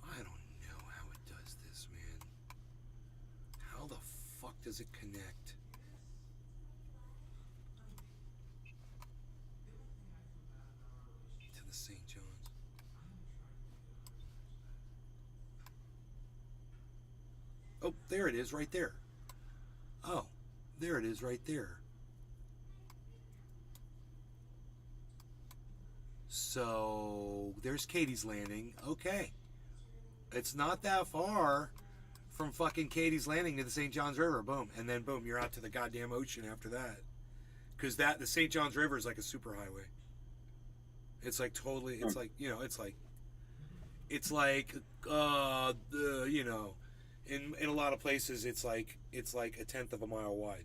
Speaker 1: I don't know how it does this, man. How the fuck does it connect? To the St. John's. Oh, there it is right there. Oh, there it is right there. So there's Katie's Landing. Okay. It's not that far from fucking Katie's Landing to the St. John's River. Boom. And then boom, you're out to the goddamn ocean after that. Because the St. John's River is like a superhighway. It's like totally, it's like, you know, it's like you know, in a lot of places it's like a tenth of a mile wide.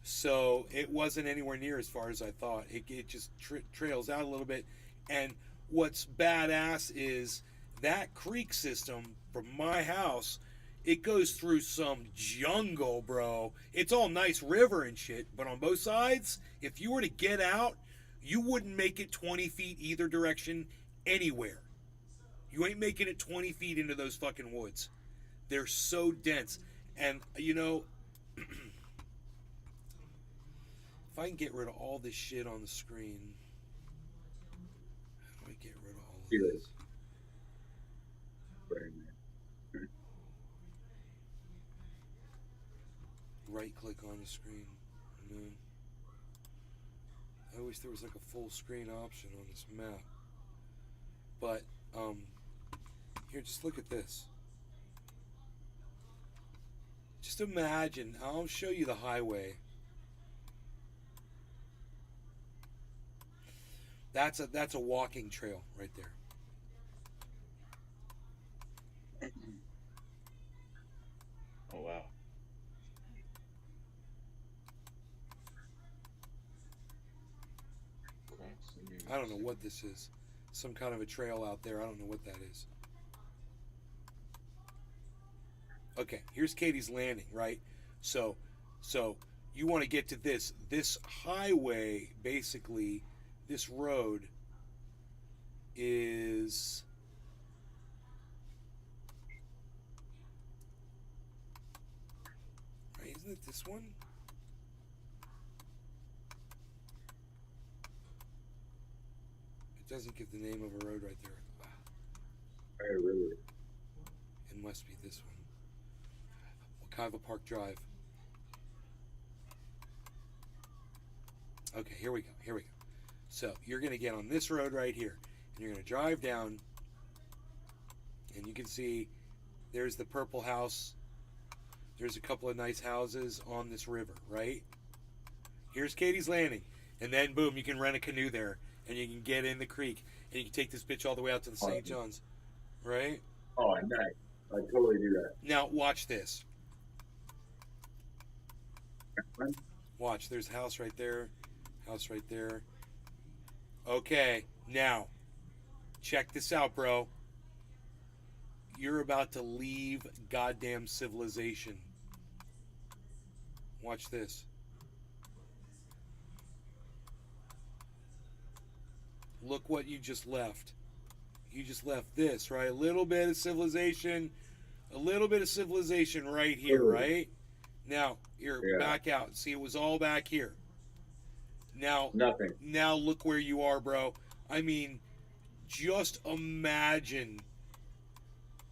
Speaker 1: So it wasn't anywhere near as far as I thought. It just trails out a little bit. And what's badass is that creek system from my house, it goes through some jungle, bro. It's all nice river and shit, but on both sides, if you were to get out, you wouldn't make it 20 feet either direction anywhere. You ain't making it 20 feet into those fucking woods. They're so dense. And, you know, if I can get rid of all this shit on the screen, how do I get rid of all of this? Right click on the screen. And then I wish there was like a full screen option on this map. But, here, just look at this. Just imagine, I'll show you the highway. That's a walking trail right there.
Speaker 6: Oh wow.
Speaker 1: I don't know what this is. Some kind of a trail out there. I don't know what that is. Okay, here's Katie's Landing, right? So you want to get to this highway, basically. This road is right. Isn't it this one? It doesn't give the name of a road right there.
Speaker 6: Really?
Speaker 1: It must be this one. Wekiva Park Drive. Okay, here we go. So you're going to get on this road right here, and you're going to drive down, and you can see there's the purple house. There's a couple of nice houses on this river, right? Here's Katie's Landing, and then boom, you can rent a canoe there, and you can get in the creek, and you can take this bitch all the way out to the St. John's, right?
Speaker 6: Oh, nice. I totally do that.
Speaker 1: Now watch this. Watch, there's a house right there, house right there. Okay, now, check this out, bro. You're about to leave goddamn civilization. Watch this. Look what you just left. You just left this, right? A little bit of civilization right here, right? Now, here, back out. See, it was all back here. Now,
Speaker 6: Nothing.
Speaker 1: Now look where you are, bro. I mean, just imagine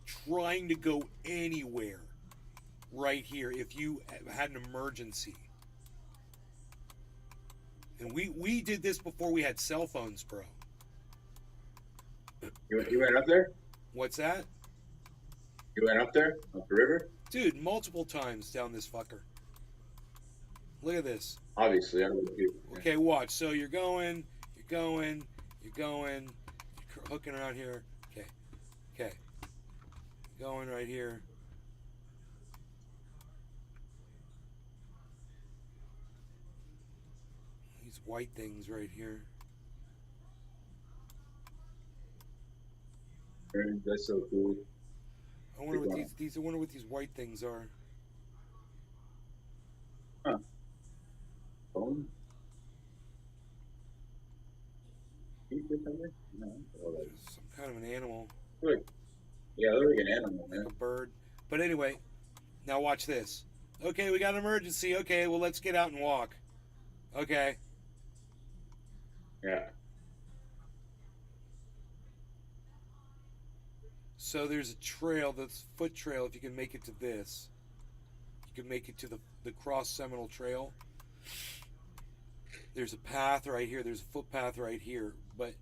Speaker 1: trying to go anywhere right here if you had an emergency. And we did this before we had cell phones, bro.
Speaker 6: You went up there?
Speaker 1: What's that?
Speaker 6: You went up there? Up the river?
Speaker 1: Dude, multiple times down this fucker. Look at this.
Speaker 6: Obviously, I would do.
Speaker 1: Okay, watch. So you're going, you're hooking around here. Okay. Going right here. These white things right here.
Speaker 6: That's so cool.
Speaker 1: I wonder what
Speaker 6: Big
Speaker 1: these. I wonder what these white things are.
Speaker 6: Phone? Sheep or something? No. Oh, like,
Speaker 1: Some kind of an animal,
Speaker 6: look. Yeah, look like an animal, man.
Speaker 1: like a bird. But anyway, now watch this. Okay, we got an emergency. Okay, well let's get out and walk. Okay.
Speaker 6: Yeah.
Speaker 1: So there's a trail, this foot trail. If you can make it to this, you can make it to the Cross Seminole Trail. There's a path right here. There's a footpath right here. But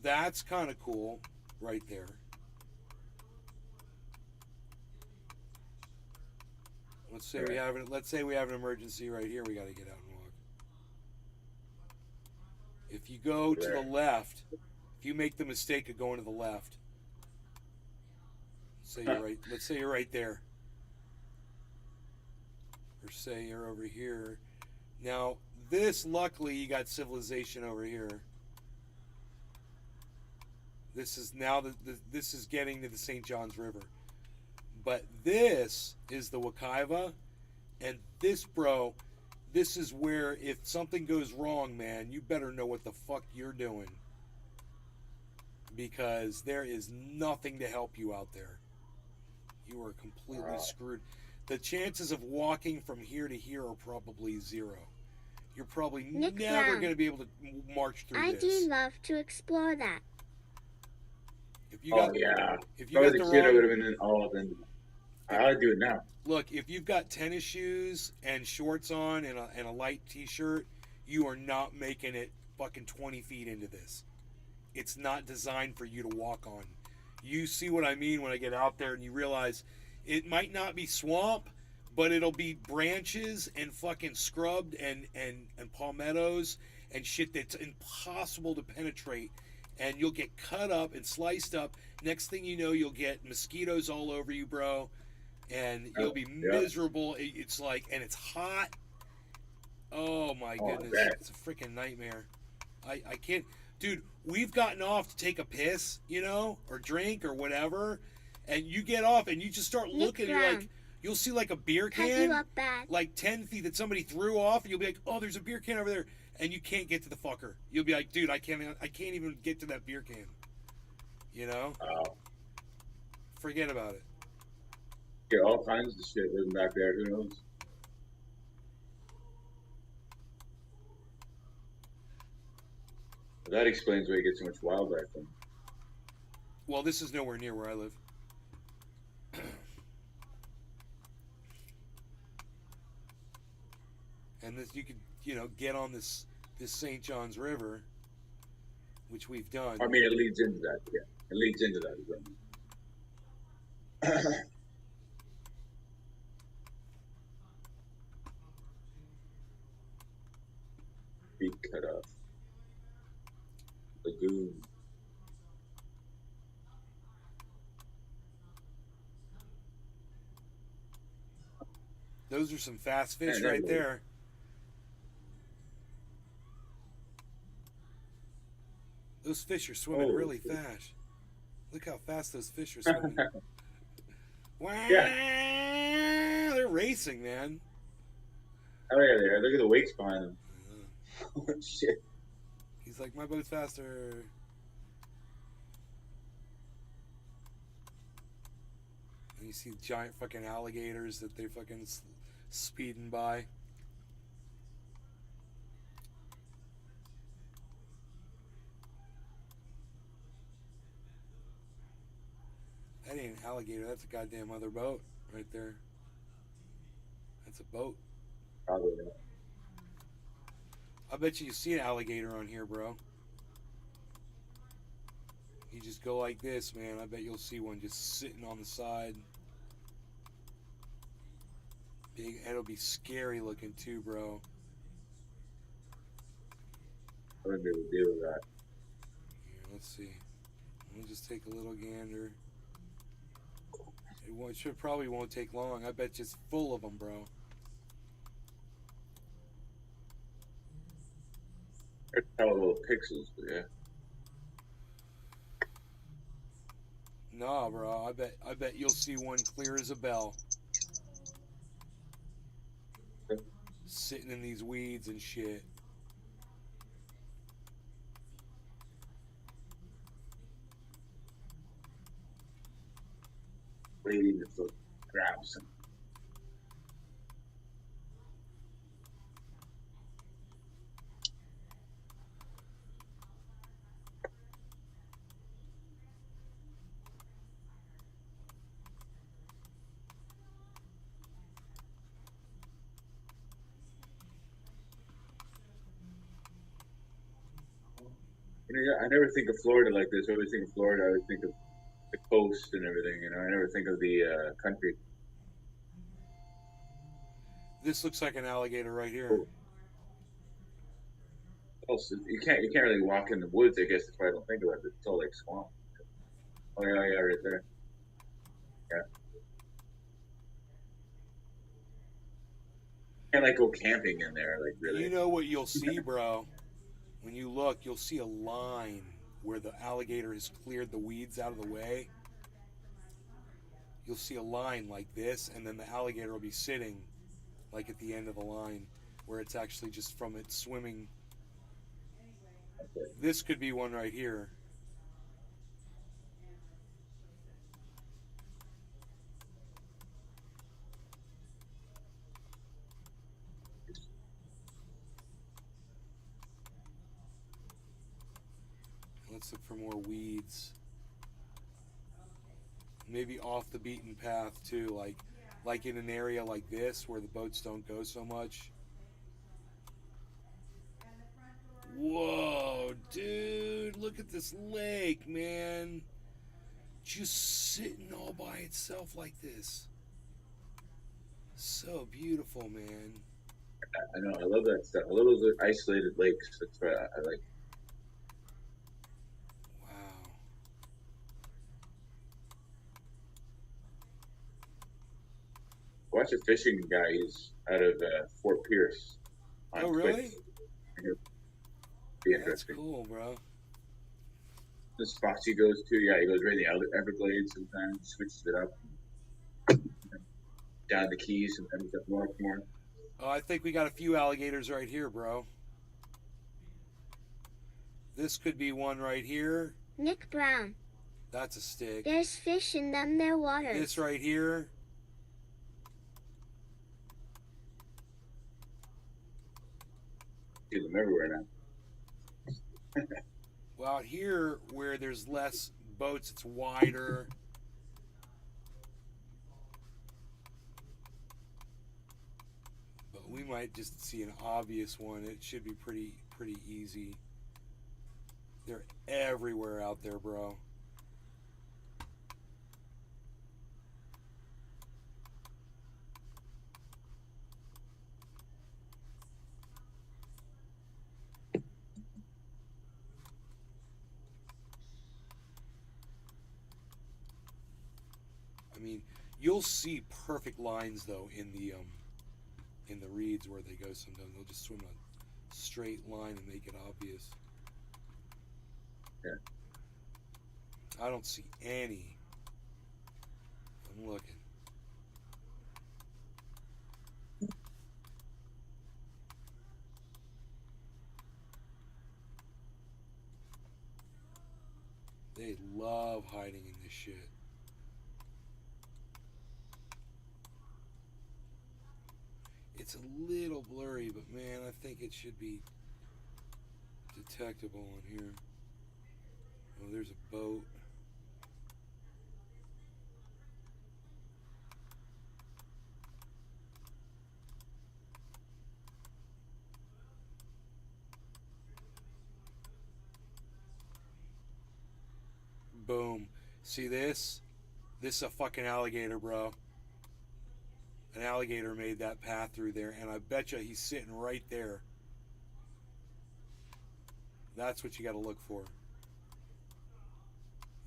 Speaker 1: that's kind of cool, right there. Let's say we have an emergency right here. We got to get out and walk. If you go to the left, if you make the mistake of going to the left, say you're right. Let's say you're right there, or say you're over here. Now this, luckily, you got civilization over here. This is now this is getting to the St. Johns River. But this is the Wekiva, and this, bro, this is where if something goes wrong, man, you better know what the fuck you're doing. Because there is nothing to help you out there. You are completely screwed. The chances of walking from here to here are probably zero. You're probably
Speaker 3: Nick
Speaker 1: never
Speaker 3: Brown.
Speaker 1: going to be able to march through
Speaker 3: I
Speaker 1: this.
Speaker 3: do love to explore that.
Speaker 1: If you
Speaker 6: Oh,
Speaker 1: got,
Speaker 6: yeah.
Speaker 1: if
Speaker 6: If
Speaker 1: you
Speaker 6: I was
Speaker 1: got
Speaker 6: a
Speaker 1: the
Speaker 6: kid, I
Speaker 1: wrong,
Speaker 6: would have been in all of them. I'll do it now.
Speaker 1: look, if you've got tennis shoes and shorts on and a light t-shirt, you are not making it fucking 20 feet into this. It's not designed for you to walk on. You see what I mean when I get out there and you realize it might not be swamp, but it'll be branches and fucking scrubbed and palmettos and shit that's impossible to penetrate. And you'll get cut up and sliced up. Next thing you know, you'll get mosquitoes all over you, bro. And you'll be miserable. It's like, and it's hot. Oh my goodness.
Speaker 6: man.
Speaker 1: It's a freaking nightmare. I can't. Dude, we've gotten off to take a piss, you know, or drink or whatever. And you get off and you just start
Speaker 3: Nick
Speaker 1: looking. You're
Speaker 3: Brown.
Speaker 1: like, you'll see like a beer
Speaker 3: Cut you
Speaker 1: can
Speaker 3: up bad.
Speaker 1: like 10 feet that somebody threw off. And you'll be like, oh, there's a beer can over there. And you can't get to the fucker. You'll be like, dude, I can't even get to that beer can. You know?
Speaker 6: Wow.
Speaker 1: Forget about it.
Speaker 6: Get all kinds of shit living back there. Who knows? That explains why you get so much wildlife then.
Speaker 1: Well, this is nowhere near where I live. And this, you could, you know, get on this St. Johns River, which we've done.
Speaker 6: I mean, it leads into that. Yeah, it leads into that as well. Feet cut off. Lagoon.
Speaker 1: Those are some fast fish
Speaker 6: Yeah,
Speaker 1: right
Speaker 6: they're-
Speaker 1: there. Those fish are swimming
Speaker 6: Oh,
Speaker 1: really
Speaker 6: shit.
Speaker 1: fast. Look how fast those fish are swimming. Wow, they're racing, man.
Speaker 6: Oh yeah, there. Look at the wakes behind them. Oh shit.
Speaker 1: He's like, my boat's faster. And you see giant fucking alligators that they're fucking speeding by. That ain't an alligator. That's a goddamn other boat right there. That's a boat.
Speaker 6: Probably not.
Speaker 1: I bet you see an alligator on here, bro. You just go like this, man. I bet you'll see one just sitting on the side. Big, and it'll be scary looking too, bro.
Speaker 6: I wouldn't be able to deal with that.
Speaker 1: Here, let's see. Let me just take a little gander. Probably won't take long. I bet you it's full of them, bro.
Speaker 6: Tell little pixels, but yeah.
Speaker 1: Nah, bro. I bet you'll see one clear as a bell. Sitting in these weeds and shit.
Speaker 6: Waiting to grab some. I never think of Florida like this. I always think of Florida. I always think of the coast and everything. I never think of the country.
Speaker 1: This looks like an alligator right here.
Speaker 6: Oh. Also, you can't really walk in the woods. I guess that's why I don't think about it. It's all like swamp. Oh yeah, right there. Yeah. Can't like go camping in there, like really.
Speaker 1: You know what you'll see, bro? When you look, you'll see a line where the alligator has cleared the weeds out of the way. You'll see a line like this, and then the alligator will be sitting like at the end of the line where it's actually just from it swimming. This could be one right here. Let's look for more weeds. Maybe off the beaten path too, like in an area like this where the boats don't go so much. Whoa, dude, look at this lake, man. Just sitting all by itself like this. So beautiful, man.
Speaker 6: I know, I love that stuff. I love those isolated lakes. That's what I like.
Speaker 1: Wow.
Speaker 6: Watch a fishing guy. He's out of Fort Pierce.
Speaker 1: Oh, really?
Speaker 6: Be
Speaker 1: That's
Speaker 6: interesting.
Speaker 1: cool, bro.
Speaker 6: The spots he goes to, yeah, he goes right in the Everglades sometimes, switches it up. Down the Keys, sometimes up north more.
Speaker 1: Oh, I think we got a few alligators right here, bro. This could be one right here.
Speaker 3: Nick Brown.
Speaker 1: That's a stick.
Speaker 3: There's fish in them their waters.
Speaker 1: This right here.
Speaker 6: See them everywhere now.
Speaker 1: Well, out here where there's less boats, it's wider. But we might just see an obvious one. It should be pretty easy. They're everywhere out there, bro. I mean, you'll see perfect lines though in the reeds where they go. Sometimes they'll just swim a straight line and make it obvious.
Speaker 6: Yeah.
Speaker 1: I don't see any. I'm looking. They love hiding in this shit. It's a little blurry, but man, I think it should be detectable in here. Oh, there's a boat. Boom. See this? This is a fucking alligator, bro. An alligator made that path through there, and I bet you he's sitting right there. That's what you got to look for.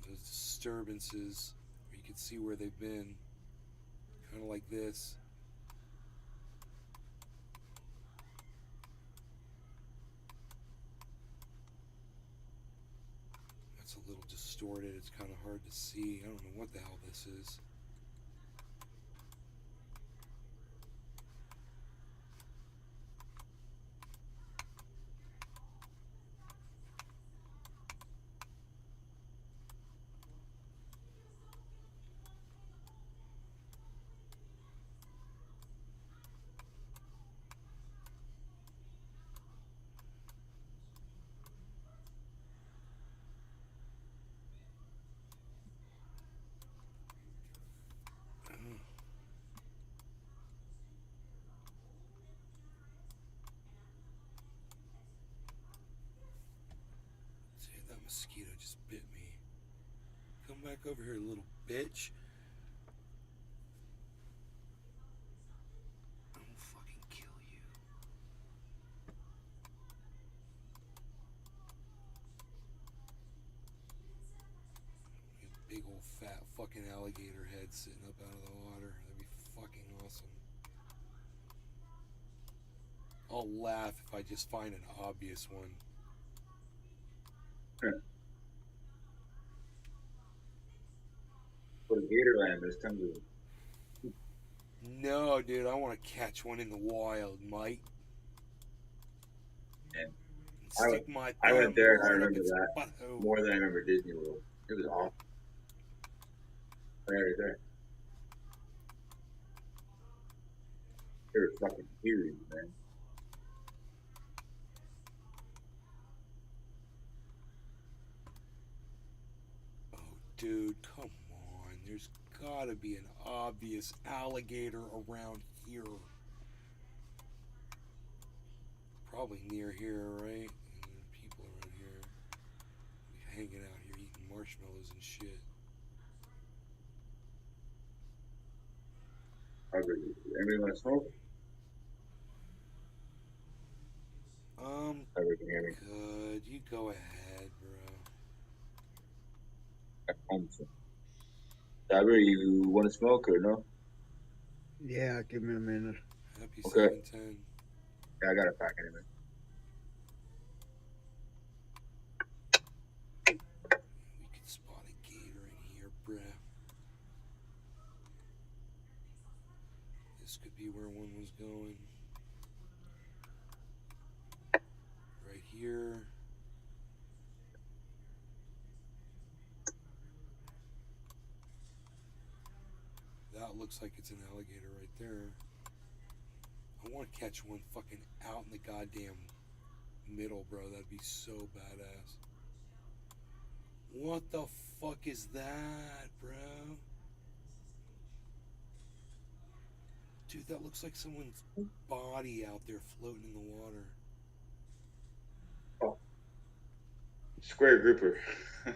Speaker 1: Those disturbances, where you can see where they've been. Kind of like this. a little distorted. It's kind of hard to see. I don't know what the hell this is. See, that mosquito just bit me. Come back over here, little bitch. I will fucking kill you. A big old fat fucking alligator head sitting up out of the water. That'd be fucking awesome. I'll laugh if I just find an obvious one.
Speaker 6: Go to Gatorland. There's tons of them.
Speaker 1: No, dude, I want to catch one in the wild, Mike.
Speaker 6: And
Speaker 1: Stick my
Speaker 6: I went
Speaker 1: thumb
Speaker 6: there and I
Speaker 1: right up
Speaker 6: remember
Speaker 1: its
Speaker 6: that
Speaker 1: butthole.
Speaker 6: more than I remember Disney World. It was awesome. Right there. They were fucking huge, man.
Speaker 1: Oh, dude, come on. There's gotta be an obvious alligator around here. Probably near here, right? And people around here hanging out here eating marshmallows and shit.
Speaker 6: Anybody want to smoke? Everybody can hear me.
Speaker 1: Good. You go ahead, bro.
Speaker 6: Dabber, you want to smoke or no?
Speaker 2: Yeah, give me a minute.
Speaker 1: Happy
Speaker 6: Okay.
Speaker 1: 710.
Speaker 6: Yeah, I got a pack anyway.
Speaker 1: We could spot a gator in here, bruh. This could be where one was going. Right here. That looks like it's an alligator right there. I want to catch one fucking out in the goddamn middle, bro. That'd be so badass. What the fuck is that, bro? Dude, that looks like someone's body out there floating in the water.
Speaker 6: Oh. Square grouper.
Speaker 2: Are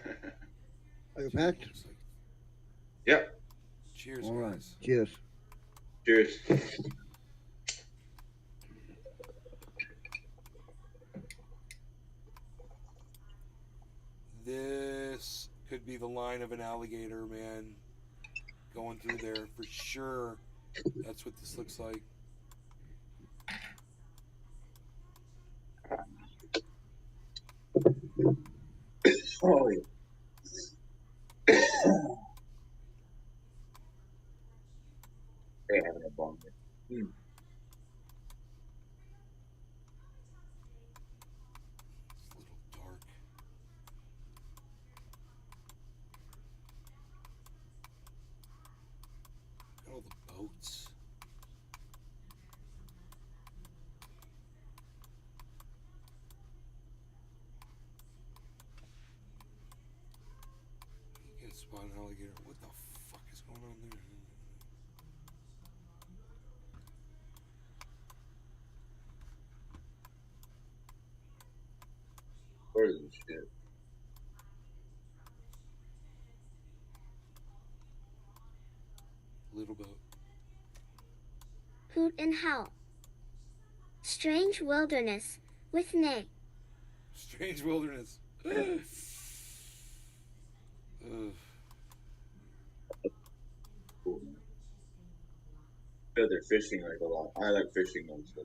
Speaker 2: you
Speaker 1: Dude,
Speaker 2: packed?
Speaker 1: looks like...
Speaker 6: Yep.
Speaker 1: Cheers,
Speaker 2: All right.
Speaker 1: guys.
Speaker 2: Cheers.
Speaker 6: Cheers.
Speaker 1: This could be the line of an alligator, man. Going through there for sure. That's what this looks like.
Speaker 6: Oh, yeah. They having a bomb.
Speaker 1: It's a little dark. Look at all the boats. You can't spot an alligator. What the fuck is going on there?
Speaker 6: Birds and shit.
Speaker 1: Little boat.
Speaker 3: Hoot and howl. Strange wilderness with Nay.
Speaker 1: Strange wilderness. Ugh.
Speaker 6: Cool. They're fishing like a lot. I like fishing them, so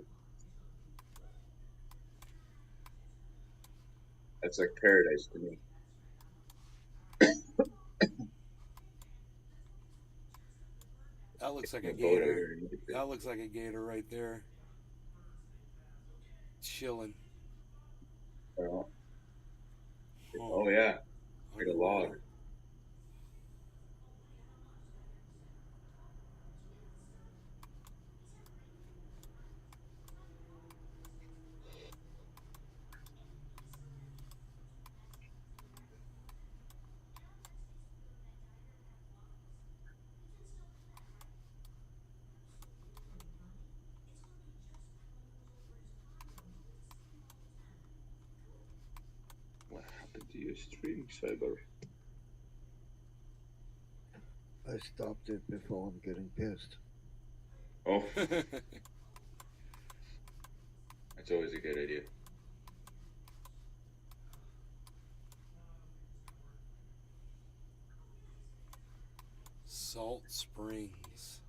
Speaker 6: that's like paradise to me.
Speaker 1: That looks like a
Speaker 6: A boat
Speaker 1: gator.
Speaker 6: underneath it.
Speaker 1: That looks like a gator right there. Chilling.
Speaker 6: Oh, oh yeah, like a log. What happened to your stream, Cyber?
Speaker 2: I stopped it before I'm getting pissed.
Speaker 6: Oh, that's always a good idea.
Speaker 1: Salt Springs.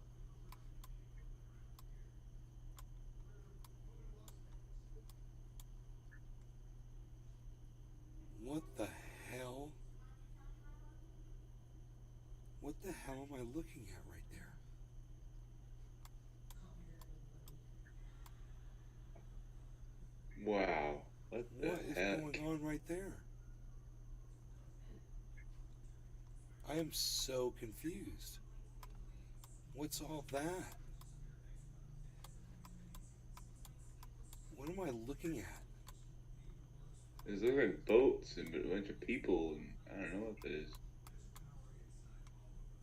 Speaker 1: What the hell? What the hell am I looking at right there?
Speaker 6: Wow, what the
Speaker 1: What is
Speaker 6: heck?
Speaker 1: going on right there? I am so confused. What's all that? What am I looking at?
Speaker 6: These look like boats and a bunch of people, and I don't know what that is.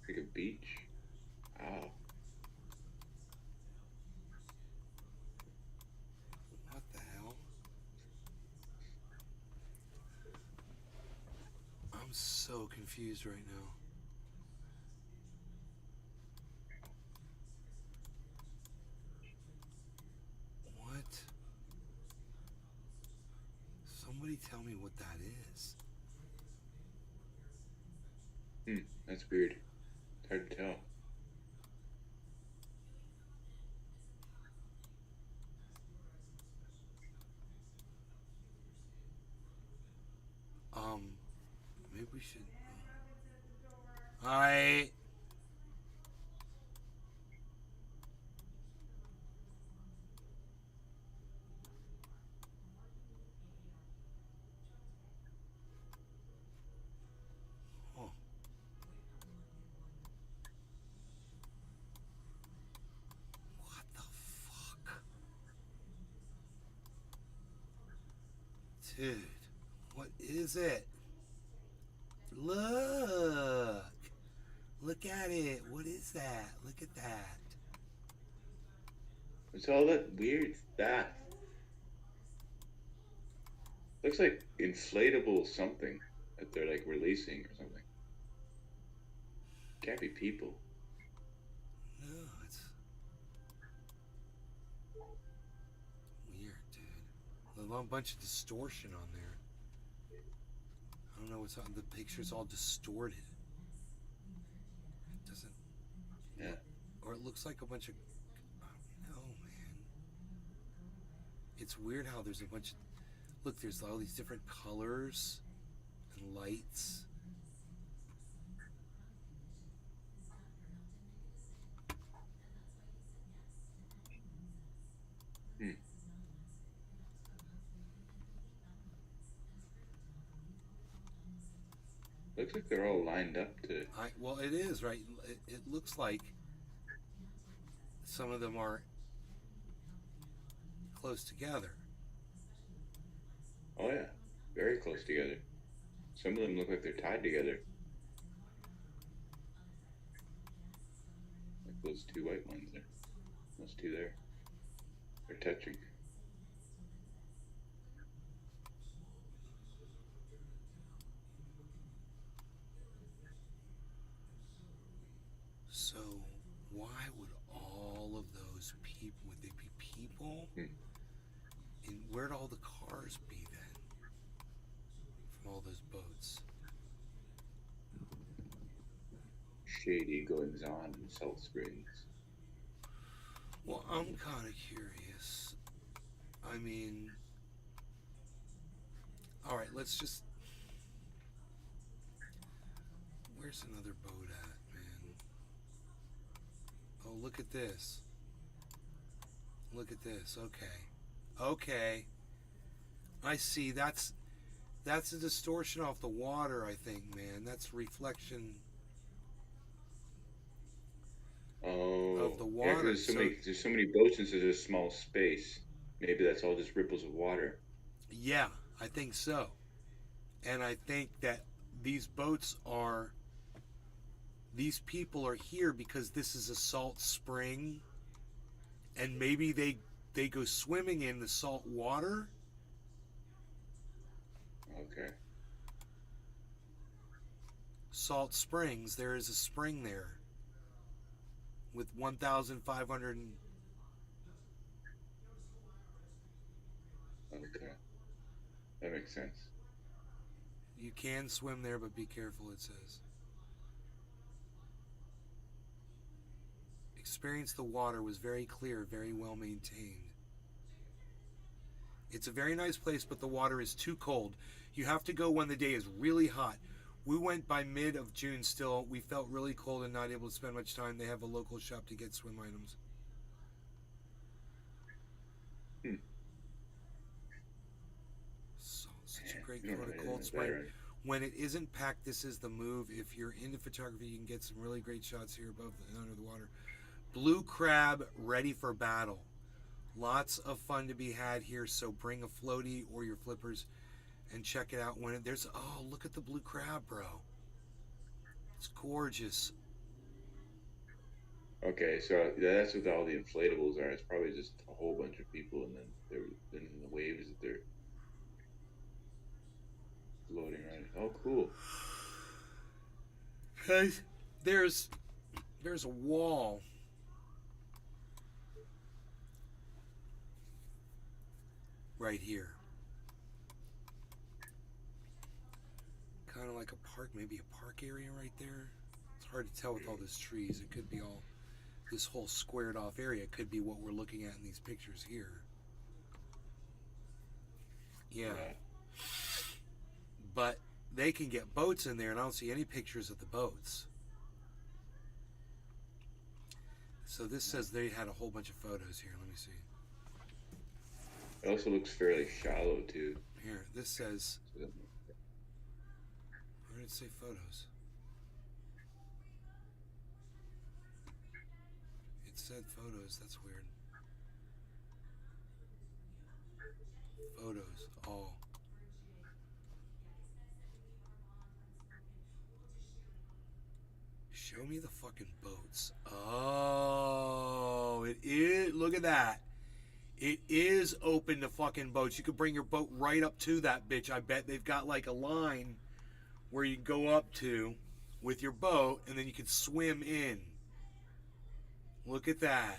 Speaker 6: It's like a beach. Wow.
Speaker 1: What the hell? I'm so confused right now. What? Somebody tell me what that is.
Speaker 6: That's weird. It's hard to tell.
Speaker 1: Maybe we should. Alright. Oh. What the fuck? Dude, what is it? Look! Look at it. What is that? Look at that.
Speaker 6: What's all that weird stuff? Looks like inflatable something that they're like releasing or something. Can't be people.
Speaker 1: No, it's weird, dude. A long bunch of distortion on there. I don't know what's on. The picture's all distorted. It doesn't.
Speaker 6: Yeah.
Speaker 1: Or it looks like a bunch of. I don't know, man. It's weird how there's a bunch of. Look, there's all these different colors and lights.
Speaker 6: Looks like they're all lined up to.
Speaker 1: Well, it is right. It looks like some of them are close together.
Speaker 6: Oh yeah, very close together. Some of them look like they're tied together. Like those two white ones there. Those two there. They're touching.
Speaker 1: So why would all of those people? Would they be people? And where'd all the cars be then? From all those boats.
Speaker 6: Shady goings on in Salt Springs.
Speaker 1: Well, I'm kind of curious. I mean, all right, let's just. Where's another boat at, man? Oh, look at this. Look at this. Okay. Okay. I see. That's a distortion off the water, I think, man. That's reflection
Speaker 6: Oh,
Speaker 1: of the
Speaker 6: yeah, 'cause
Speaker 1: water.
Speaker 6: there's so many boats in such a small space. Maybe that's all just ripples of water.
Speaker 1: Yeah, I think so. And I think that these boats are, these people are here because this is a salt spring, and maybe they go swimming in the salt water.
Speaker 6: Okay.
Speaker 1: Salt Springs, there is a spring there with 1,500.
Speaker 6: Okay. That makes sense.
Speaker 1: You can swim there, but be careful, it says. Experience the water was very clear, very well maintained. It's a very nice place, but the water is too cold. You have to go when the day is really hot. We went by mid of June still. We felt really cold and not able to spend much time. They have a local shop to get swim items. So, such a great
Speaker 6: You don't
Speaker 1: photo,
Speaker 6: know
Speaker 1: Cold
Speaker 6: anything
Speaker 1: Spring.
Speaker 6: about it, right?
Speaker 1: When it isn't packed, this is the move. If you're into photography, you can get some really great shots here above and under the water. Blue crab ready for battle. Lots of fun to be had here, so bring a floaty or your flippers and check it out when it, there's, oh, look at the blue crab, bro. It's gorgeous.
Speaker 6: Okay, so that's what all the inflatables are. It's probably just a whole bunch of people, and then the waves that they're floating around. Oh, cool.
Speaker 1: Guys, there's a wall. Right here. Kind of like a park, maybe a park area right there. It's hard to tell with all these trees. It could be all, this whole squared off area could be what we're looking at in these pictures here. Yeah. But they can get boats in there, and I don't see any pictures of the boats. So this says they had a whole bunch of photos here. Let me see.
Speaker 6: It also looks fairly shallow too.
Speaker 1: Here, this says, where did it say photos? It said photos, that's weird. Photos, all. Show me the fucking boats. Oh, it is, look at that. It is open to fucking boats. You could bring your boat right up to that bitch. I bet they've got like a line where you go up to with your boat, and then you can swim in. Look at that.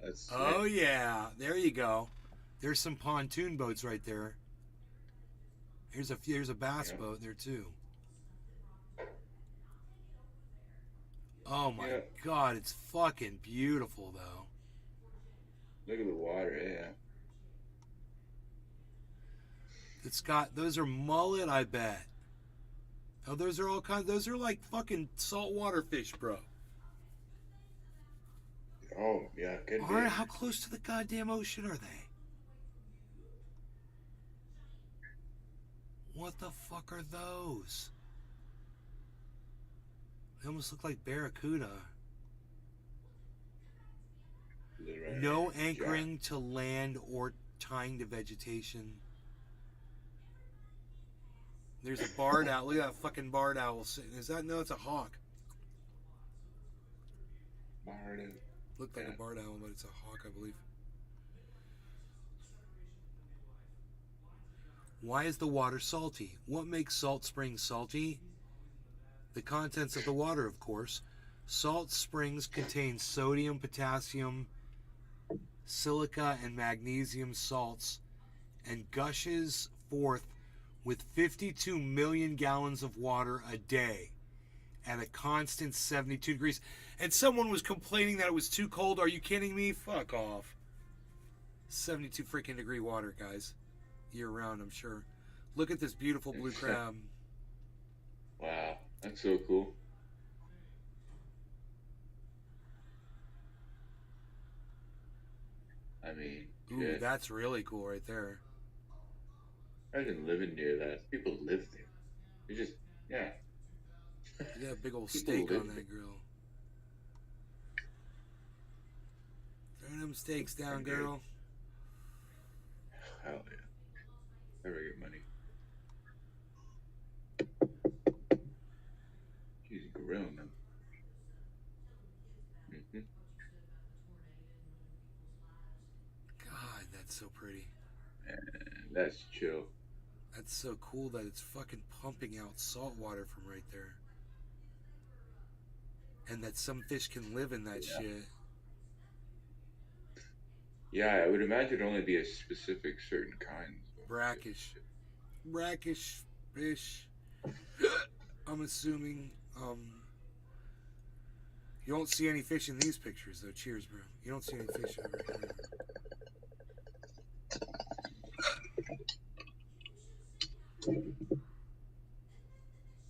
Speaker 6: That's
Speaker 1: Oh yeah, there you go. There's some pontoon boats right there. Here's a bass boat there too. Oh my God, it's fucking beautiful though.
Speaker 6: Look at the water, yeah.
Speaker 1: It's got, those are mullet, I bet. Oh, those are all kinds, those are like fucking saltwater fish, bro.
Speaker 6: Oh, yeah, could be.
Speaker 1: How close to the goddamn ocean are they? What the fuck are those? They almost look like barracuda. No anchoring to land or tying to vegetation. There's a barred owl. Look at that fucking barred owl sitting. Is that? No, it's a hawk.
Speaker 6: Barred.
Speaker 1: Looked like a barred owl, but it's a hawk, I believe. Why is the water salty? What makes Salt Springs salty? The contents of the water, of course. Salt springs contain sodium, potassium, silica, and magnesium salts, and gushes forth with 52 million gallons of water a day at a constant 72 degrees. And someone was complaining that it was too cold. Are you kidding me? Fuck off. 72 freaking degree water, guys. Year round, I'm sure. Look at this beautiful blue crab.
Speaker 6: Wow, that's so cool. I mean,
Speaker 1: Ooh,
Speaker 6: shit.
Speaker 1: that's really cool right there.
Speaker 6: Imagine living near that. People live there. They just, yeah.
Speaker 1: You got a big old
Speaker 6: People
Speaker 1: steak
Speaker 6: live
Speaker 1: on
Speaker 6: there.
Speaker 1: that grill. Throw them steaks down,
Speaker 6: Good.
Speaker 1: girl.
Speaker 6: Hell yeah. Never get money. He's grilling them. Mm-hmm.
Speaker 1: God, that's so pretty.
Speaker 6: And that's chill.
Speaker 1: That's so cool that it's fucking pumping out salt water from right there. And that some fish can live in that
Speaker 6: Yeah.
Speaker 1: shit.
Speaker 6: Yeah, I would imagine it'd only be a specific certain kinds.
Speaker 1: Brackish. Brackish fish. I'm assuming, you don't see any fish in these pictures, though. Cheers, bro. You don't see any fish over here.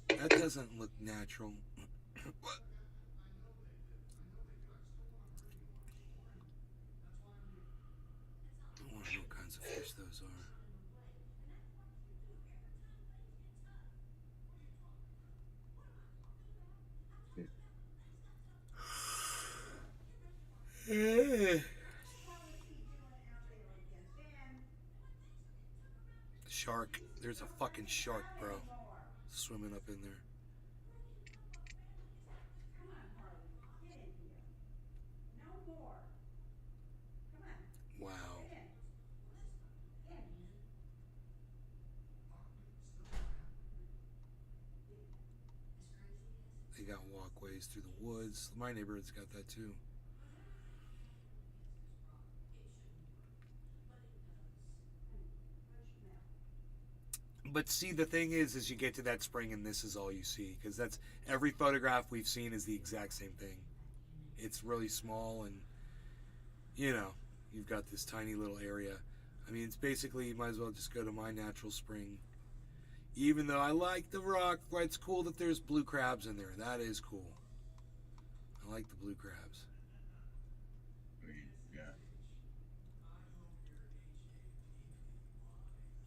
Speaker 1: That doesn't look natural. I want to know what kinds of fish those are. Shark. There's a fucking shark, bro. Swimming up in there. Wow. They got walkways through the woods. My neighborhood's got that too. But see, the thing is you get to that spring and this is all you see. Because that's every photograph we've seen is the exact same thing. It's really small and, you know, you've got this tiny little area. I mean, it's basically, you might as well just go to my natural spring. Even though I like the rock, it's cool that there's blue crabs in there. That is cool. I like the blue crabs.
Speaker 6: I mean, yeah.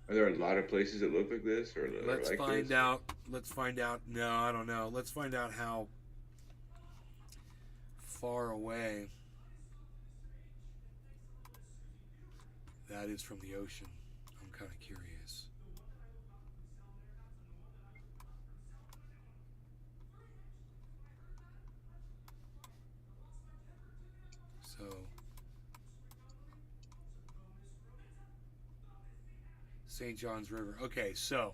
Speaker 6: Are there a lot of places that look like this, or that
Speaker 1: Let's
Speaker 6: are like
Speaker 1: find
Speaker 6: this?
Speaker 1: out. Let's find out. No, I don't know. Let's find out how far away that is from the ocean. I'm kind of curious. So, St. John's River. Okay, so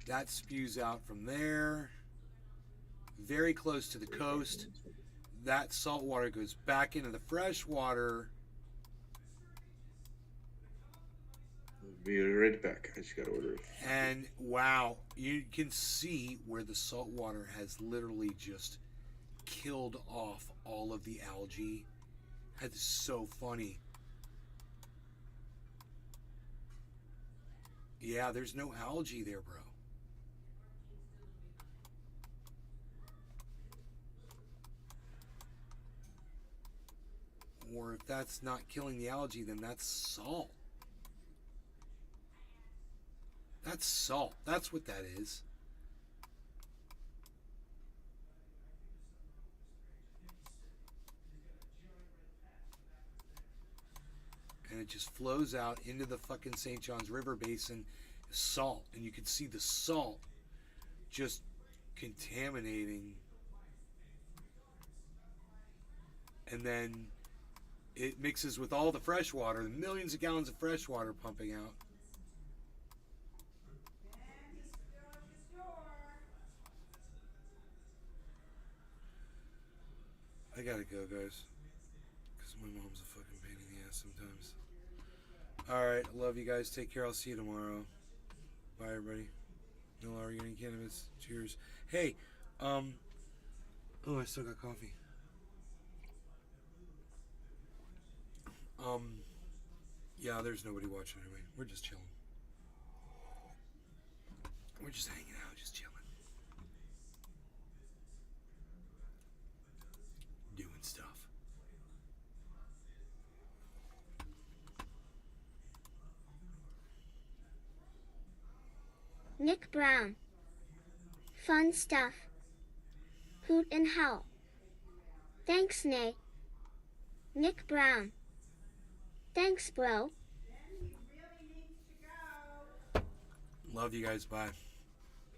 Speaker 1: that spews out from there, very close to the coast. That salt water goes back into the fresh water.
Speaker 6: Be right back. I just gotta order it.
Speaker 1: And wow, you can see where the salt water has literally just killed off all of the algae. That's so funny. Yeah, there's no algae there, bro. Or if that's not killing the algae, then that's salt. That's salt. That's what that is. And it just flows out into the fucking St. John's River basin, salt. And you can see the salt just contaminating. And then it mixes with all the fresh water, the millions of gallons of fresh water pumping out. I gotta go, guys. Because my mom's a fucking pain in the ass sometimes. Alright, I love you guys. Take care. I'll see you tomorrow. Bye, everybody. No organic cannabis. Cheers. Hey, oh, I still got coffee. Yeah, there's nobody watching anyway. We're just chilling. We're just hanging out, just chilling. Doing stuff.
Speaker 3: Nick Brown. Fun stuff. Hoot and howl. Thanks, Nay. Nick Brown. Thanks, bro.
Speaker 1: Love you guys. Bye.